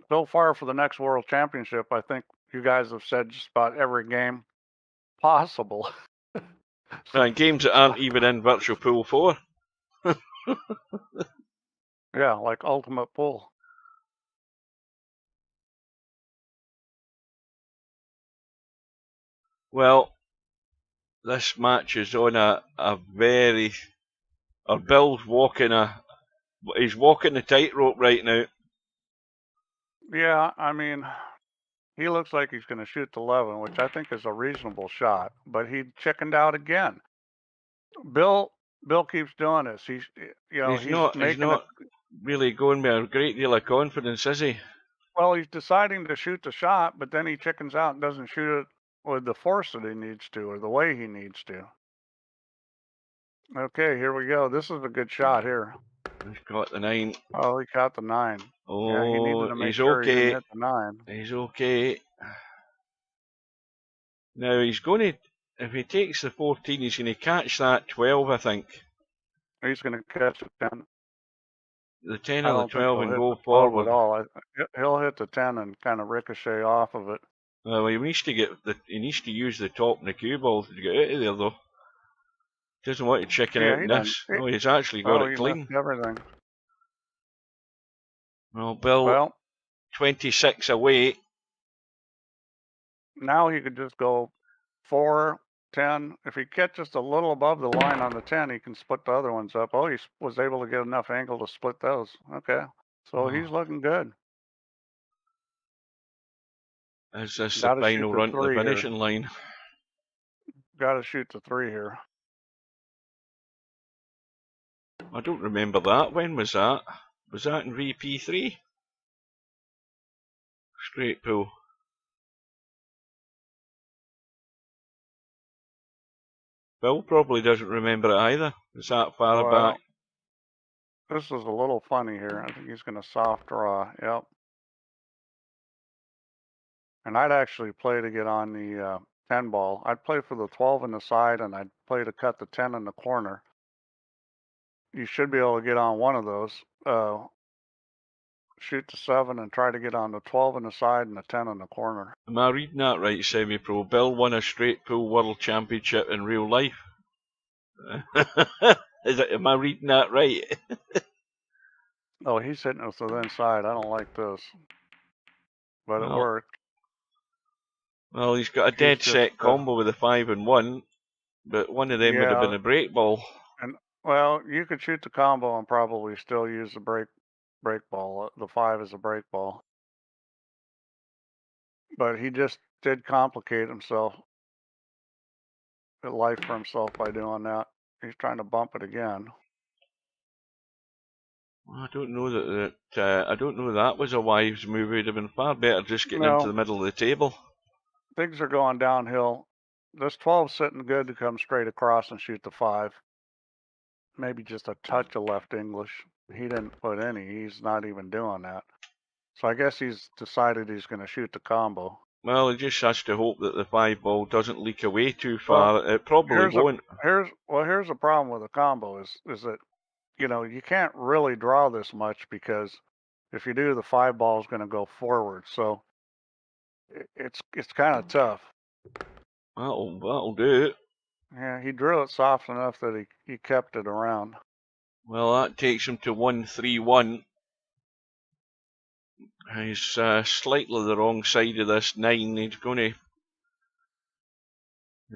So far for the next World Championship, I think you guys have said just about every game possible. And games that aren't even in Virtual Pool 4. Yeah, like Ultimate Pool. Well, this match is on a very... Bill's he's walking the tightrope right now. Yeah, I mean, he looks like he's going to shoot the 11, which I think is a reasonable shot, but he chickened out again. Bill keeps doing this. He's not really going with a great deal of confidence, is he? Well, he's deciding to shoot the shot, but then he chickens out and doesn't shoot it with the force that he needs to, or the way he needs to. Okay, here we go. This is a good shot here. He's got the 9. Oh, he caught the 9. Oh, yeah, he needed to make he's sure okay. He didn't hit the 9. He's okay. Now he's going to, if he takes the 14, he's going to catch that 12, I think. He's going to catch the 10. The 10 or the 12 and go forward. At all. He'll hit the 10 and kind of ricochet off of it. Well, he needs to use the top and the cue ball to get out of there, though. He doesn't want to chicken out in this. Oh, he's actually got it clean. Everything. Well, Bill, 26 away. Now he could just go 4, 10. If he gets just a little above the line on the 10, he can split the other ones up. Oh, he was able to get enough angle to split those. Okay. So he's looking good. Is this the final run to the finishing line? Got to shoot the 3 here. I don't remember that. When was that? Was that in VP3? Straight pool. Bill probably doesn't remember it either. It's that far back. This is a little funny here. I think he's going to soft draw. Yep. And I'd actually play to get on the 10 ball. I'd play for the 12 in the side, and I'd play to cut the 10 in the corner. You should be able to get on one of those. Shoot the 7 and try to get on the 12 in the side and the 10 in the corner. Am I reading that right, Semi-Pro? Bill won a straight pool world championship in real life. Am I reading that right? Oh, he's hitting us to the inside. I don't like this. But it worked. Well, he's got a dead set combo with a 5 and 1, but one of them would have been a break ball. And well, you could shoot the combo and probably still use the break ball. The 5 is a break ball. But he just did complicate himself. Life for himself by doing that. He's trying to bump it again. I don't know that was a wise move. It would have been far better just getting into the middle of the table. Things are going downhill. This 12's sitting good to come straight across and shoot the 5. Maybe just a touch of left English. He didn't put any. He's not even doing that. So I guess he's decided he's going to shoot the combo. Well, he just has to hope that the 5 ball doesn't leak away too far. Well, it probably won't. Here's the problem with the combo is that, you know, you can't really draw this much because if you do, the 5 ball is going to go forward. So it's kind of tough. That'll do it. Yeah, he drew it soft enough that he kept it around. Well, that takes him to 1-3-1. He's slightly the wrong side of this 9. Is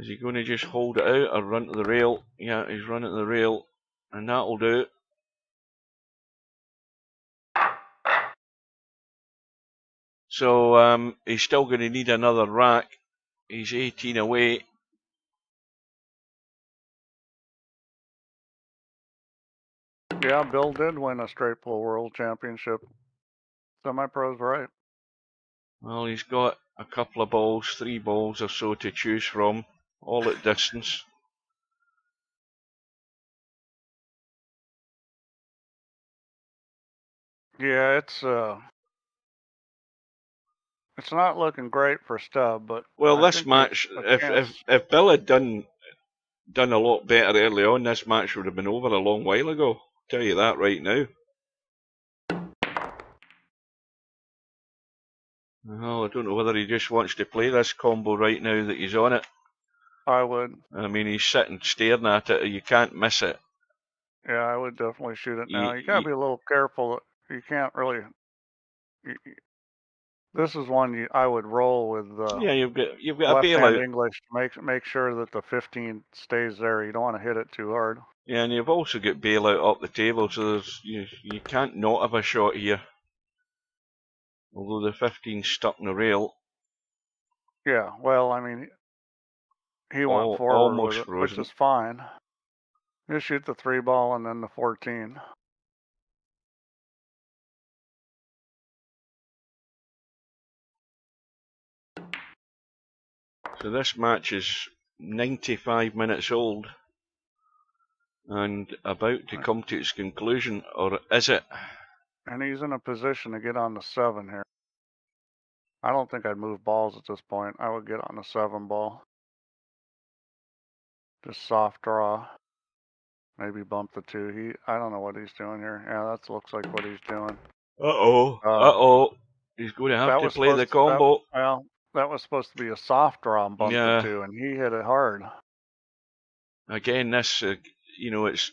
he going to just hold it out or run to the rail? Yeah, he's running to the rail, and that'll do it. So he's still going to need another rack. He's 18 away. Yeah, Bill did win a straight pull world championship. Semi-pro's right. Well, he's got a couple of balls, 3 balls or so to choose from, all at distance. Yeah, it's not looking great for Stubb, but well, this match, if Bill had done a lot better early on, this match would have been over a long while ago. I'll tell you that right now. Well, I don't know whether he just wants to play this combo right now that he's on it. I would. I mean, he's sitting staring at it. You can't miss it. Yeah, I would definitely shoot it now. You gotta be a little careful. You can't really. This is one I would roll with. Yeah, you've got a bailout. English to make sure that the 15 stays there. You don't want to hit it too hard. Yeah, and you've also got bailout up the table, so you can't not have a shot here. Although the 15's stuck in the rail. Yeah, well, I mean, he went forward with it, which is fine. You shoot the 3 ball and then the 14. So this match is 95 minutes old and about to come to its conclusion, or is it? And he's in a position to get on the 7 here. I don't think I'd move balls at this point. I would get on the 7 ball. Just soft draw. Maybe bump the 2. I don't know what he's doing here. Yeah, that looks like what he's doing. Uh-oh. He's going to have to play the combo. That was supposed to be a soft draw and bump the 2, and he hit it hard. Again, this, it's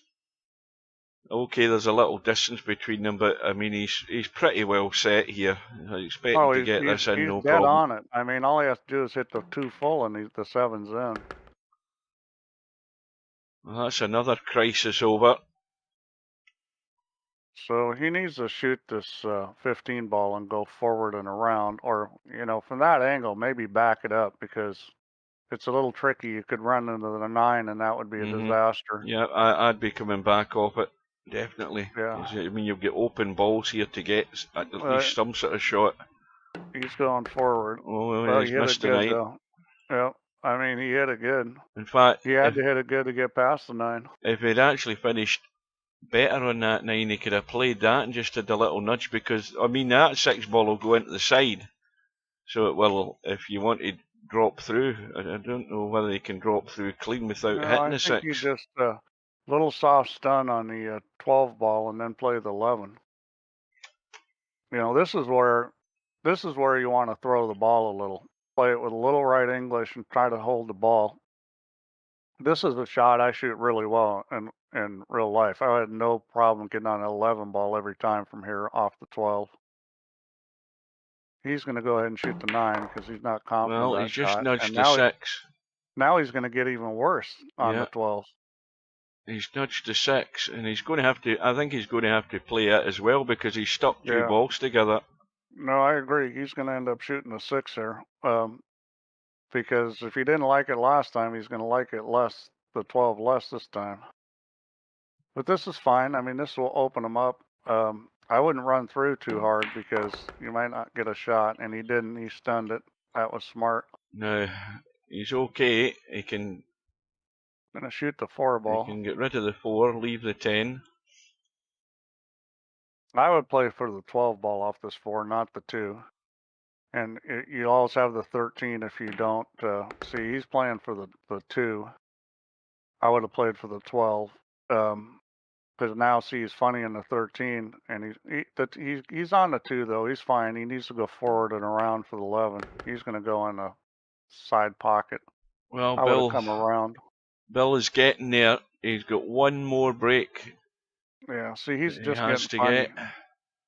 okay. There's a little distance between them, but I mean, he's pretty well set here. I expect him to get this in, no problem. He's dead on it. I mean, all he has to do is hit the 2 full, and the 7's in. Well, that's another crisis over. So he needs to shoot this 15 ball and go forward and around, or, from that angle, maybe back it up, because it's a little tricky. You could run into the 9, and that would be a disaster. Yeah, I'd be coming back off it, definitely. Yeah. I mean, you've got open balls here to get at least some sort of shot. He's going forward. Oh, well, he's missed the 9. Yeah. I mean, he hit it good. In fact, he had to hit it good to get past the 9. If he'd actually finished better on that 9, he could have played that and just had a little nudge, because, I mean, that 6 ball will go into the side. So it will, if you want to drop through. I don't know whether he can drop through clean without hitting the 6. I think you just little soft stun on the 12 ball and then play the 11. You know, this is where you want to throw the ball a little. Play it with a little right English and try to hold the ball. This is a shot I shoot really well in real life. I had no problem getting on an 11 ball every time from here off the 12. He's going to go ahead and shoot the 9 because he's not confident. Well, he's just nudged the 6. Now he's going to get even worse on the 12. He's nudged the 6, and he's going to have to. I think he's going to have to play it as well, because he's stuck 2 balls together. No, I agree. He's going to end up shooting the 6 here, because if he didn't like it last time, he's going to like it less, the 12 less this time. But this is fine. I mean, this will open him up. I wouldn't run through too hard because you might not get a shot, and he didn't. He stunned it. That was smart. No, he's okay. He can. Gonna shoot the 4 ball. He can get rid of the 4, leave the 10. I would play for the 12 ball off this 4, not the 2. And you always have the 13 if you don't. See, he's playing for the 2. I would have played for the 12. Because now, see, he's funny in the 13. And he's on the 2, though. He's fine. He needs to go forward and around for the 11. He's going to go in a side pocket. Well, I would have come around. Bill is getting there. He's got 1 more break. Yeah, see, he's just getting funny.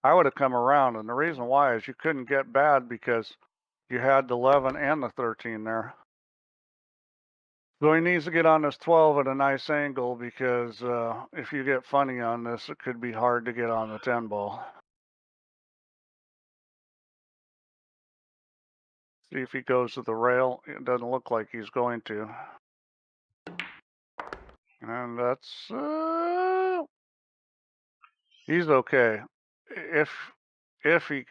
I would have come around, and the reason why is you couldn't get bad because you had the 11 and the 13 there. So he needs to get on this 12 at a nice angle, because if you get funny on this, it could be hard to get on the 10 ball. See if he goes to the rail. It doesn't look like he's going to. And that's he's okay if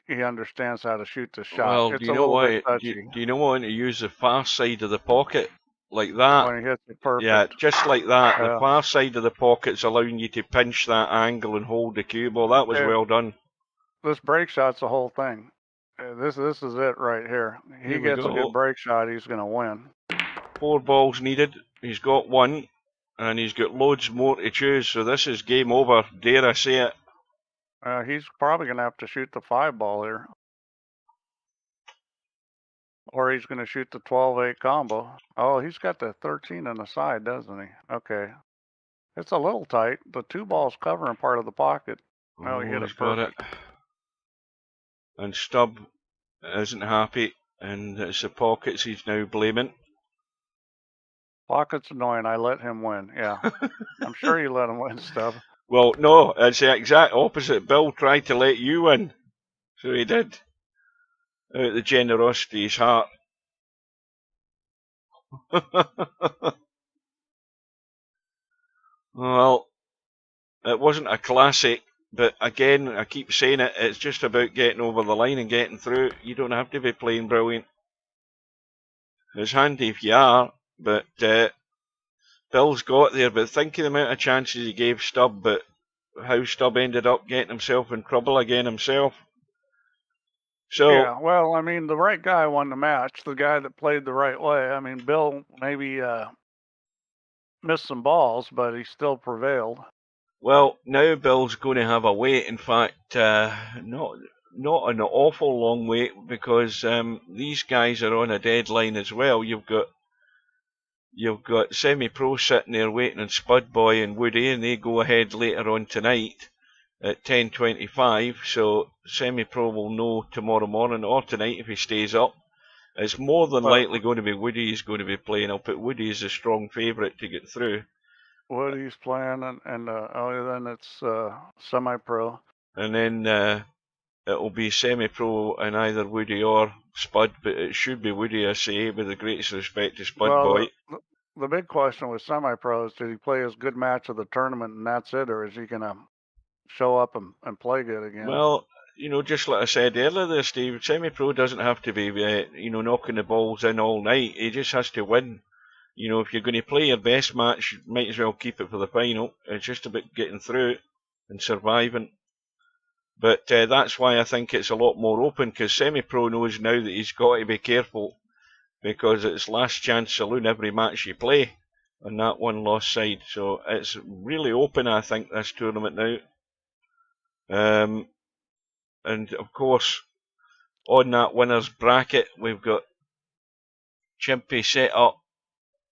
he understands how to shoot the shot. Well, it's do you know what? Do you know what? To use the far side of the pocket like that. When he hits it perfect. Yeah, just like that. The far side of the pocket's allowing you to pinch that angle and hold the cue ball. That was well done. This break shot's the whole thing. This is it right here. He gets a good break shot, he's going to win. 4 balls needed. He's got 1. And he's got loads more to choose, so this is game over, dare I say it. He's probably going to have to shoot the 5 ball here. Or he's going to shoot the 12-8 combo. Oh, he's got the 13 on the side, doesn't he? Okay. It's a little tight. The 2 ball's covering part of the pocket. Oh, he hit it perfect. Got it. And Stubb isn't happy, and it's the pockets he's now blaming. Pocket's annoying. I let him win. Yeah. I'm sure you let him win, Stubb. Well, no, it's the exact opposite. Bill tried to let you win. So he did. Out of the generosity of his heart. Well, it wasn't a classic, but again, I keep saying it, it's just about getting over the line and getting through. You don't have to be playing brilliant. It's handy if you are. But Bill's got there, but think of the amount of chances he gave Stubb, but how Stubb ended up getting himself in trouble again himself. So yeah, well, I mean, the right guy won the match, the guy that played the right way. I mean, Bill maybe missed some balls, but he still prevailed. Well, now Bill's going to have a wait. In fact, not an awful long wait, because these guys are on a deadline as well. You've got Semi-Pro sitting there waiting on Spud Boy and Woody, and they go ahead later on tonight at 10:25. So Semi-Pro will know tomorrow morning or tonight if he stays up. It's more than likely going to be Woody he's going to be playing. I'll put Woody as a strong favourite to get through. Woody's playing, and then it's Semi-Pro. And then it'll be Semi-Pro and either Woody or Spud, but it should be Woody, I say, with the greatest respect to Spud Boy. The big question with Semi-Pro is, did he play his good match of the tournament and that's it, or is he going to show up and play good again? Well, you know, just like I said earlier there, Steve, semi-pro doesn't have to be, you know, knocking the balls in all night. He just has to win. You know, if you're going to play your best match, you might as well keep it for the final. It's just about getting through it and surviving. But that's why I think it's a lot more open, because semi-pro knows now that he's got to be careful, because it's last chance saloon every match you play on that one lost side. So it's really open, I think, this tournament now. And of course, on that winners bracket, we've got Chimpy set up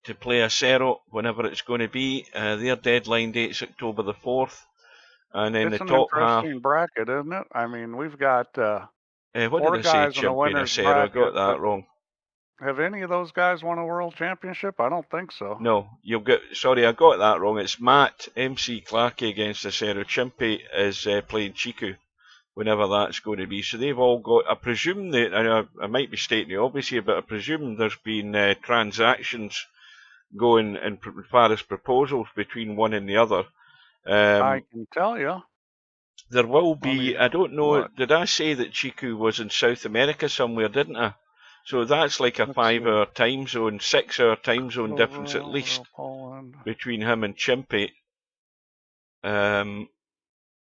to play Acero whenever it's going to be. Their deadline date's October the 4th. And in It's the an top half, interesting bracket, isn't it? I mean, we've got what 4 did I say, guys in the Chimpy and winners Acero? I bracket. got that wrong. Have any of those guys won a world championship? I don't think so. No, you've got. Sorry, I got that wrong. It's Matt MC Clarkey against Acero. Chimpy is playing Chiku, whenever that's going to be. So they've all got. I presume that I might be stating the obvious here, but I presume there's been transactions going in as far as proposals between one and the other. I can tell you. There will be. I don't know. What? Did I say that Chiku was in South America somewhere? Didn't I? So that's like a 5-hour time zone, 6-hour time zone difference at least between him and Chimpy. And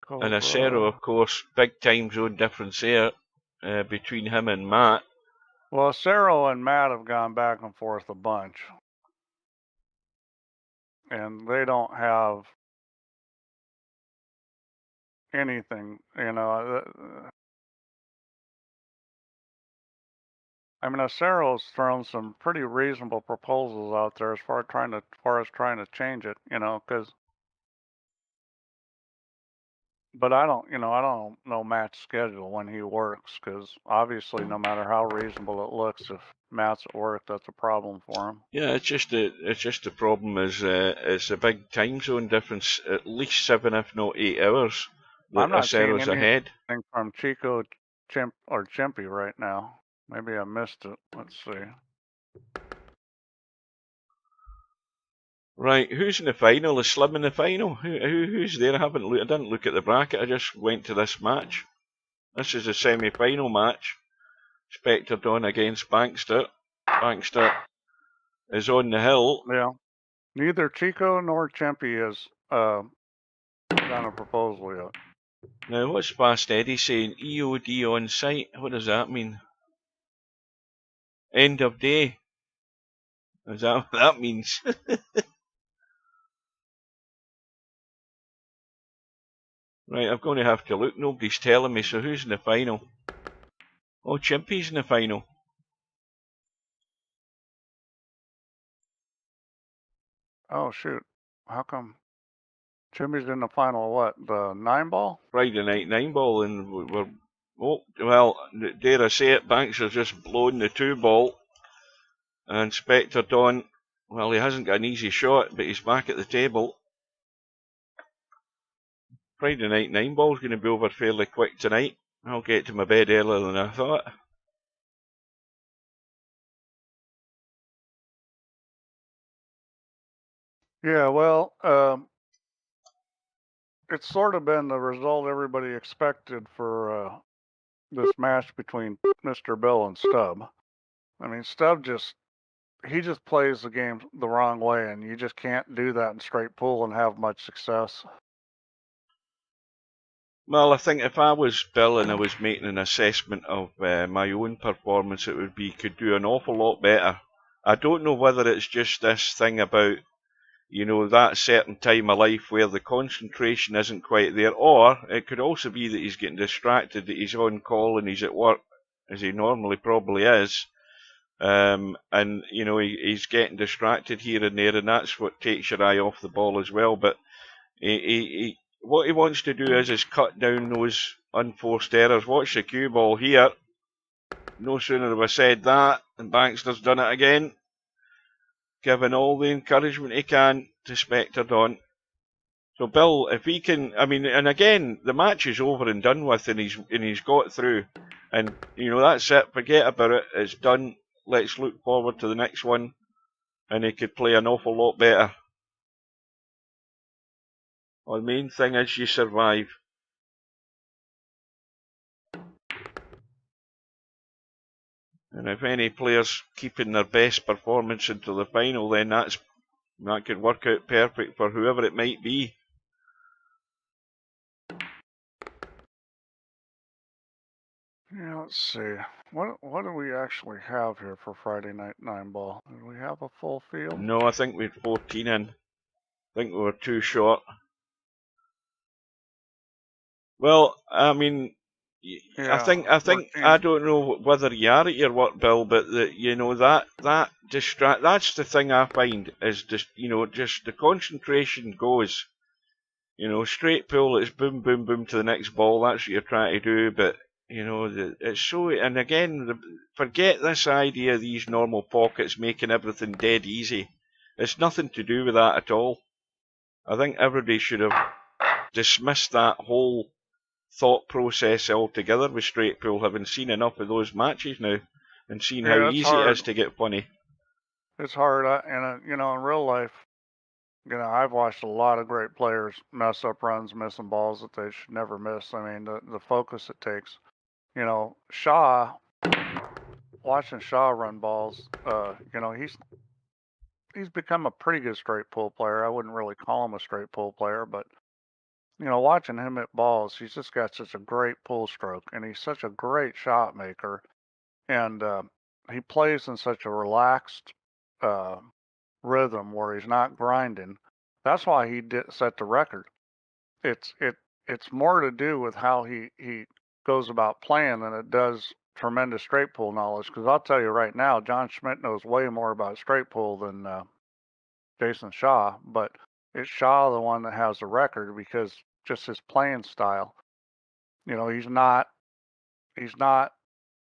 Acero, of course, big time zone difference there between him and Matt. Well, Acero and Matt have gone back and forth a bunch. And they don't have anything, you know. I mean, Acero's thrown some pretty reasonable proposals out there as far as trying to change it, you know, because. But I don't know Matt's schedule when he works, because obviously, no matter how reasonable it looks, if Matt's at work, that's a problem for him. Yeah, it's just the problem is it's a big time zone difference, at least 7, if not 8 hours. I'm not seeing Acero's ahead. anything from Chico, Chimpy right now. Maybe I missed it. Let's see. Right, who's in the final? Is Slim in the final? Who's there? I didn't look at the bracket. I just went to this match. This is a semi-final match. Spectre Dawn against Bankster. Bankster is on the hill. Yeah. Neither Chico nor Chimpy has done a proposal yet. Now, what's Fast Eddie saying? EOD on site? What does that mean? End of day? Is that what that means? Right, I'm going to have to look. Nobody's telling me, so who's in the final? Oh, Chimpy's in the final. Oh, shoot. How come Chimpy's in the final, what, the 9-ball? Friday night 9-ball, and we're... Oh, well, dare I say it, Banks has just blown the 2-ball. And Spectre Dawn, well, he hasn't got an easy shot, but he's back at the table. Friday night 9-ball's going to be over fairly quick tonight. I'll get to my bed earlier than I thought. Yeah, well, it's sort of been the result everybody expected for this match between Mr.Bill and Stub. I mean, Stub he just plays the game the wrong way, and you just can't do that in straight pool and have much success. Well, I think if I was Bill and I was making an assessment of my own performance, it would be could do an awful lot better. I don't know whether it's just this thing about, you know, that certain time of life where the concentration isn't quite there, or it could also be that he's getting distracted, that he's on call and he's at work, as he normally probably is. And, you know, he's getting distracted here and there, and that's what takes your eye off the ball as well. But what he wants to do is cut down those unforced errors. Watch the cue ball here. No sooner have I said that, and Bankster's done it again. Giving all the encouragement he can to Spectre Dawn. So Bill, if he can, I mean, and again, the match is over and done with, and he's got through. And, you know, that's it. Forget about it. It's done. Let's look forward to the next one. And he could play an awful lot better. Well, the main thing is you survive. And if any player's keeping their best performance into the final, then that could work out perfect for whoever it might be. Yeah, let's see. What do we actually have here for Friday night 9-ball? Do we have a full field? No, I think we had 14 in. I think we were too short. Well, I mean, yeah, I think I don't know whether you are at your work, Bill, but that's the thing I find is just the concentration goes. Straight pull, it's boom, boom, boom to the next ball. That's what you're trying to do, but it's so. And again, forget this idea of these normal pockets making everything dead easy. It's nothing to do with that at all. I think everybody should have dismissed that whole thought process altogether with straight pull, having seen enough of those matches now and seen how easy it is to get funny. It's hard, and in real life, I've watched a lot of great players mess up runs, missing balls that they should never miss. I mean, the focus it takes. Shaw, watching Shaw run balls, he's become a pretty good straight pull player. I wouldn't really call him a straight pull player, but watching him hit balls, he's just got such a great pull stroke, and he's such a great shot maker, and he plays in such a relaxed rhythm where he's not grinding. That's why he set the record. It's more to do with how he goes about playing than it does tremendous straight pull knowledge. Because I'll tell you right now, John Schmidt knows way more about straight pull than Jason Shaw, but it's Shaw the one that has the record because just his playing style. He's not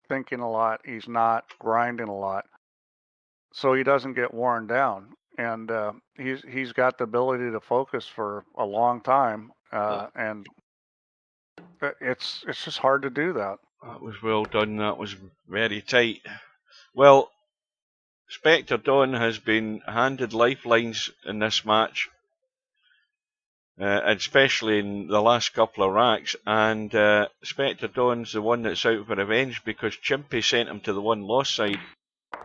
thinking a lot. He's not grinding a lot, so he doesn't get worn down. And he's got the ability to focus for a long time, and it's just hard to do that. That was well done. That was very tight. Well, Spectre Don has been handed lifelines in this match, especially in the last couple of racks, and Spectre Don's the one that's out for revenge because Chimpy sent him to the one loss side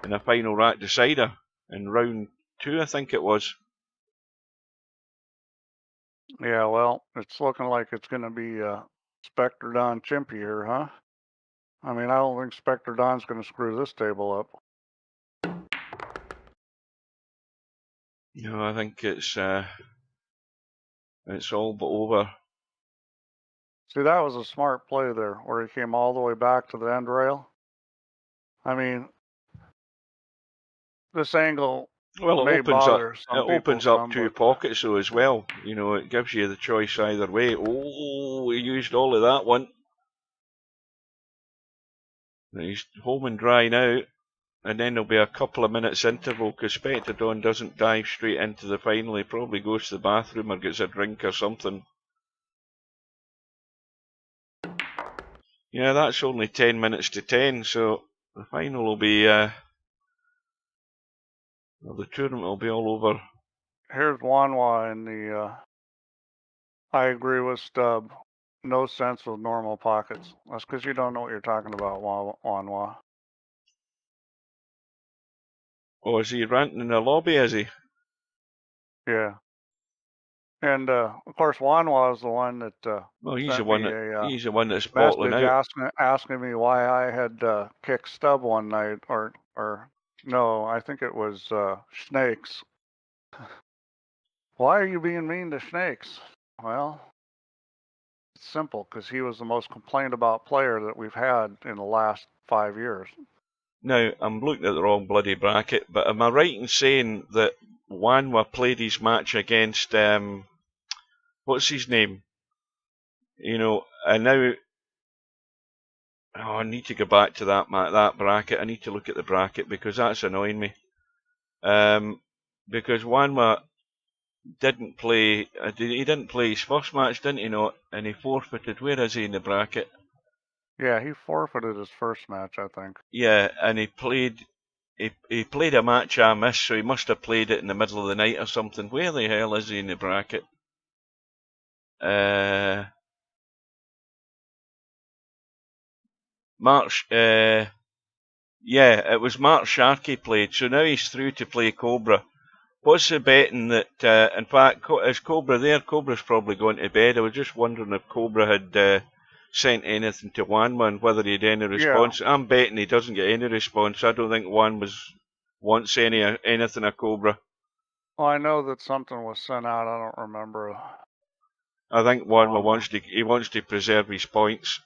in a final rack decider in round 2, I think it was. Yeah, well, it's looking like it's going to be Spectre Don Chimpy here, huh? I mean, I don't think Spectre Don's going to screw this table up. I think it's all but over. See, that was a smart play there, where he came all the way back to the end rail. I mean, this angle. Well, it opens up two pockets though as well. It gives you the choice either way. Oh, we used all of that one. He's home and dry now, and then there'll be a couple of minutes interval because Spectre Don doesn't dive straight into the final. He probably goes to the bathroom or gets a drink or something. Yeah, that's only 10 minutes to 10, so the final will be, the tournament will be all over. Here's Wanwa in the, I agree with Stubb. No sense with normal pockets. That's because you don't know what you're talking about, Wanwa. Oh, is he ranting in the lobby, is he? Yeah. And of course, Wanwa is the one that. Well, he's the one that's bottling out. Asking me why I had kicked Stubb one night, or no, I think it was Snakes. Why are you being mean to Snakes? Well, it's simple, because he was the most complained about player that we've had in the last 5 years. Now, I'm looking at the wrong bloody bracket, but am I right in saying that Wanwa played his match against, what's his name? And now, I need to go back to that bracket. I need to look at the bracket because that's annoying me. Because Wanwa didn't play, he didn't play his first match, didn't he not? And he forfeited. Where is he in the bracket? Yeah, he forfeited his first match, I think. Yeah, and he played a match I missed, so he must have played it in the middle of the night or something. Where the hell is he in the bracket? March Yeah, it was Mark Sharkey played, so now he's through to play Cobra. What's the betting that, in fact, is Cobra there? Cobra's probably gone to bed. I was just wondering if Cobra had sent anything to Wanma and whether he had any response. Yeah. I'm betting he doesn't get any response. I don't think wants anything of Cobra. Well, I know that something was sent out. I don't remember. I think Wanma wants to preserve his points.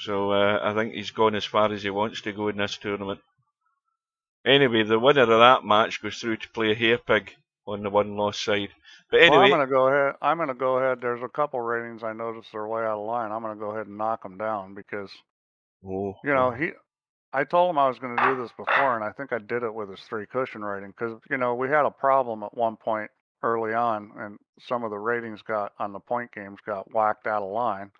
So I think he's gone as far as he wants to go in this tournament. Anyway, the winner of that match goes through to play a hairpig on the one-loss side. But anyway, well, I'm gonna go ahead. There's a couple ratings I noticed they're way out of line. I'm gonna go ahead and knock them down because, you know, I told him I was going to do this before, and I think I did it with his 3 cushion rating because, you know, we had a problem at one point early on, and some of the ratings on the point games got whacked out of line.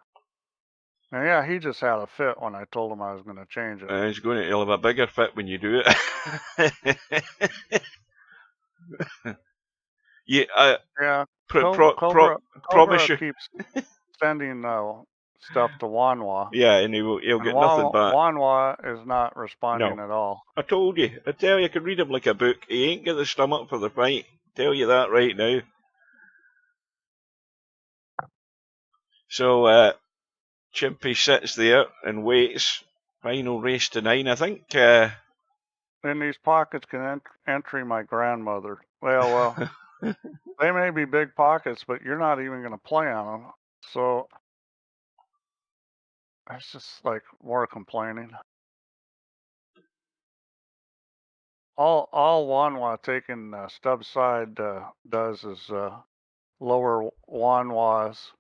And yeah, he just had a fit when I told him I was going to change it. He's going to have a bigger fit when you do it. Yeah. Promise you keeps sending stuff to Wanwa. Yeah, and he'll get nothing back. Wanwa is not responding at all. I told you. I tell you, I can read him like a book. He ain't got the stomach for the fight. Tell you that right now. So, Chimpy sits there and waits. Final race to 9, I think. In these pockets can entry my grandmother. Well, they may be big pockets, but you're not even going to play on them. So, it's just like more complaining. All Wanwa taking Stubbs side does is lower Wanwa's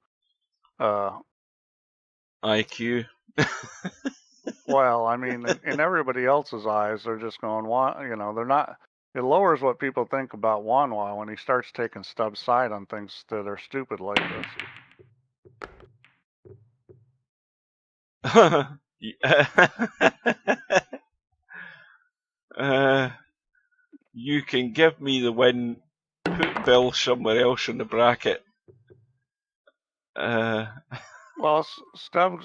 IQ. Well, I mean, in everybody else's eyes, they're just going, you know, they're not. It lowers what people think about Wanwa when he starts taking Stubbs side on things that are stupid like this. You can give me the win. Put Bill somewhere else in the bracket. Well, Stubb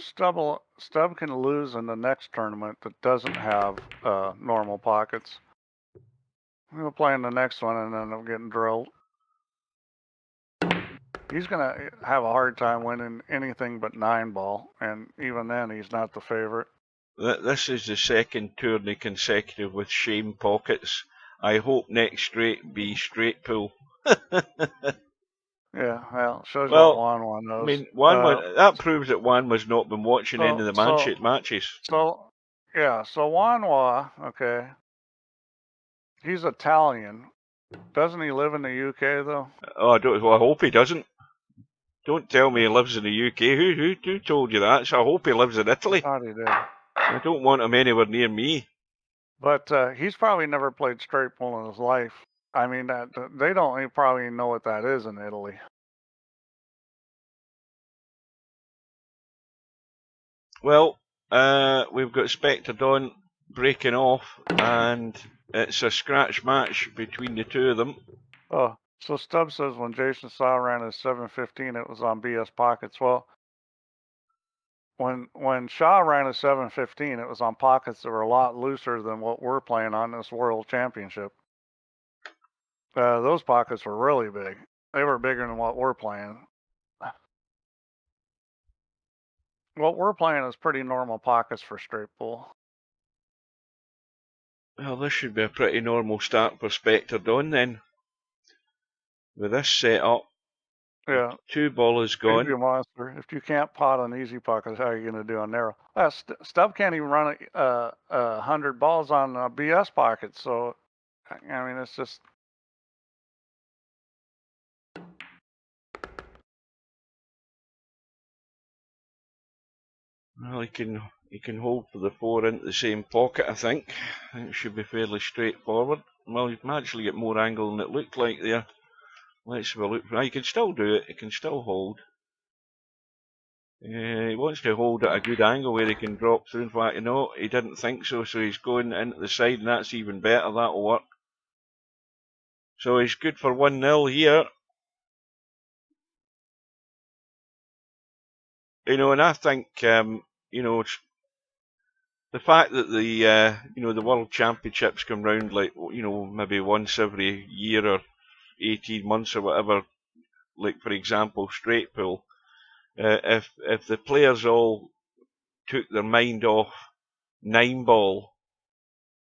can lose in the next tournament that doesn't have normal pockets. We'll play in the next one and then I'm getting drilled. He's going to have a hard time winning anything but 9-ball, and even then he's not the favorite. This is the second tourney consecutive with shame pockets. I hope next straight be straight pull. Yeah, well, shows what Wanwa knows. I mean, that proves that Wanwa's not been watching any of the matches. So Wanwa, okay, he's Italian. Doesn't he live in the UK, though? Oh, I hope he doesn't. Don't tell me he lives in the UK. Who told you that? So I hope he lives in Italy. I thought he did. I don't want him anywhere near me. But he's probably never played straight pull in his life. I mean, they don't probably know what that is in Italy. Well, we've got Spectre Dawn breaking off, and it's a scratch match between the two of them. Oh, so Stubbs says when Jason Shaw ran his 715, it was on BS pockets. Well, when Shaw ran his 715, it was on pockets that were a lot looser than what we're playing on this World Championship. Those pockets were really big. They were bigger than what we're playing. What we're playing is pretty normal pockets for straight pull. Well, this should be a pretty normal start for Spectre Dawn then. With this setup, yeah, 2 ballers gone. Baby monster. If you can't pot on easy pockets, how are you going to do on narrow? Stubb can't even run 100 balls on BS pockets. So, I mean, it's just. Well, he can hold for the 4 into the same pocket, I think. It should be fairly straightforward. Well, you can actually get more angle than it looked like there. Let's have a look. He can still do it. He can still hold. He wants to hold at a good angle where he can drop through. In fact, he didn't think so, so he's going into the side, and that's even better. That'll work. So he's good for 1-0 here. And I think, the fact that the you know, the World Championships come round like, you know, maybe once every year or 18 months or whatever, like for example straight pool, if the players all took their mind off 9-ball,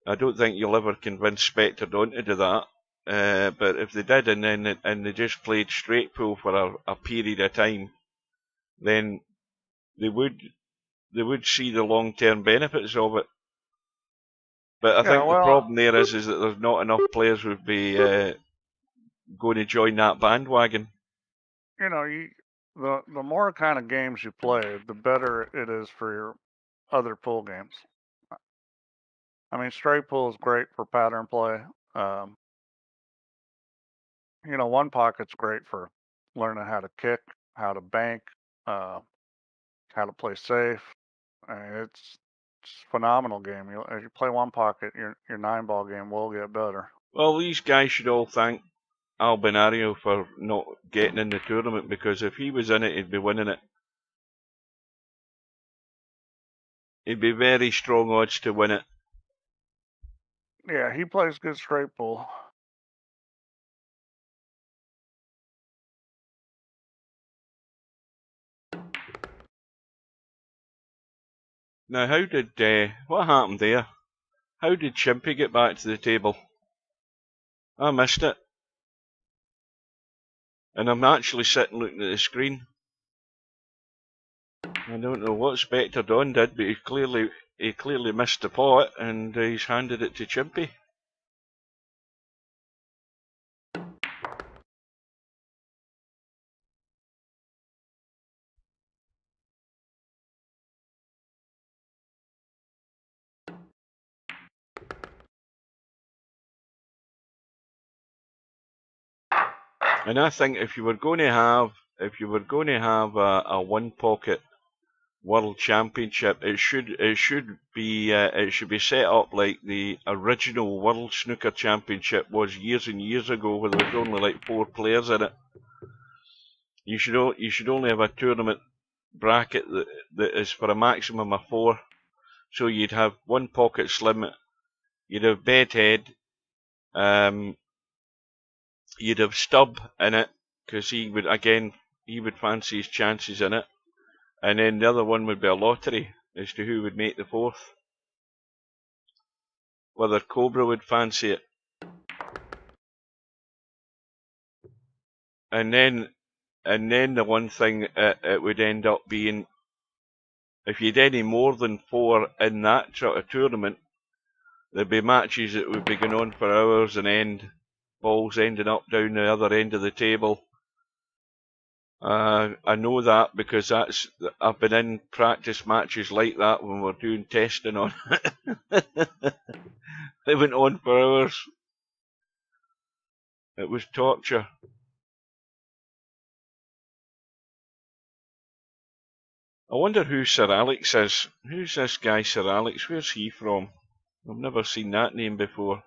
I don't think you'll ever convince Spectre Don to do that. But if they did, and they just played straight pool for a period of time, then they would see the long-term benefits of it. But I think the problem there is that there's not enough players who would be going to join that bandwagon. You know, the more kind of games you play, the better it is for your other pool games. I mean, straight pool is great for pattern play. You know, one pocket's great for learning how to kick, how to bank, how to play safe. I mean, it's a phenomenal game. If you play one pocket, your 9-ball game will get better. Well, these guys should all thank Albinario for not getting in the tournament, because if he was in it, he'd be winning it. He'd be very strong odds to win it. Yeah, he plays good straight pool. Now, how did what happened there? How did Chimpy get back to the table? I missed it, and I'm actually sitting looking at the screen. I don't know what Spectre Don did, but he clearly missed the pot, and he's handed it to Chimpy. And I think if you were going to have a one pocket World Championship, it should be set up like the original World Snooker Championship was years and years ago, where there was only like 4 players in it. You should only have a tournament bracket that is for a maximum of 4. So you'd have one pocket slim, you'd have bedhead, you'd have Stub in it, because he would fancy his chances in it, and then the other one would be a lottery as to who would make the 4th. Whether Cobra would fancy it. And then the one thing it would end up being, if you'd any more than 4 in that sort of tournament, there'd be matches that would be going on for hours and balls ending up down the other end of the table. I know that because I've been in practice matches like that when we're doing testing on it. They went on for hours. It was torture. I wonder who Sir Alex is. Who's this guy, Sir Alex? Where's he from? I've never seen that name before.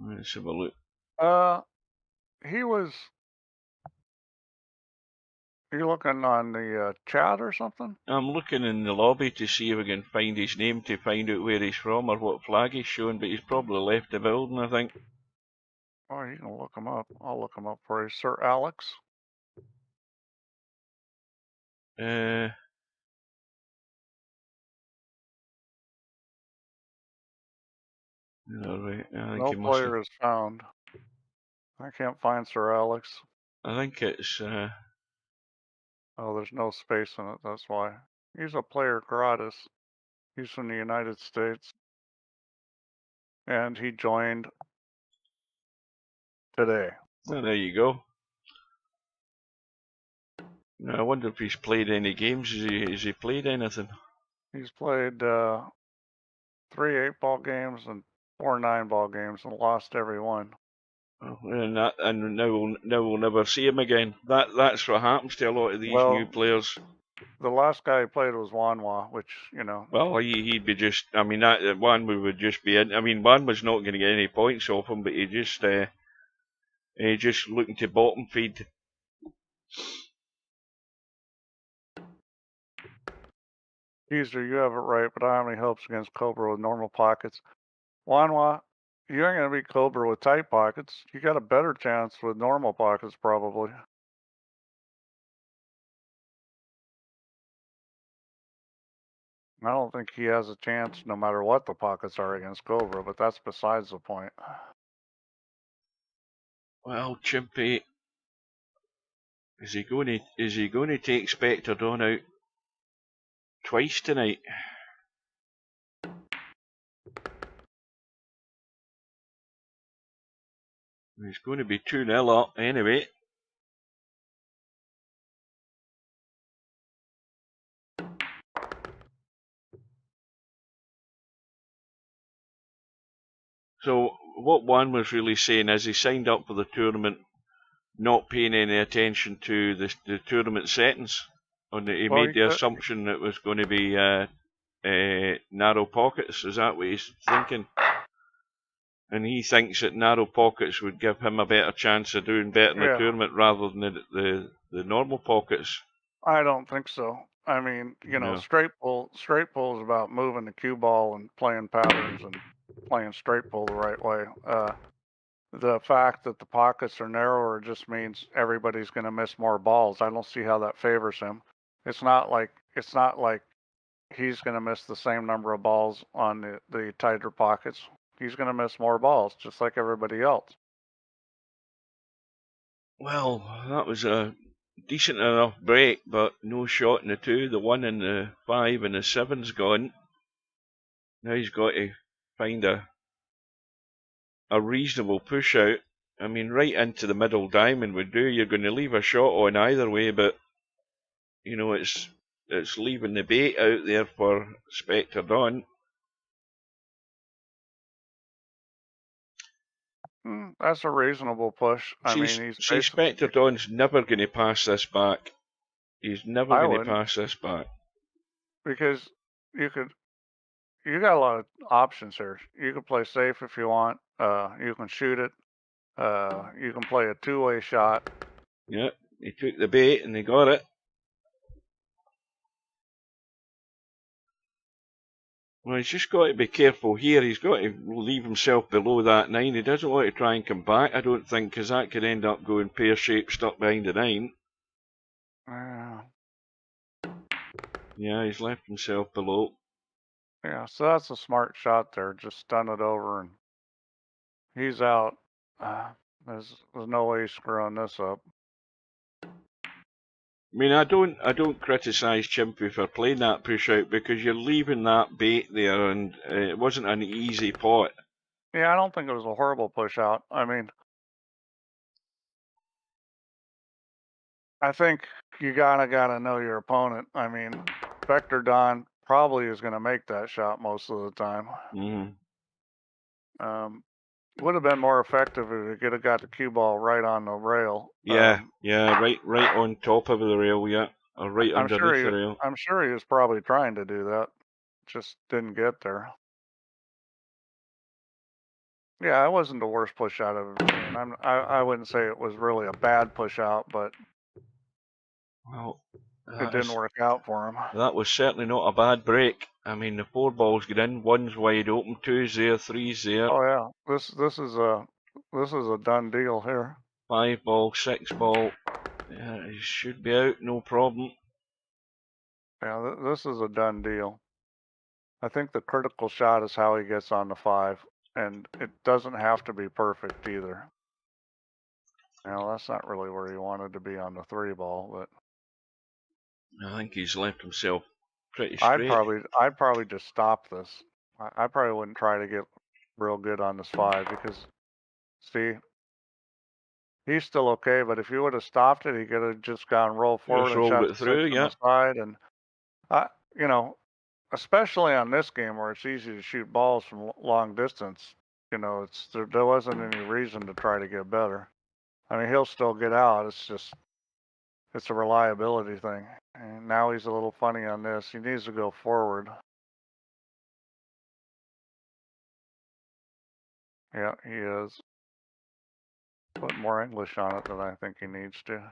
Let's have a look. He was. Are you looking on the chat or something? I'm looking in the lobby to see if I can find his name, to find out where he's from or what flag he's showing, but he's probably left the building, I think. Oh, you can look him up. I'll look him up for you. Sir Alex? Alright, no player is found. I can't find Sir Alex. I think it's oh, there's no space in it, that's why. He's a player gratis. He's from the United States. And he joined today. Oh, there you go. Now, I wonder if he's played any games. Has he played anything? He's played 3 8-ball games and 4 9-ball games and lost every one. Oh, and now we'll never see him again. That's what happens to a lot of these new players. The last guy he played was Wanwa, which, you know. Well, he'd be just. I mean, that Wanwa would just be in. I mean, Wanwa's not going to get any points off him, but he just looking to bottom feed. Geezer, you have it right, but I have any hopes against Cobra with normal pockets. Wanwa, you ain't gonna beat Cobra with tight pockets. You got a better chance with normal pockets, probably. I don't think he has a chance no matter what the pockets are against Cobra, but that's besides the point. Well, Chimpy, is he going to take Spectre Dawn out twice tonight? He's going to be 2-0 up anyway. So what Juan was really saying is he signed up for the tournament not paying any attention to the tournament settings. He made the assumption that it was going to be narrow pockets. Is that what he's thinking? And he thinks that narrow pockets would give him a better chance of doing better in the tournament rather than the normal pockets. I don't think so. I mean, you know, straight pull is about moving the cue ball and playing patterns and playing straight pull the right way. The fact that the pockets are narrower just means everybody's going to miss more balls. I don't see how that favors him. It's not like he's going to miss the same number of balls on the tighter pockets. He's going to miss more balls, just like everybody else. Well, that was a decent enough break, but no shot in the 2. The 1 and the 5 and the 7's gone. Now he's got to find a reasonable push out. I mean, right into the middle diamond would do. You're going to leave a shot on either way, but you know it's leaving the bait out there for Spectre Dawn. That's a reasonable push. I mean, Spectre Dawn's never going to pass this back. He's never going to pass this back. Because you got a lot of options here. You can play safe if you want. You can shoot it. You can play a two-way shot. Yeah, he took the bait and he got it. Well, he's just got to be careful here. He's got to leave himself below that 9. He doesn't want to try and come back, I don't think, because that could end up going pear-shaped stuck behind the 9. Yeah, he's left himself below. Yeah, so that's a smart shot there. Just stun it over and he's out. There's no way he's screwing this up. I mean, I don't criticise Chimpy for playing that push out because you're leaving that bait there, and it wasn't an easy pot. Yeah, I don't think it was a horrible push out. I mean, I think you gotta know your opponent. I mean, Spectre Dawn probably is gonna make that shot most of the time. Would have been more effective if he could have got the cue ball right on the rail. Yeah, right on top of the rail, yeah, or right underneath the rail. I'm sure he was probably trying to do that, just didn't get there. Yeah, it wasn't the worst push out I've ever seen. I wouldn't say it was really a bad push out, but it didn't work out for him. That was certainly not a bad break. I mean, the 4 balls get in, 1's wide open, 2's there, 3's there. Oh yeah, this is a done deal here. 5 ball, 6 ball. Yeah, he should be out, no problem. Yeah, this is a done deal. I think the critical shot is how he gets on the 5, and it doesn't have to be perfect either. Now that's not really where he wanted to be on the 3 ball, but I think he's left himself pretty straight. I'd probably just stop this. I probably wouldn't try to get real good on this 5 because, see, he's still okay. But if you would have stopped it, he could have just gone roll forward and shot it through, on the side. And you know, especially on this game where it's easy to shoot balls from long distance, you know, there wasn't any reason to try to get better. I mean, he'll still get out. It's a reliability thing. And now he's a little funny on this. He needs to go forward. Yeah, he is. Put more English on it than I think he needs to.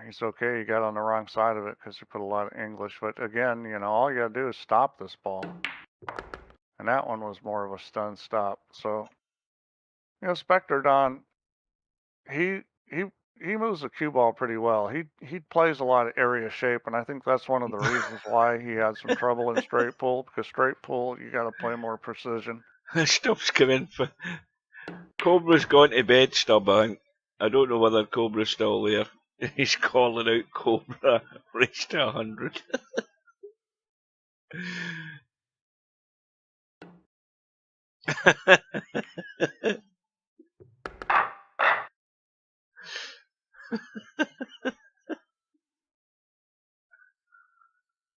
He's okay. He got on the wrong side of it because he put a lot of English. But again, you know, all you got to do is stop this ball. And that one was more of a stun stop. So, you know, Spectre Don, he moves the cue ball pretty well. He plays a lot of area shape, and I think that's one of the reasons why he had some trouble in straight pull, because straight pull, you got to play more precision. Stubb's coming for... Cobra's gone to bed, Stubb. I don't know whether Cobra's still there. He's calling out Cobra, race to 100.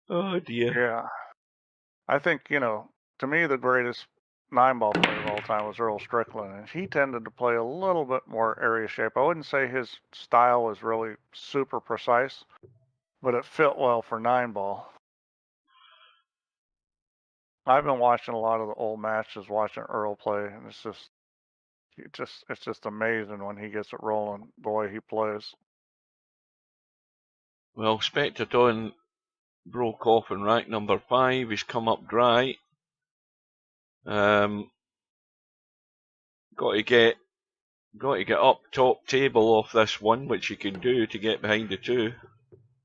Oh dear. Yeah. I think, you know, to me, the greatest 9-ball player of all time was Earl Strickland, and he tended to play a little bit more area shape. I wouldn't say his style was really super precise, but it fit well for 9-ball. I've been watching a lot of the old matches, watching Earl play, and it's just amazing when he gets it rolling, the way he plays. Well, Spectre Don broke off in rack number 5. He's come up dry. Got to get up top table off this one, which he can do to get behind the 2.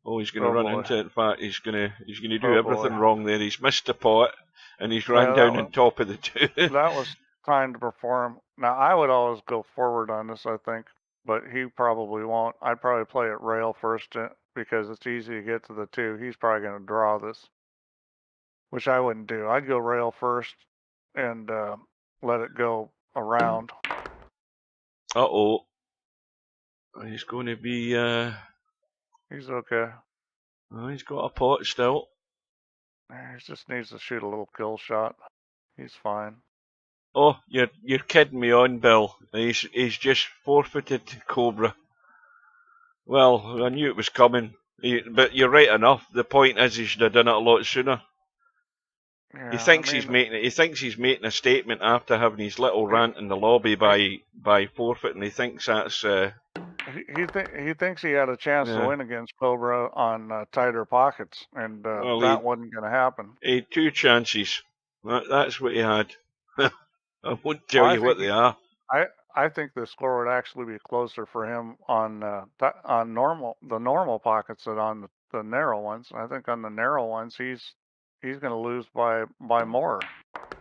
Oh, he's going to run into it. In fact, he's going to do everything wrong there. He's missed the pot, and he's run down on top of the 2. That was time to perform. Now, I would always go forward on this, I think, but he probably won't. I'd probably play it rail first because it's easy to get to the 2. He's probably going to draw this, which I wouldn't do. I'd go rail first and let it go around. Uh-oh. He's going to be... He's okay. Oh, he's got a pot still. He just needs to shoot a little kill shot. He's fine. Oh, you're kidding me on, Bill. He's just forfeited Cobra. Well, I knew it was coming. But you're right enough. The point is he should have done it a lot sooner. Yeah, He thinks he's making a statement after having his little rant in the lobby by forfeiting. He thinks that's... He thinks he had a chance to win against Cobra on tighter pockets, and that wasn't going to happen. He had 2 chances. That's what he had. I won't tell you what they are. I think the score would actually be closer for him on the normal pockets than on the narrow ones. I think on the narrow ones he's going to lose by more.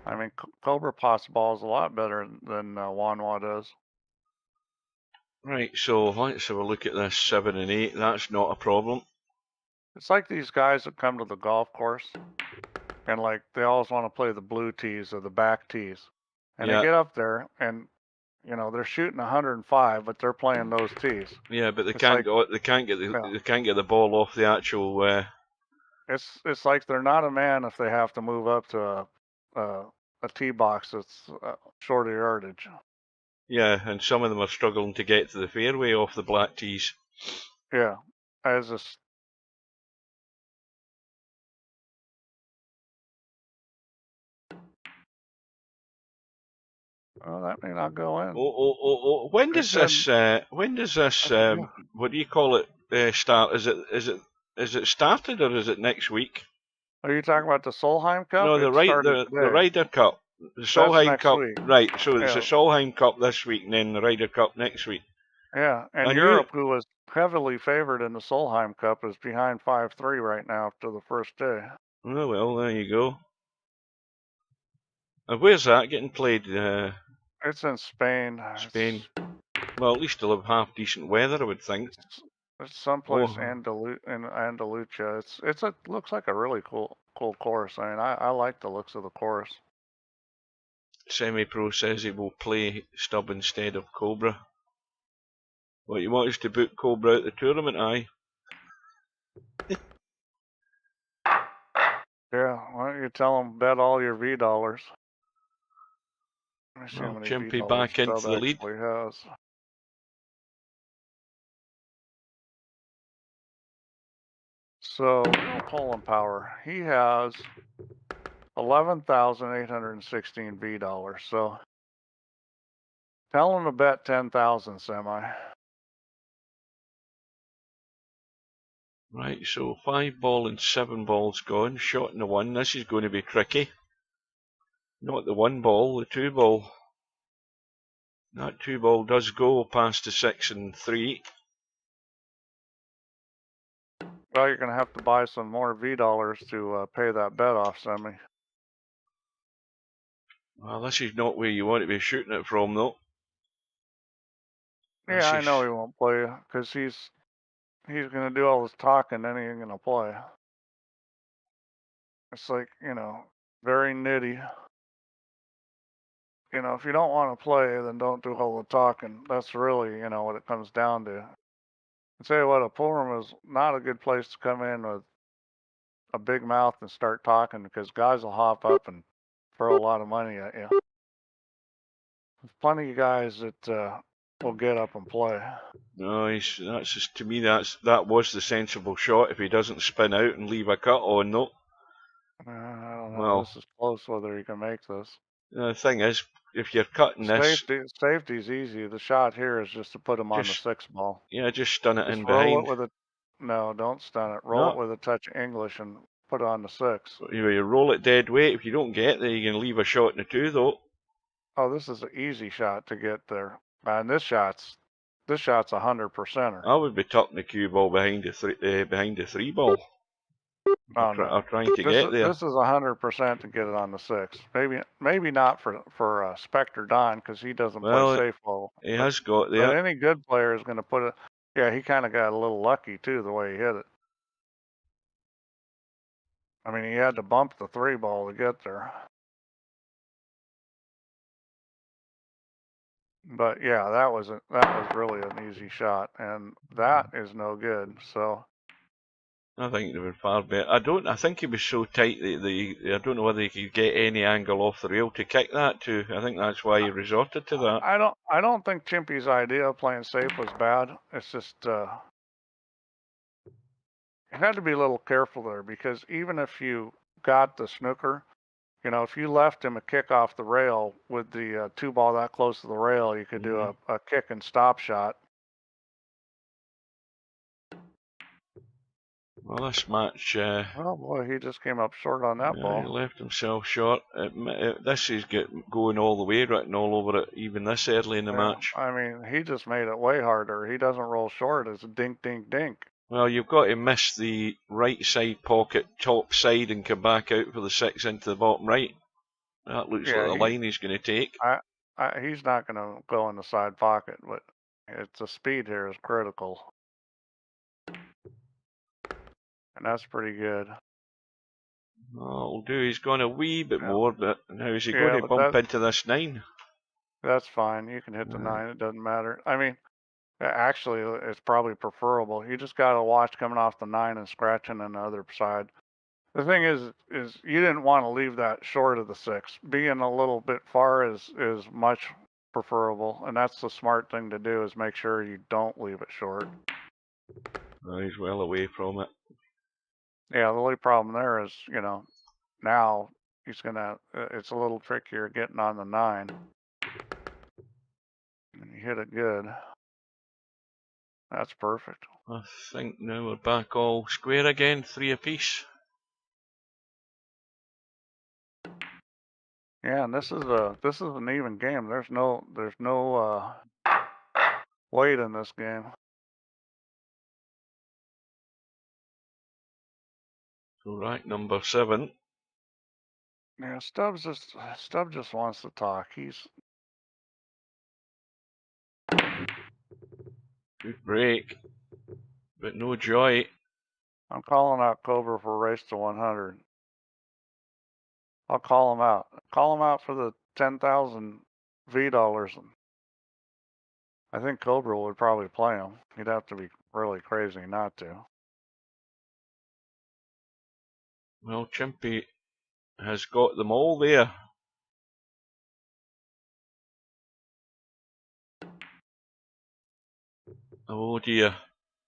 I mean, Cobra Pot's ball is a lot better than Wanwa does. Right, so let's have a look at this 7 and 8. That's not a problem. It's like these guys that come to the golf course and like they always want to play the blue tees or the back tees, and they get up there and you know they're shooting 105, but they're playing those tees. Yeah, but they can't get the ball off the actual. It's like they're not a man if they have to move up to a tee box that's shorter yardage. Yeah, and some of them are struggling to get to the fairway off the black tees. Yeah, as a... Oh, that may not go in. When does this? What do you call it? Start? Is it started or is it next week? Are you talking about the Solheim Cup? No, the Ryder Cup. The Solheim Cup. Week. Right. So it's the Solheim Cup this week, and then the Ryder Cup next week. Yeah, and Europe, who was heavily favored in the Solheim Cup, is behind 5-3 right now after the first day. Oh well, there you go. And where's that getting played? It's in Spain. Spain. Well, at least they'll have half decent weather, I would think. It's someplace in Andalusia. Looks like a really cool course. I mean, I like the looks of the course. Semi-Pro says he will play Stubb instead of Cobra. What, you want us to boot Cobra out the tournament, aye? Yeah, why don't you tell him bet all your V dollars? Chimpy back into the lead. Has. So, REELPOLANDPOWER, he has 11,816 V dollars. So, tell him to bet 10,000 semi. Right, so 5 ball and 7 balls gone. Shot in the 1. This is going to be tricky. Not the 1 ball, the 2 ball. That 2 ball does go past the 6 and 3. Well, you're going to have to buy some more V dollars to pay that bet off, Semi. Well, this is not where you want to be shooting it from, though. Yeah, I know he won't play because he's going to do all this talking, then he ain't going to play. It's like, you know, very nitty. You know, if you don't want to play, then don't do all the talking. That's really, you know, what it comes down to. I tell you what, a pool room is not a good place to come in with a big mouth and start talking because guys will hop up and throw a lot of money at you. There's plenty of guys that will get up and play. No, that's just, to me, that was the sensible shot if he doesn't spin out and leave a cut on, though. I don't know. Well, this is close whether he can make this. The thing is, if you're cutting this... Safety's easy. The shot here is just to put him on the 6 ball. Yeah, just stun it just in roll behind. It with a, no, don't stun it. Roll it with a touch of English and put it on the 6. You roll it dead weight. If you don't get there, you can leave a shot in the 2, though. Oh, this is an easy shot to get there. And this shot's 100%er. I would be tucking the cue ball behind the 3 ball. I'm trying to get there. This is 100% to get it on the 6. Maybe not for Spectre Don because he doesn't play safe ball. He has got there. But any good player is going to put it. Yeah, he kind of got a little lucky too the way he hit it. I mean, he had to bump the 3 ball to get there. But yeah, that was really an easy shot, and that is no good. So I think they were far better. I think he was so tight that I don't know whether he could get any angle off the rail to kick that to. I think that's why he resorted to that. I don't think Chimpy's idea of playing safe was bad. It's just you had to be a little careful there because even if you got the snooker, you know, if you left him a kick off the rail with the 2 ball that close to the rail, you could do a kick and stop shot. Well, this match... oh boy, he just came up short on that ball. He left himself short. This is going all the way, written all over it, even this early in the match. I mean, he just made it way harder. He doesn't roll short. It's a dink, dink, dink. Well, you've got to miss the right side pocket, top side, and come back out for the 6 into the bottom right. That looks like the line he's going to take. He's not going to go in the side pocket, but the speed here is critical. And that's pretty good. Well, he's gone a wee bit more, but now is he going to bump into this 9? That's fine. You can hit the 9. It doesn't matter. I mean, actually, it's probably preferable. You just got to watch coming off the 9 and scratching on the other side. The thing is you didn't want to leave that short of the 6. Being a little bit far is much preferable, and that's the smart thing to do is make sure you don't leave it short. Well, he's well away from it. Yeah, the only problem there is, you know, now he's gonna. It's a little trickier getting on the 9. And you hit it good. That's perfect. I think now we're back all square again, 3 apiece. Yeah, and this is an even game. There's no weight in this game. So right, number 7. Yeah, Stubb just wants to talk. He's good break, but no joy. I'm calling out Cobra for race to 100. I'll call him out. Call him out for the 10,000 V dollars. I think Cobra would probably play him. He'd have to be really crazy not to. Well, Chimpy has got them all there. Oh dear.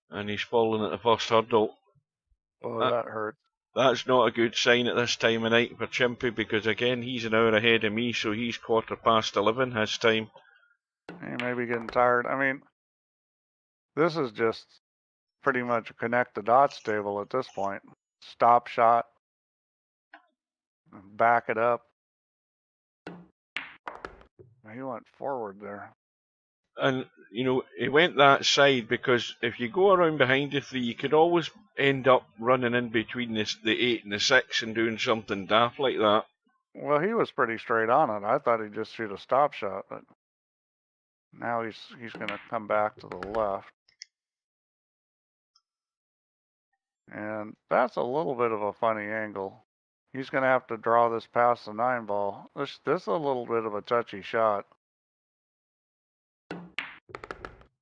And he's fallen at the first hurdle. Oh, that hurt. That's not a good sign at this time of night for Chimpy because, again, he's an hour ahead of me, so he's 11:15 his time. He may be getting tired. I mean, this is just pretty much a connect the dots table at this point. Stop shot, back it up. He went forward there. And, you know, he went that side because if you go around behind the 3, you could always end up running in between the 8 and the 6 and doing something daft like that. Well, he was pretty straight on it. I thought he'd just shoot a stop shot, but now he's going to come back to the left. And that's a little bit of a funny angle. He's going to have to draw this past the 9 ball. This is a little bit of a touchy shot.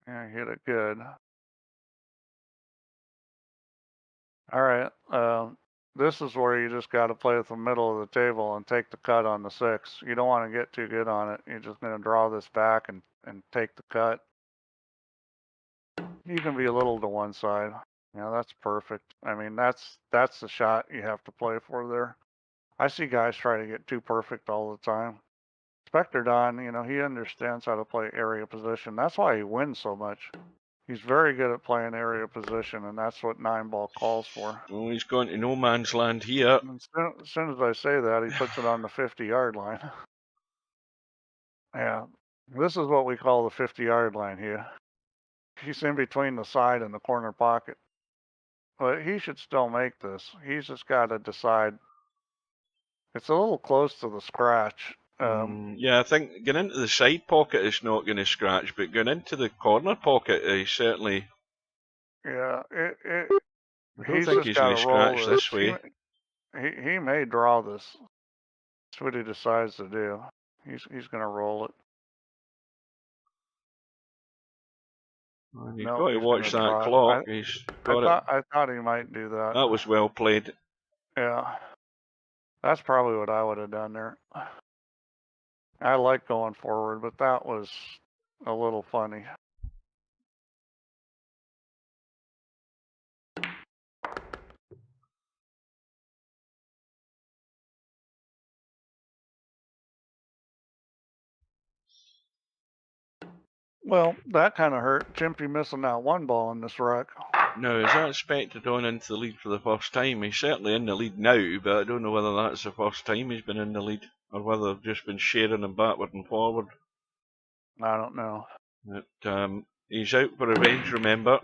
Yeah, hit it good. All right. This is where you just got to play with the middle of the table and take the cut on the 6. You don't want to get too good on it. You're just going to draw this back and take the cut. You can be a little to one side. Yeah, that's perfect. I mean, that's the shot you have to play for there. I see guys try to get too perfect all the time. Spectre Don, you know, he understands how to play area position. That's why he wins so much. He's very good at playing area position, and that's what 9 ball calls for. Oh, he's gone to no man's land here. And as soon as I say that, he puts it on the 50-yard line. Yeah, this is what we call the 50-yard line here. He's in between the side and the corner pocket. But he should still make this. He's just got to decide. It's a little close to the scratch. Yeah, I think going into the side pocket is not going to scratch, but going into the corner pocket, he certainly. Yeah, I don't think he's going to scratch this way. He may draw this. That's what he decides to do. He's going to roll it. Well, you've got to watch that clock. I thought he might do that. That was well played. Yeah, that's probably what I would have done there. I like going forward, but that was a little funny. Well, that kind of hurt. Chimpy missing that 1 ball in this wreck. Now, is that Spectre on into the lead for the first time? He's certainly in the lead now, but I don't know whether that's the first time he's been in the lead, or whether they've just been sharing him backward and forward. I don't know. But, he's out for revenge, remember.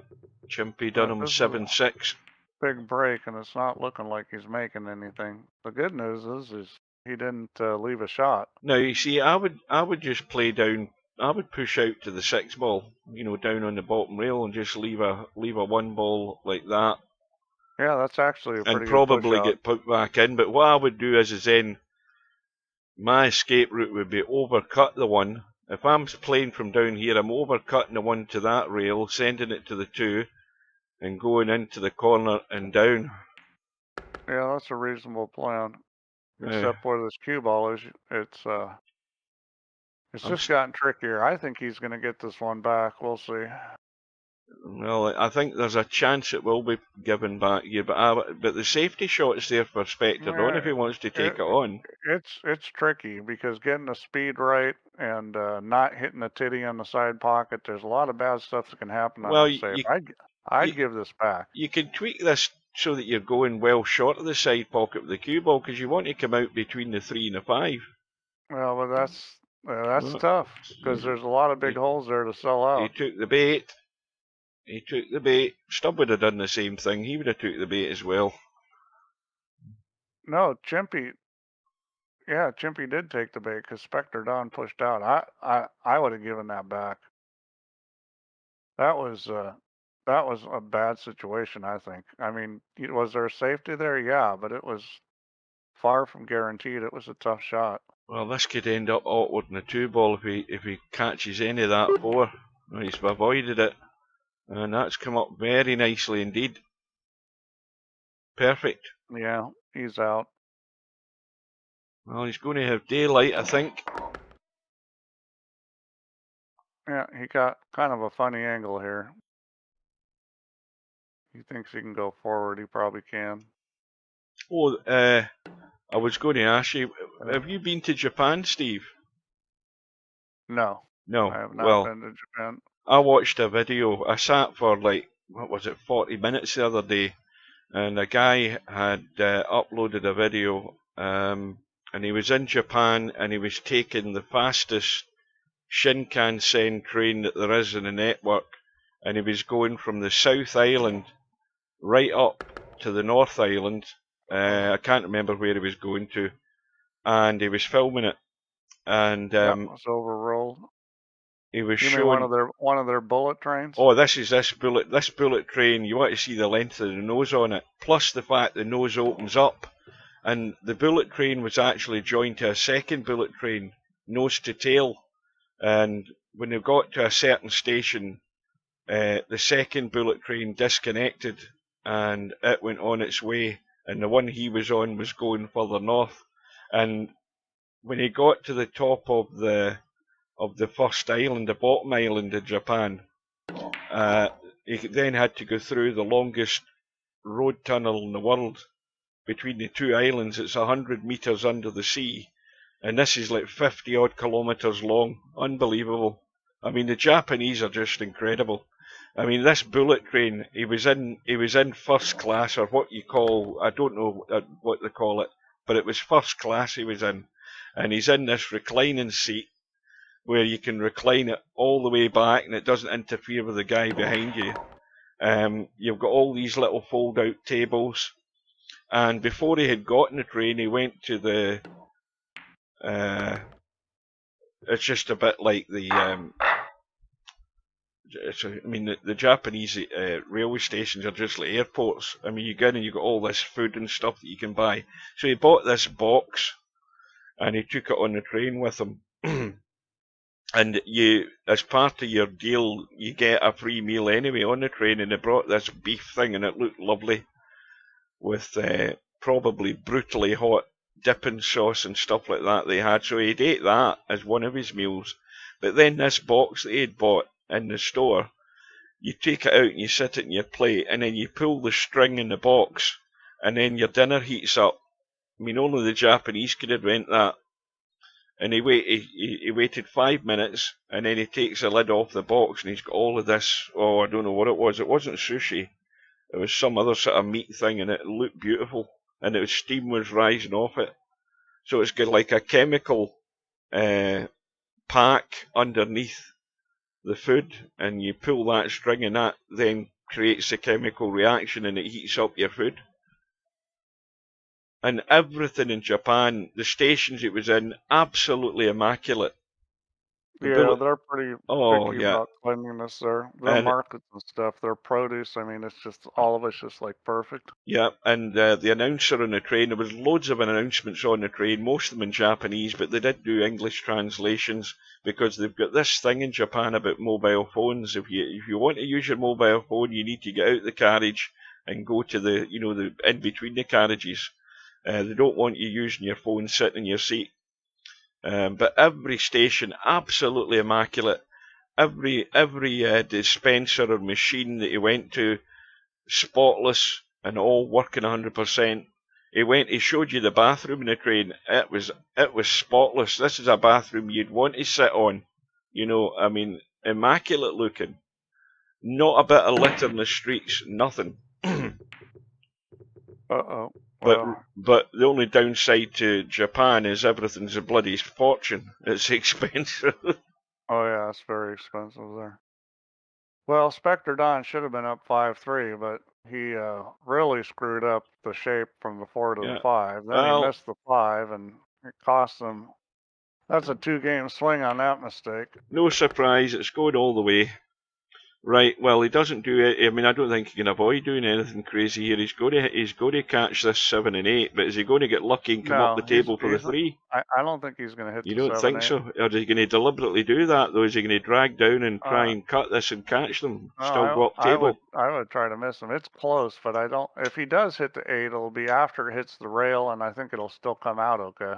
Chimpy done him 7-6. Big break, and it's not looking like he's making anything. The good news is he didn't leave a shot. Now, you see, I would just play down. I would push out to the 6 ball, you know, down on the bottom rail, and just leave a 1 ball like that. Yeah, that's actually a pretty and probably get put back in. But what I would do is then my escape route would be overcut the 1. If I'm playing from down here, I'm overcutting the 1 to that rail, sending it to the 2, and going into the corner and down. Yeah, that's a reasonable plan. Except where this cue ball is, it's just gotten trickier. I think he's going to get this 1 back. We'll see. Well, I think there's a chance it will be given back here, but the safety shot's there for Spectre on if he wants to take it on. It's tricky because getting the speed right and not hitting the titty on the side pocket, there's a lot of bad stuff that can happen on the safe. I'd give this back. You can tweak this so that you're going well short of the side pocket with the cue ball because you want to come out between the 3 and the 5. Well, but that's tough because there's a lot of big holes there to sell out. He took the bait. Stubb would have done the same thing. He would have took the bait as well. No, Chimpy did take the bait because Spectre Don pushed out. I would have given that back. That was a bad situation, I think. I mean, was there safety there? Yeah, but it was far from guaranteed. It was a tough shot. Well, this could end up awkward in the 2 ball if he catches any of that 4. He's avoided it. And that's come up very nicely indeed. Perfect. Yeah, he's out. Well, he's going to have daylight, I think. Yeah, he got kind of a funny angle here. He thinks he can go forward. He probably can. Oh, I was going to ask you, have you been to Japan, Steve? No. No. I have not been to Japan. I watched a video. I sat for like what was it, 40 minutes the other day, and a guy had uploaded a video, and he was in Japan, and he was taking the fastest Shinkansen train that there is in the network, and he was going from the South Island right up to the North Island. I can't remember where he was going to, and he was filming it, and That was overruled. he was You showing mean one of their bullet trains? oh, this bullet train. You want to see the length of the nose on it, plus the fact the nose opens up, and the bullet train was actually joined to a second bullet train, nose to tail. And when they got to a certain station, the second bullet train disconnected, and it went on its way. And the one he was on was going further north. And when he got to the top of the first island, the bottom island of Japan, he then had to go through the longest road tunnel in the world between the two islands. It's 100 meters under the sea, and this is like 50 odd kilometers long. Unbelievable. I mean, the Japanese are just incredible. I mean, this bullet train, he was in first class, or what you call, I don't know what they call it, but it was first class he was in, and he's in this reclining seat where you can recline it all the way back and it doesn't interfere with the guy behind you. You've got all these little fold-out tables, and before he had got in the train, he went to the it's just a bit like the the Japanese railway stations are just like airports. I mean, you go in and you got all this food and stuff that you can buy. So he bought this box and he took it on the train with him. And you, as part of your deal, you get a free meal anyway on the train, and they brought this beef thing and it looked lovely with probably brutally hot dipping sauce and stuff like that they had. So he'd ate that as one of his meals. But then this box that he'd bought in the store, you take it out and you sit it in your plate, and then you pull the string in the box, and then your dinner heats up. I mean, only the Japanese could invent that. And he waited 5 minutes, and then he takes the lid off the box, and he's got all of this, oh, I don't know what it was. It wasn't sushi. It was some other sort of meat thing, and it looked beautiful, and steam was rising off it. So it's got like a chemical pack underneath the food, and you pull that string, and that then creates a chemical reaction, and it heats up your food. And everything in Japan, the stations it was in, absolutely immaculate. Yeah, they're pretty picky about cleanliness there. Their markets and stuff, their produce, I mean, it's just, all of it's just like perfect. Yeah, and the announcer on the train, there was loads of announcements on the train, most of them in Japanese, but they did do English translations, because they've got this thing in Japan about mobile phones. If you want to use your mobile phone, you need to get out the carriage and go to the in between the carriages. They don't want you using your phone sitting in your seat. But every station, absolutely immaculate. Every dispenser or machine that he went to, spotless and all working 100%. He showed you the bathroom in the train. It was spotless. This is a bathroom you'd want to sit on. I mean, immaculate looking. Not a bit of litter in the streets. Nothing. Uh-oh. But the only downside to Japan is everything's a bloody fortune. It's expensive. Oh yeah, it's very expensive there. Well, Spectre Don should have been up 5-3, but he really screwed up the shape from the 4 to the 5. Then he missed the 5, and it cost them. That's a 2-game swing on that mistake. No surprise, it's going all the way. Right, well, he doesn't do it. I mean, I don't think he can avoid doing anything crazy here. He's going to catch this 7 and 8, but is he going to get lucky and come up the table for the 3? I don't think he's going to hit. You don't think so? Or is he going to deliberately do that, though? Is he going to drag down and try and cut this and catch them? Still go up table? I would try to miss him. It's close, but I don't. If he does hit the 8, it'll be after it hits the rail, and I think it'll still come out okay.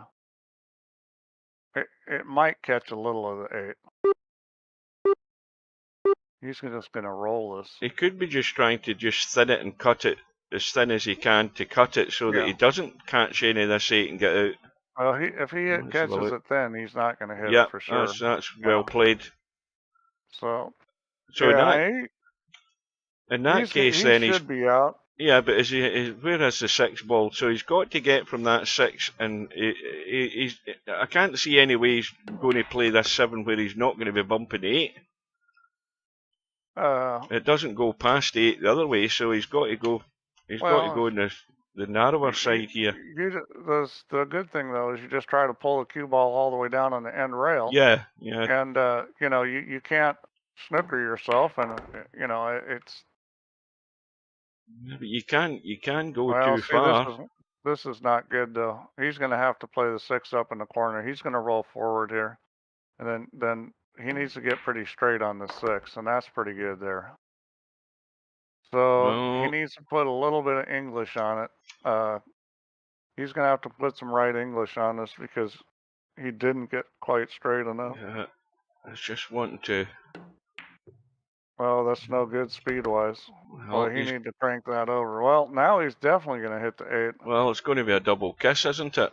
It might catch a little of the 8. He's just going to roll this. He could be just trying to just thin it and cut it as thin as he can to cut it so that he doesn't catch any of this 8 and get out. Well, if he catches it thin, he's not going to hit it for sure. That's well played. So yeah, In that case, he then should be out. Yeah, but where is the 6 ball? So he's got to get from that 6, and he's. I can't see any way he's going to play this 7 where he's not going to be bumping 8. It doesn't go past 8 the other way, so he's got to go. He's got to go on the narrower side here. The good thing though is you just try to pull the cue ball all the way down on the end rail. Yeah, yeah. And you know, you can't snooker yourself, and you know it's. But you can go too far. This is not good though. He's going to have to play the 6 up in the corner. He's going to roll forward here, and then he needs to get pretty straight on the 6, and that's pretty good there. So he needs to put a little bit of English on it. He's going to have to put some right English on this because he didn't get quite straight enough. Yeah, I was just wanting to. Well, that's no good speed-wise. Well, he needs to crank that over. Well, now he's definitely going to hit the 8. Well, it's going to be a double kiss, isn't it?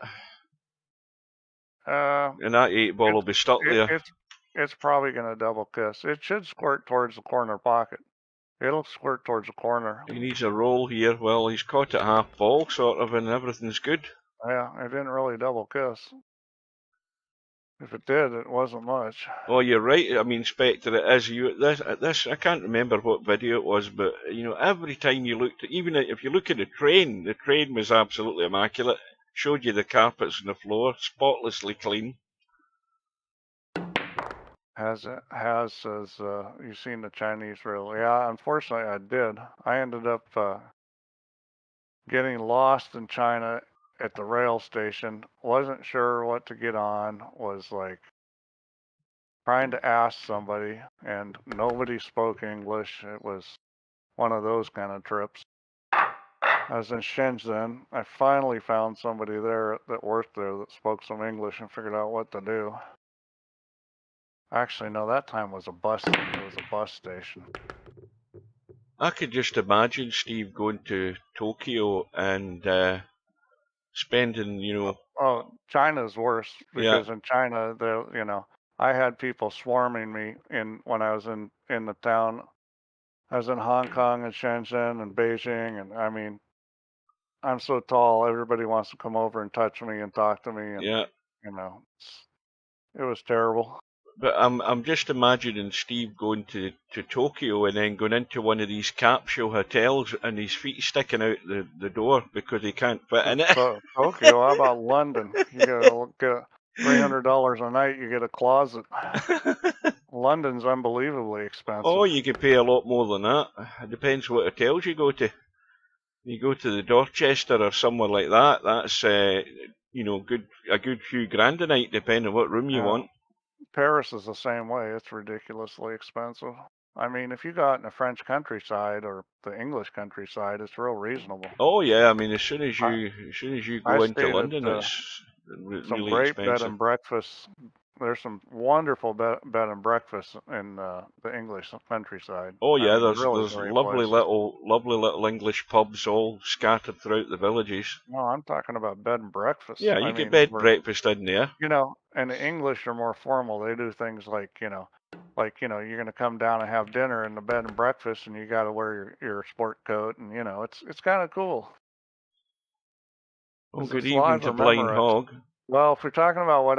And that 8 ball will be stuck there. It's probably going to double kiss. It should squirt towards the corner pocket. It'll squirt towards the corner. He needs a roll here. Well, he's caught it half ball, sort of, and everything's good. Yeah, it didn't really double kiss. If it did, it wasn't much. Oh, you're right. I mean, Spectre, it is. This I can't remember what video it was, but you know, every time you looked, even if you look at the train was absolutely immaculate. Showed you the carpets on the floor, spotlessly clean. Says you've seen the Chinese rail? Yeah, unfortunately I did. I ended up getting lost in China at the rail station. Wasn't sure what to get on. Was like trying to ask somebody, and nobody spoke English. It was one of those kind of trips. I was in Shenzhen. I finally found somebody there that worked there that spoke some English and figured out what to do. Actually, no, that time was a bus. It was a bus station. I could just imagine Steve going to Tokyo and spending, you know. Oh, China's worse because in China, you know, I had people swarming me when I was in the town. I was in Hong Kong and Shenzhen and Beijing, and I mean, I'm so tall, everybody wants to come over and touch me and talk to me, and you know, it was terrible. But I'm just imagining Steve going to Tokyo and then going into one of these capsule hotels and his feet sticking out the door because he can't fit in it. So, Tokyo, how about London? You get $300 a night, you get a closet. London's unbelievably expensive. Oh, you could pay a lot more than that. It depends what hotels you go to. You go to the Dorchester or somewhere like that. That's you know, a good few grand a night, depending on what room you want. Paris is the same way. It's ridiculously expensive. I mean, if you go out in the French countryside or the English countryside, it's real reasonable. Oh yeah, I mean, as soon as you go into London, it's really some great expensive. bed and breakfasts. There's some wonderful bed and breakfasts in the English countryside. Oh yeah, I mean, there's lovely little English pubs all scattered throughout the villages. No, I'm talking about bed and breakfast. Yeah, you get bed and breakfast in there. You know, and the English are more formal. They do things like, you know, you're going to come down and have dinner in the bed and breakfast, and you got to wear your sport coat, and you know, it's kind of cool. Oh, good evening to Blind Hog. Well, if we're talking about what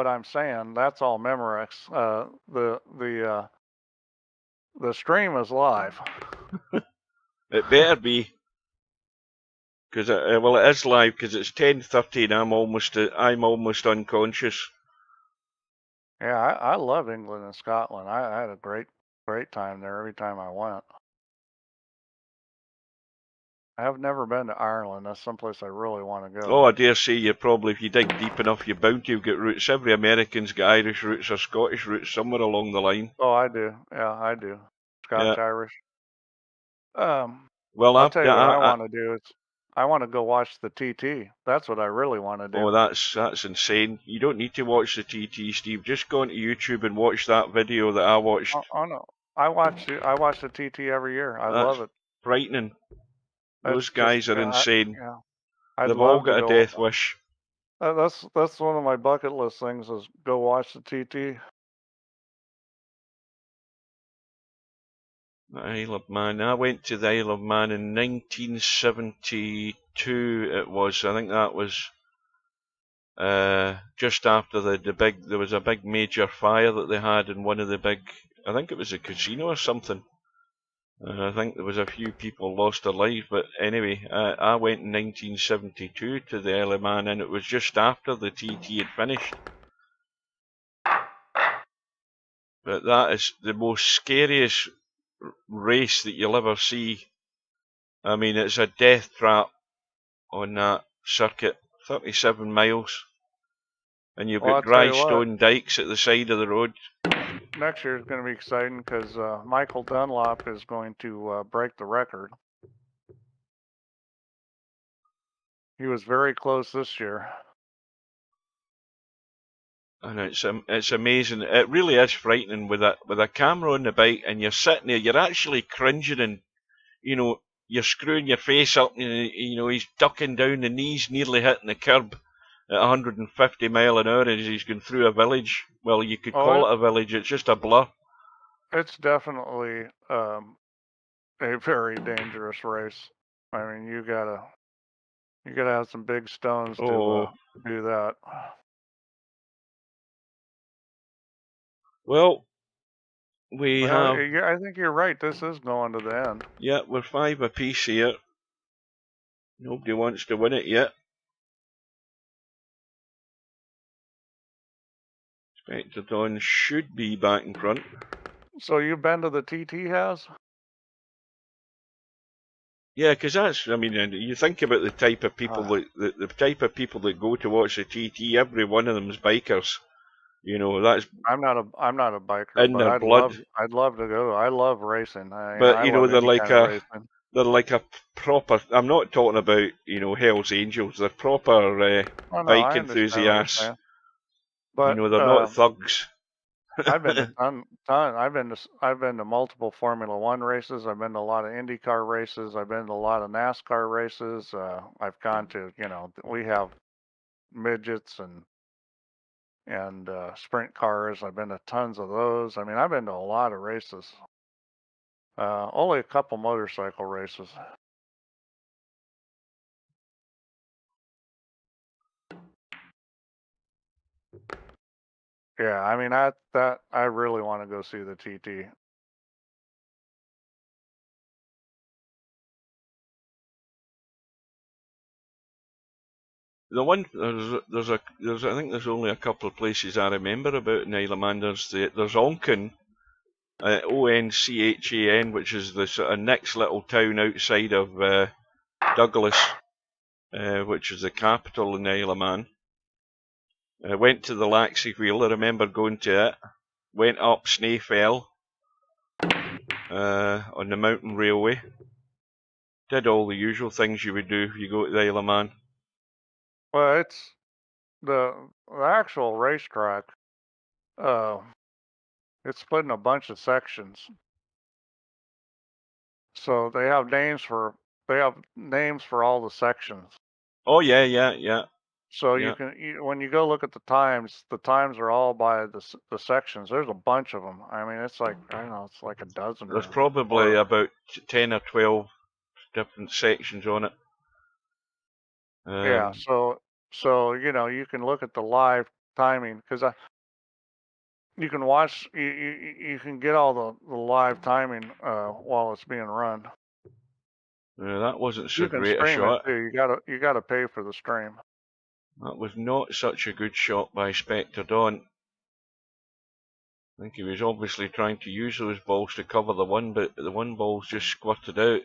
I'm saying, that's all Memorex. The stream is live. It better be, because it is live because it's 10:30 and I'm almost unconscious. Yeah, I love England and Scotland. I had a great time there every time I went. I have never been to Ireland. That's someplace I really want to go. Oh, I dare say you probably, if you dig deep enough, you're bound to get roots. Every American's got Irish roots or Scottish roots somewhere along the line. Oh, I do. Yeah, I do. Scottish, Irish. Well, I'll tell you what I want to do is I want to go watch the TT. That's what I really want to do. Oh, that's insane. You don't need to watch the TT, Steve. Just go onto YouTube and watch that video that I watched. Oh no, I watch the TT every year. I love it. Frightening. Those guys are insane. They've all got a death wish. That's one of my bucket list things is go watch the TT. Isle of Man. I went to the Isle of Man in 1972. It was. I think that was just after the big. There was a big major fire that they had in one of the big. I think it was a casino or something. I think there was a few people lost their lives, but anyway, I went in 1972 to the Isle of Man, and it was just after the TT had finished. But that is the most scariest race that you'll ever see. I mean, it's a death trap on that circuit, 37 miles, and you've got dry stone dikes at the side of the road. Next year is going to be exciting because Michael Dunlop is going to break the record. He was very close this year. And it's amazing. It really is frightening with a camera on the bike, and you're sitting there, you're actually cringing, and you're screwing your face up, and he's ducking down, the knees nearly hitting the curb at 150 mile an hour as he's going through a village. Well, you could call it a village. It's just a blur. It's definitely a very dangerous race. I mean, you gotta have some big stones to do that. Well, have. I think you're right. This is going to the end. Yeah, we're 5 apiece here. Nobody wants to win it yet. Spectre Dawn should be back in front. So you've been to the TT house? Yeah, because that's. I mean, you think about the type of people the type of people that go to watch the TT. Every one of them is bikers. That's. I'm not a biker. In but their blood. I'd love to go. I love racing. But they're like a proper. I'm not talking about Hell's Angels. They're proper bike enthusiasts. But they're not thugs. I've been to multiple Formula One races. I've been to a lot of IndyCar races. I've been to a lot of NASCAR races. I've gone to we have midgets and sprint cars. I've been to tons of those. I mean, I've been to a lot of races. Only a couple motorcycle races. Yeah, I mean, I really want to go see the TT. The one there's I think there's only a couple of places I remember about in Isle of Man. There's Onchan, Onchan, which is the sort of next little town outside of Douglas, which is the capital in Isle of Man. I went to the Laxey Wheel. I remember going to it. Went up Snaefell on the mountain railway. Did all the usual things you would do if you go to the Isle of Man. Well, it's the actual racetrack. It's split in a bunch of sections. So they have names for all the sections. Oh yeah. So you can when you go look at the times are all by the sections. There's a bunch of them. I mean, it's like it's like a dozen. There's probably about 10 or 12 different sections on it. Yeah. So you can look at the live timing because you can watch. You can get all the live timing while it's being run. Yeah, that wasn't so great a shot. You gotta pay for the stream. That was not such a good shot by Spectre Dawn. I think he was obviously trying to use those balls to cover the one, but the one ball's just squirted out.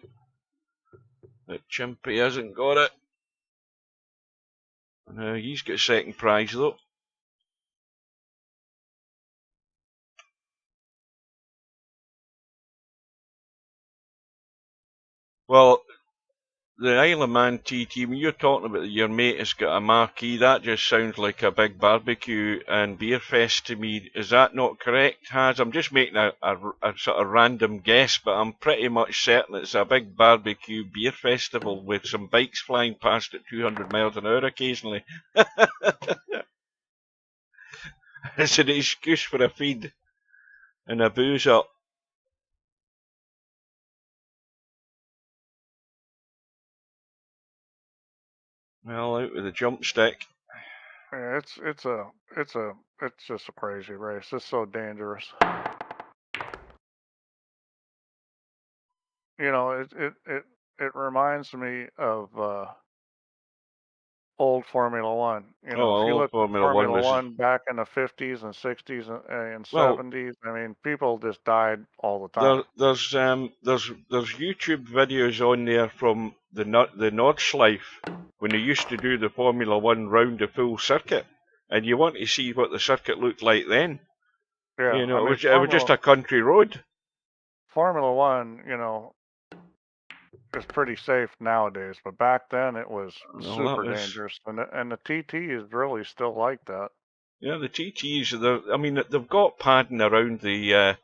But Chimpy hasn't got it. Now he's got second prize though. Well, the Isle of Man TT, when you're talking about your mate has got a marquee, that just sounds like a big barbecue and beer fest to me. Is that not correct, Haz? I'm just making a sort of random guess, but I'm pretty much certain it's a big barbecue beer festival with some bikes flying past at 200 miles an hour occasionally. It's an excuse for a feed and a booze up. Well, out with the jump stick. Yeah, it's just a crazy race. It's so dangerous. You know, it reminds me of old Formula One. You know, if you Oh, look at Formula One Formula was. One back in the 50s and 60s and Well, 70s, I mean, people just died all the time. there's YouTube videos on there from the Nordschleife when they used to do the Formula One round the full circuit, and you want to see what the circuit looked like then. Yeah, You know, I mean, it was just a country road. Formula One, you know, is pretty safe nowadays, but back then it was Well, super dangerous, and the TT is really still like that. Yeah, the TTs. I mean, they've got padding around the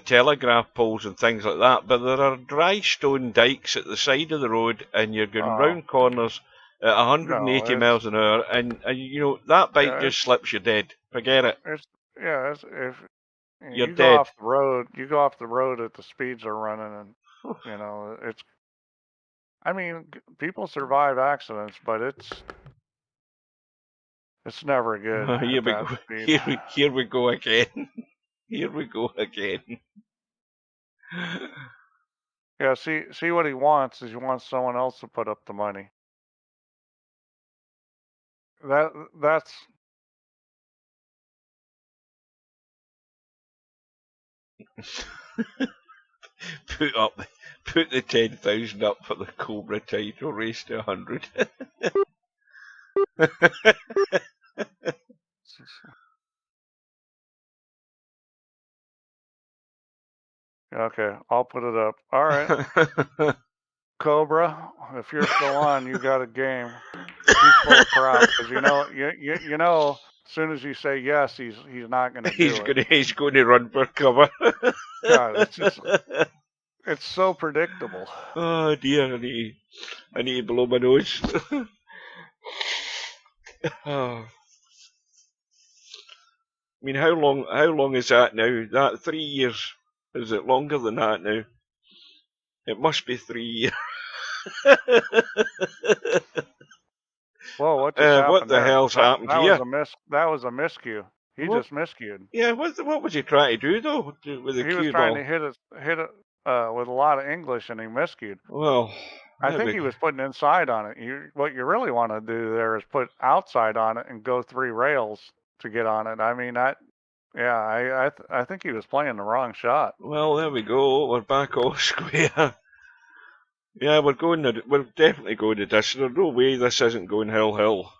telegraph poles and things like that, but there are dry stone dikes at the side of the road, and you're going round corners at 180 No, miles an hour, and you know that bike yeah, just slips you dead. Forget it. it's if You're you go dead. off the road, you go off the road at the speeds they're running, and you know it's. I mean, people survive accidents, but it's never good Here at we that go. speed. Here we go again. Here we go again. Yeah, see what he wants is he wants someone else to put up the money. That's put the 10,000 up for the Cobra title race to 100. okay. I'll put it up. All right, Cobra. If you're still on, you got a game. He's full of crap because you know. As soon as you say yes, he's not going to do it. He's going to run for cover. God, it's so predictable. Oh dear, I need to blow my nose. Oh. I mean, how long is that now? That 3 years? Is it longer than that now? It must be 3 years. Whoa, what just happened what the there? hell's happened That here? That was a miscue. He just miscued. Yeah, what was he trying to do though with the He was cue trying ball? to hit it with a lot of English, and he miscued. Well, I think he was putting inside on it. What you really want to do there is put outside on it and go 3 rails to get on it. I mean, I think he was playing the wrong shot. Well, there we go. We're back all square. Yeah, we're definitely going to this. There's no way this isn't going hill.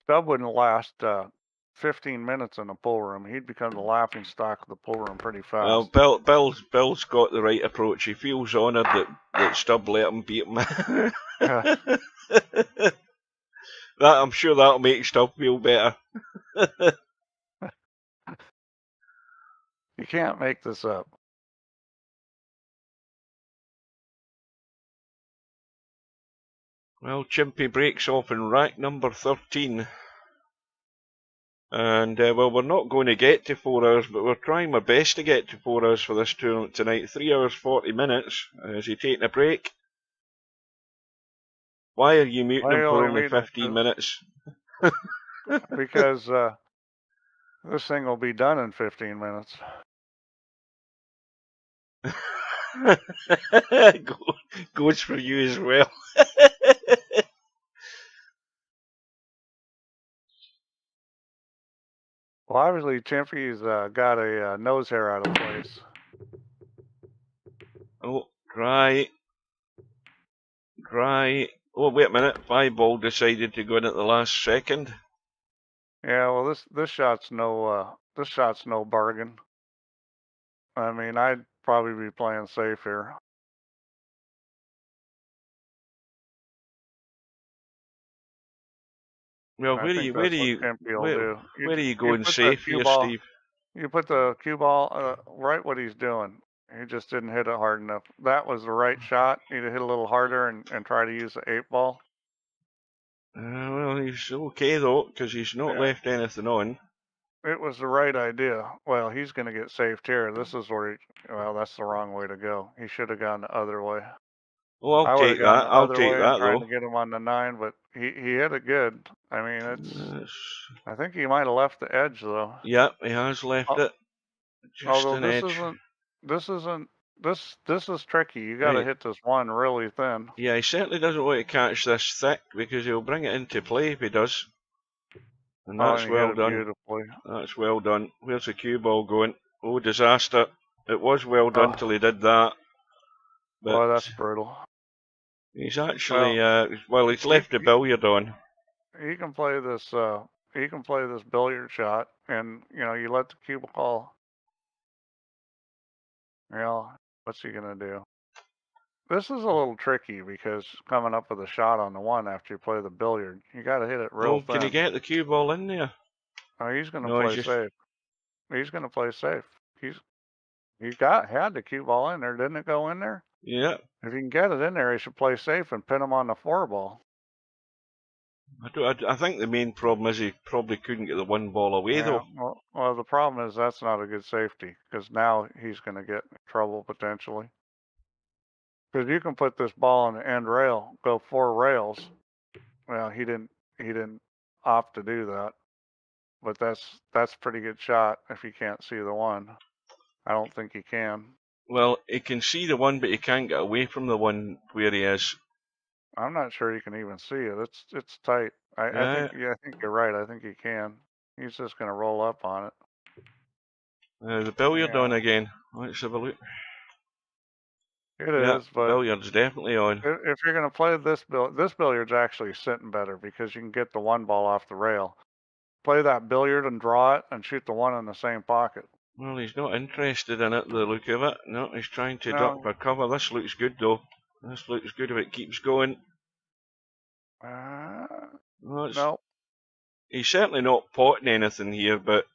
Stubb wouldn't last 15 minutes in the pool room. He'd become the laughing stock of the pool room pretty fast. Well, Bill's got the right approach. He feels honoured that Stubb let him beat him. I'm sure that'll make Stubb feel better. You can't make this up. Well, Chimpy breaks off in rack number 13. And, well, we're not going to get to 4 hours, but we're trying our best to get to 4 hours for this tournament tonight. 3 hours 40 minutes. Is he taking a break? Why are you muting him for only 15 minutes? Because this thing will be done in 15 minutes. Goes for you as well. Well, obviously, Chimpy's got a nose hair out of place. Oh, dry. Oh, wait a minute. 5-ball decided to go in at the last second. Yeah, well, this shot's no bargain. I mean, I'd probably be playing safe here. Well, where are you going safe here, Steve? You put the cue ball right what he's doing. He just didn't hit it hard enough. That was the right shot. He'd hit a little harder and try to use the 8-ball. Well, he's okay though, because he's not left anything on. It was the right idea. Well, he's going to get saved here. This is where well, that's the wrong way to go. He should have gone the other way. Well, I I'll would have take gone that. the I'll other take way and that trying to though. get him on the 9, but he hit it good. I mean, That's, I think he might have left the edge though. yep, he has left Al- it. Just Although an edge. this isn't, this is tricky. You got to Right. hit this one really thin. Yeah, he certainly doesn't want to catch this thick because he'll bring it into play if he does. And Oh, that's and he hit well it done. beautifully. That's well done. Where's the cue ball going? Oh, disaster. It was well done till he did that. But Boy, that's brutal. he's actually, well, he's left the billiard on. He can play this. He can play this billiard shot, and you know, you let the cue ball. You know, what's he gonna do? This is a little tricky because coming up with a shot on the 1 after you play the billiard, you got to hit it real Oh, thin. can he get the cue ball in there? Oh, he's gonna No, play he's just... safe. He's gonna play safe. He had the cue ball in there, didn't it go in there? Yeah. If he can get it in there, he should play safe and pin him on the 4 ball. I think the main problem is he probably couldn't get the 1 ball away though. Well, the problem is that's not a good safety because now he's going to get in trouble potentially. Because you can put this ball on the end rail, go 4 rails. Well, he didn't opt to do that, but that's pretty good shot if you can't see the 1. I don't think he can. Well, he can see the 1, but he can't get away from the 1 where he is. I'm not sure you can even see it. It's tight. I think you're right. I think he can. He's just gonna roll up on it. The billiard on again. Let's have a look. It is, but billiard's definitely on. if you're gonna play this billiard's actually sitting better because you can get the 1 ball off the rail. Play that billiard and draw it and shoot the 1 in the same pocket. Well, he's not interested in it, the look of it. No, he's trying to duck for cover. This looks good though. This looks good if it keeps going. No. He's certainly not potting anything here, but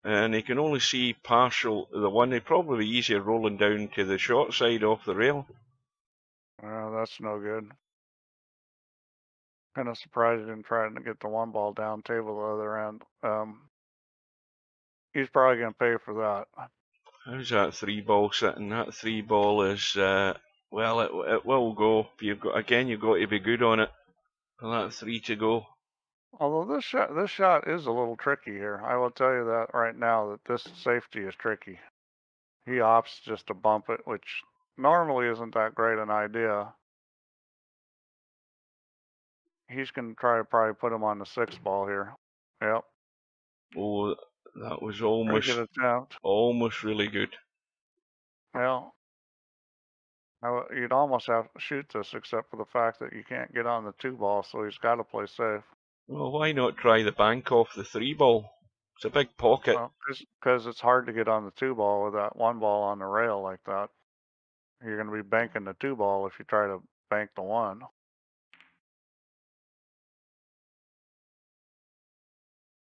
and he can only see partial the 1. He'd probably be easier rolling down to the short side off the rail. Well, that's no good. Kind of surprised he didn't try to get the 1 ball down table the other end. He's probably gonna pay for that. How's that 3 ball sitting? That 3 ball is well, it will go. You've got to be good on it for that 3 to go. Although this shot is a little tricky here. I will tell you that right now that this safety is tricky. He opts just to bump it, which normally isn't that great an idea. He's going to try to probably put him on the 6 ball here. Yep. Oh, that was almost really good. Well, you'd almost have to shoot this except for the fact that you can't get on the 2 ball, so he's got to play safe. Well, why not try the bank off the 3 ball? It's a big pocket. Well, because it's hard to get on the 2 ball with that 1 ball on the rail like that. You're going to be banking the 2 ball if you try to bank the 1.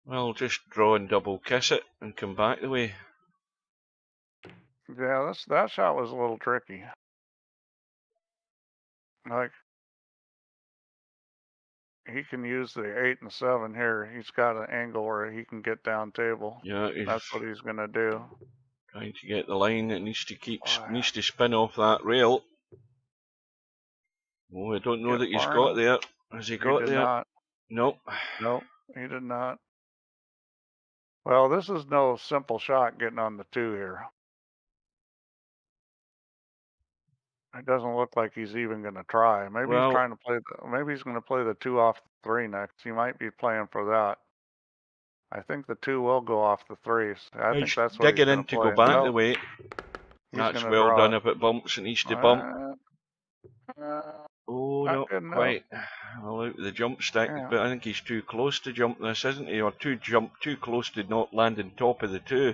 Well, just draw and double kiss it and come back the way. Yeah, that shot was a little tricky. Like, he can use the 8 and 7 here. He's got an angle where he can get down table. Yeah, that's what he's gonna do. Trying to get the line. It needs to spin off that rail. Oh, I don't know that he's got there. Has he got there? Not. Nope. Nope, he did not. Well, this is no simple shot getting on the 2 here. It doesn't look like he's even going to try. Maybe he's trying to play maybe he's going to play the 2 off the 3 next. He might be playing for that. I think the 2 will go off the 3. I think that's what he's going to play. Go back the way. That's well done. If it bumps, it needs to bump. Oh, not quite. Well, out with the jump stick, but I think he's too close to jump this, isn't he? Or too close to not landing top of the 2.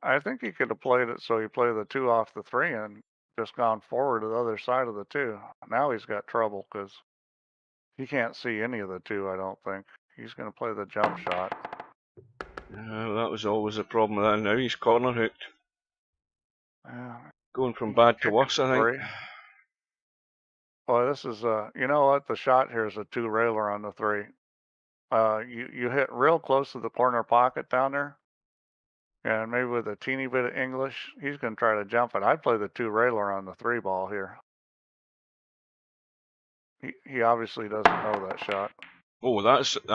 I think he could have played it so he played the 2 off the 3 and just gone forward to the other side of the 2. Now he's got trouble because he can't see any of the 2, I don't think. He's going to play the jump shot. That was always a problem with that. Now he's corner hooked. Going from bad to worse, I think. Well, this is, you know what? The shot here is a 2 railer on the 3. You hit real close to the corner pocket down there. And maybe with a teeny bit of English, he's going to try to jump it. I'd play the 2 railer on the 3 ball here. He obviously doesn't know that shot. Oh,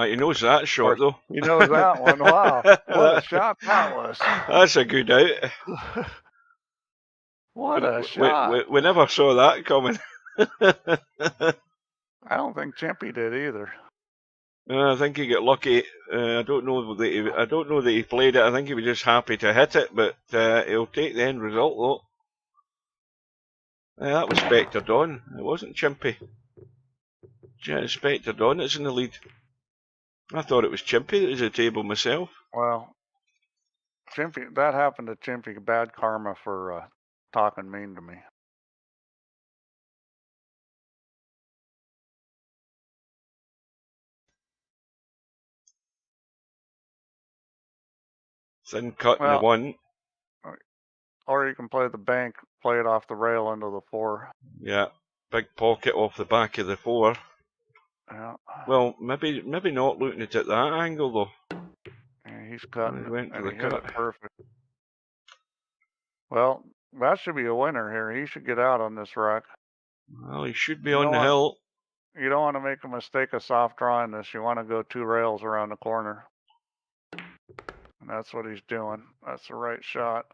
he knows that shot though. He knows that one. Wow, what a shot that was! That's a good out. What a shot! We never saw that coming. I don't think Chimpy did either. I think he got lucky. I don't know that he played it. I think he was just happy to hit it, but he'll take the end result though. That was Spectre Dawn. It wasn't Chimpy. Spectre Dawn is in the lead. I thought it was Chimpy that was at the table myself. Well, Chimpy, that happened to Chimpy. Bad karma for talking mean to me. Thin cut in the one. Or you can play the bank, play it off the rail into the 4. Yeah, big pocket off the back of the 4. Yeah. Well, maybe not looking at it at that angle though. Yeah, he's cutting Went to and the he hit cut. it perfect. Well, that should be a winner here. He should get out on this rack. Well, he should be on the hill. You don't want to make a mistake of soft drawing this. You want to go 2 rails around the corner. And that's what he's doing. That's the right shot.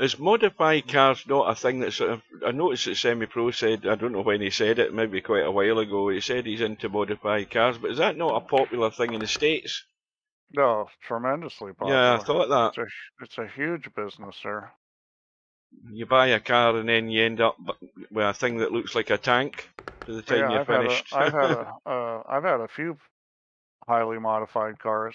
Is modified cars not a thing that sort of... I noticed that Semi-Pro said, I don't know when he said it, maybe quite a while ago, he said he's into modified cars, but is that not a popular thing in the States? No, tremendously popular. Yeah, I thought that. It's a huge business there. You buy a car and then you end up with a thing that looks like a tank by the time you're finished. I've had a few highly modified cars.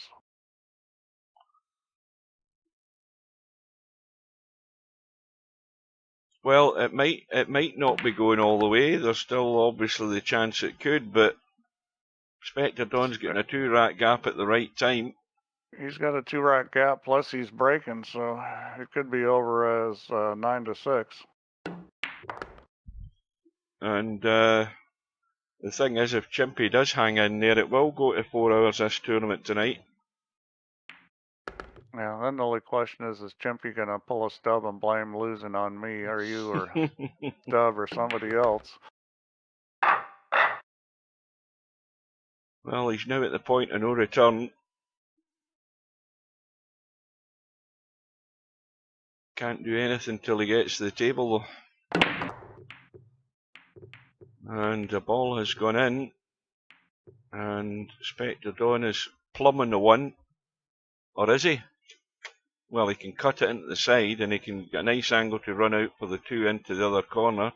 Well, it might not be going all the way. There's still obviously the chance it could, but Spectre Dawn's getting a 2-rack gap at the right time. He's got a 2-rack gap, plus he's braking, so it could be over as 9-6. And the thing is, if Chimpy does hang in there, it will go to 4 hours this tournament tonight. Yeah, then the only question is Chimpy going to pull a stub and blame losing on me, or you, or Dub, or somebody else? Well, he's now at the point of no return. Can't do anything till he gets to the table, though. And the ball has gone in. And Spectre Dawn is plumbing the 1. Or is he? Well, he can cut it into the side and he can get a nice angle to run out for the 2 into the other corner.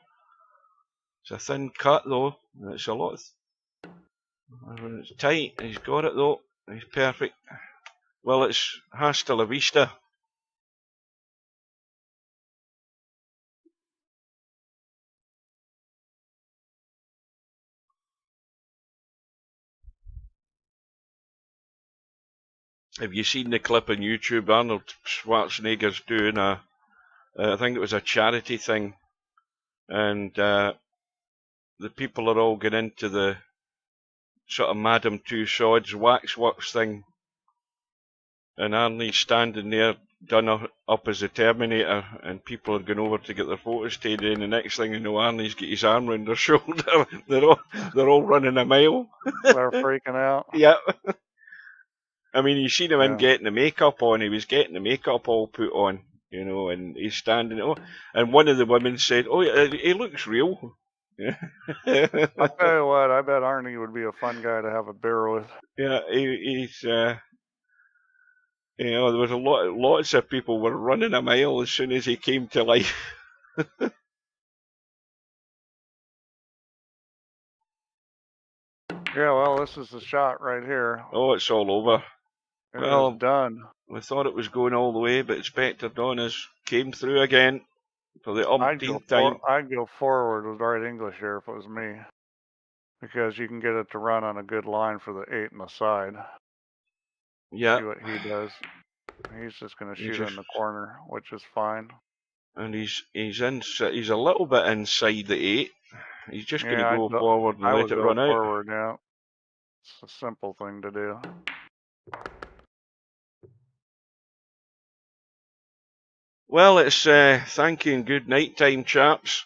It's a thin cut though. It's a lot. It's tight. He's got it though. He's perfect. Well, it's hasta la vista. Have you seen the clip on YouTube? Arnold Schwarzenegger's doing I think it was a charity thing, and the people are all getting into the sort of Madame Tussauds waxworks thing, and Arnie's standing there done up as a Terminator, and people are going over to get their photos taken, and the next thing you know, Arnie's got his arm round their shoulder. They're all running a mile. They're freaking out. Yep. I mean, you seen him in getting the makeup on. He was getting the makeup all put on, you know, and he's standing. Oh, and one of the women said, "Oh, he looks real." I tell you what, I bet Arnie would be a fun guy to have a beer with. Yeah, he's. You know, there was lots of people were running a mile as soon as he came to life. Yeah, well, this is the shot right here. Oh, it's all over. Well, done. We thought it was going all the way, but Spectre Dawn came through again for the umpteenth time. I'd go forward with right English here if it was me, because you can get it to run on a good line for the 8 in the side. Yeah. See what he does. He's just going to shoot in the corner, which is fine. And he's a little bit inside the 8. He's just going to go forward and let it run out. Forward, yeah. It's a simple thing to do. Well, it's thank you and good night time, chaps.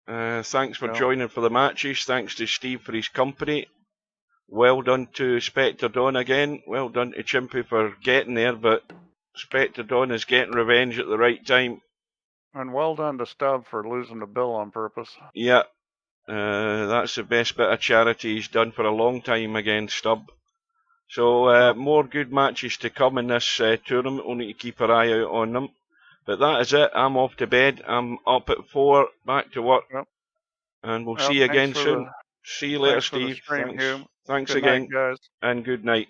Thanks for joining for the matches. Thanks to Steve for his company. Well done to Spectre Don again. Well done to Chimpy for getting there, but Spectre Don is getting revenge at the right time. And well done to Stub for losing to Bill on purpose. Yeah, that's the best bit of charity he's done for a long time against Stub. So more good matches to come in this tournament. We'll need to keep our eye out on them. But that is it. I'm off to bed. I'm up at 4, back to work. Yep. And we'll see you again soon. See you later, Steve. Thanks Thanks good again. night, guys. And good night.